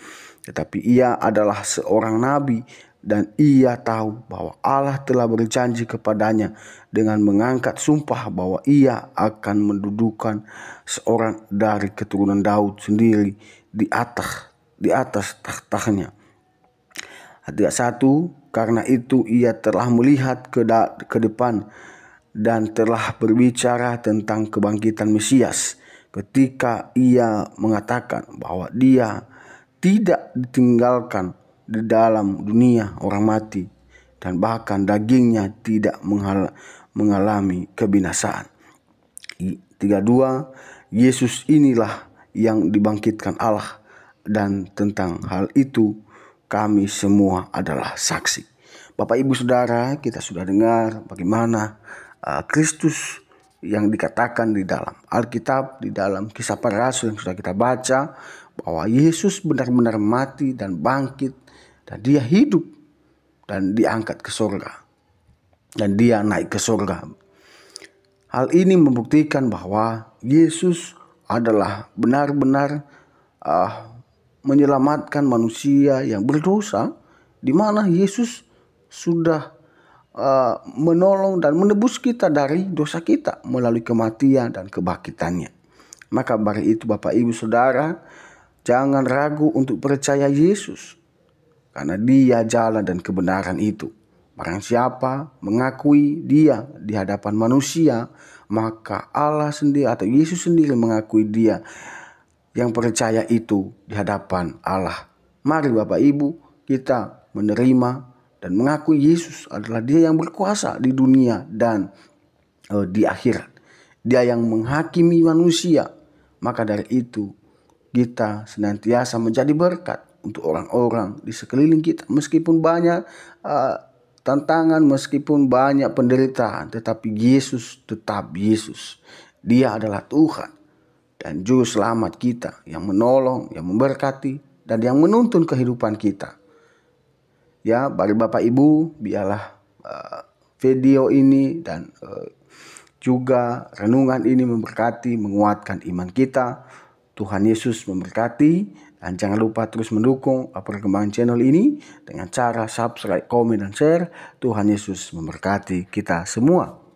Tetapi ia adalah seorang nabi, dan ia tahu bahwa Allah telah berjanji kepadanya dengan mengangkat sumpah bahwa ia akan mendudukan seorang dari keturunan Daud sendiri di atas tahtanya. Ayat 1, karena itu ia telah melihat ke depan dan telah berbicara tentang kebangkitan Mesias, ketika ia mengatakan bahwa dia tidak ditinggalkan di dalam dunia orang mati, dan bahkan dagingnya tidak mengalami kebinasaan. 32, Yesus inilah yang dibangkitkan Allah, dan tentang hal itu kami semua adalah saksi. Bapak Ibu Saudara, kita sudah dengar bagaimana Kristus yang dikatakan di dalam Alkitab, di dalam Kisah Para Rasul yang sudah kita baca, bahwa Yesus benar-benar mati dan bangkit, dan dia hidup dan diangkat ke surga, dan dia naik ke surga. Hal ini membuktikan bahwa Yesus adalah benar-benar menyelamatkan manusia yang berdosa, di mana Yesus sudah menolong dan menebus kita dari dosa kita melalui kematian dan kebangkitannya. Maka dari itu Bapak Ibu Saudara, jangan ragu untuk percaya Yesus, karena dia jalan dan kebenaran itu. Barang siapa mengakui dia di hadapan manusia, maka Allah sendiri atau Yesus sendiri mengakui dia yang percaya itu di hadapan Allah. Mari Bapak Ibu, kita menerima dan mengakui Yesus adalah dia yang berkuasa di dunia dan di akhirat. Dia yang menghakimi manusia. Maka dari itu kita senantiasa menjadi berkat untuk orang-orang di sekeliling kita. Meskipun banyak tantangan, meskipun banyak penderitaan, tetapi Yesus tetap Yesus. Dia adalah Tuhan dan Juru Selamat kita, yang menolong, yang memberkati, dan yang menuntun kehidupan kita. Ya, bagi Bapak Ibu, biarlah video ini dan juga renungan ini memberkati, menguatkan iman kita. Tuhan Yesus memberkati, dan jangan lupa terus mendukung perkembangan channel ini dengan cara subscribe, komen, dan share. Tuhan Yesus memberkati kita semua.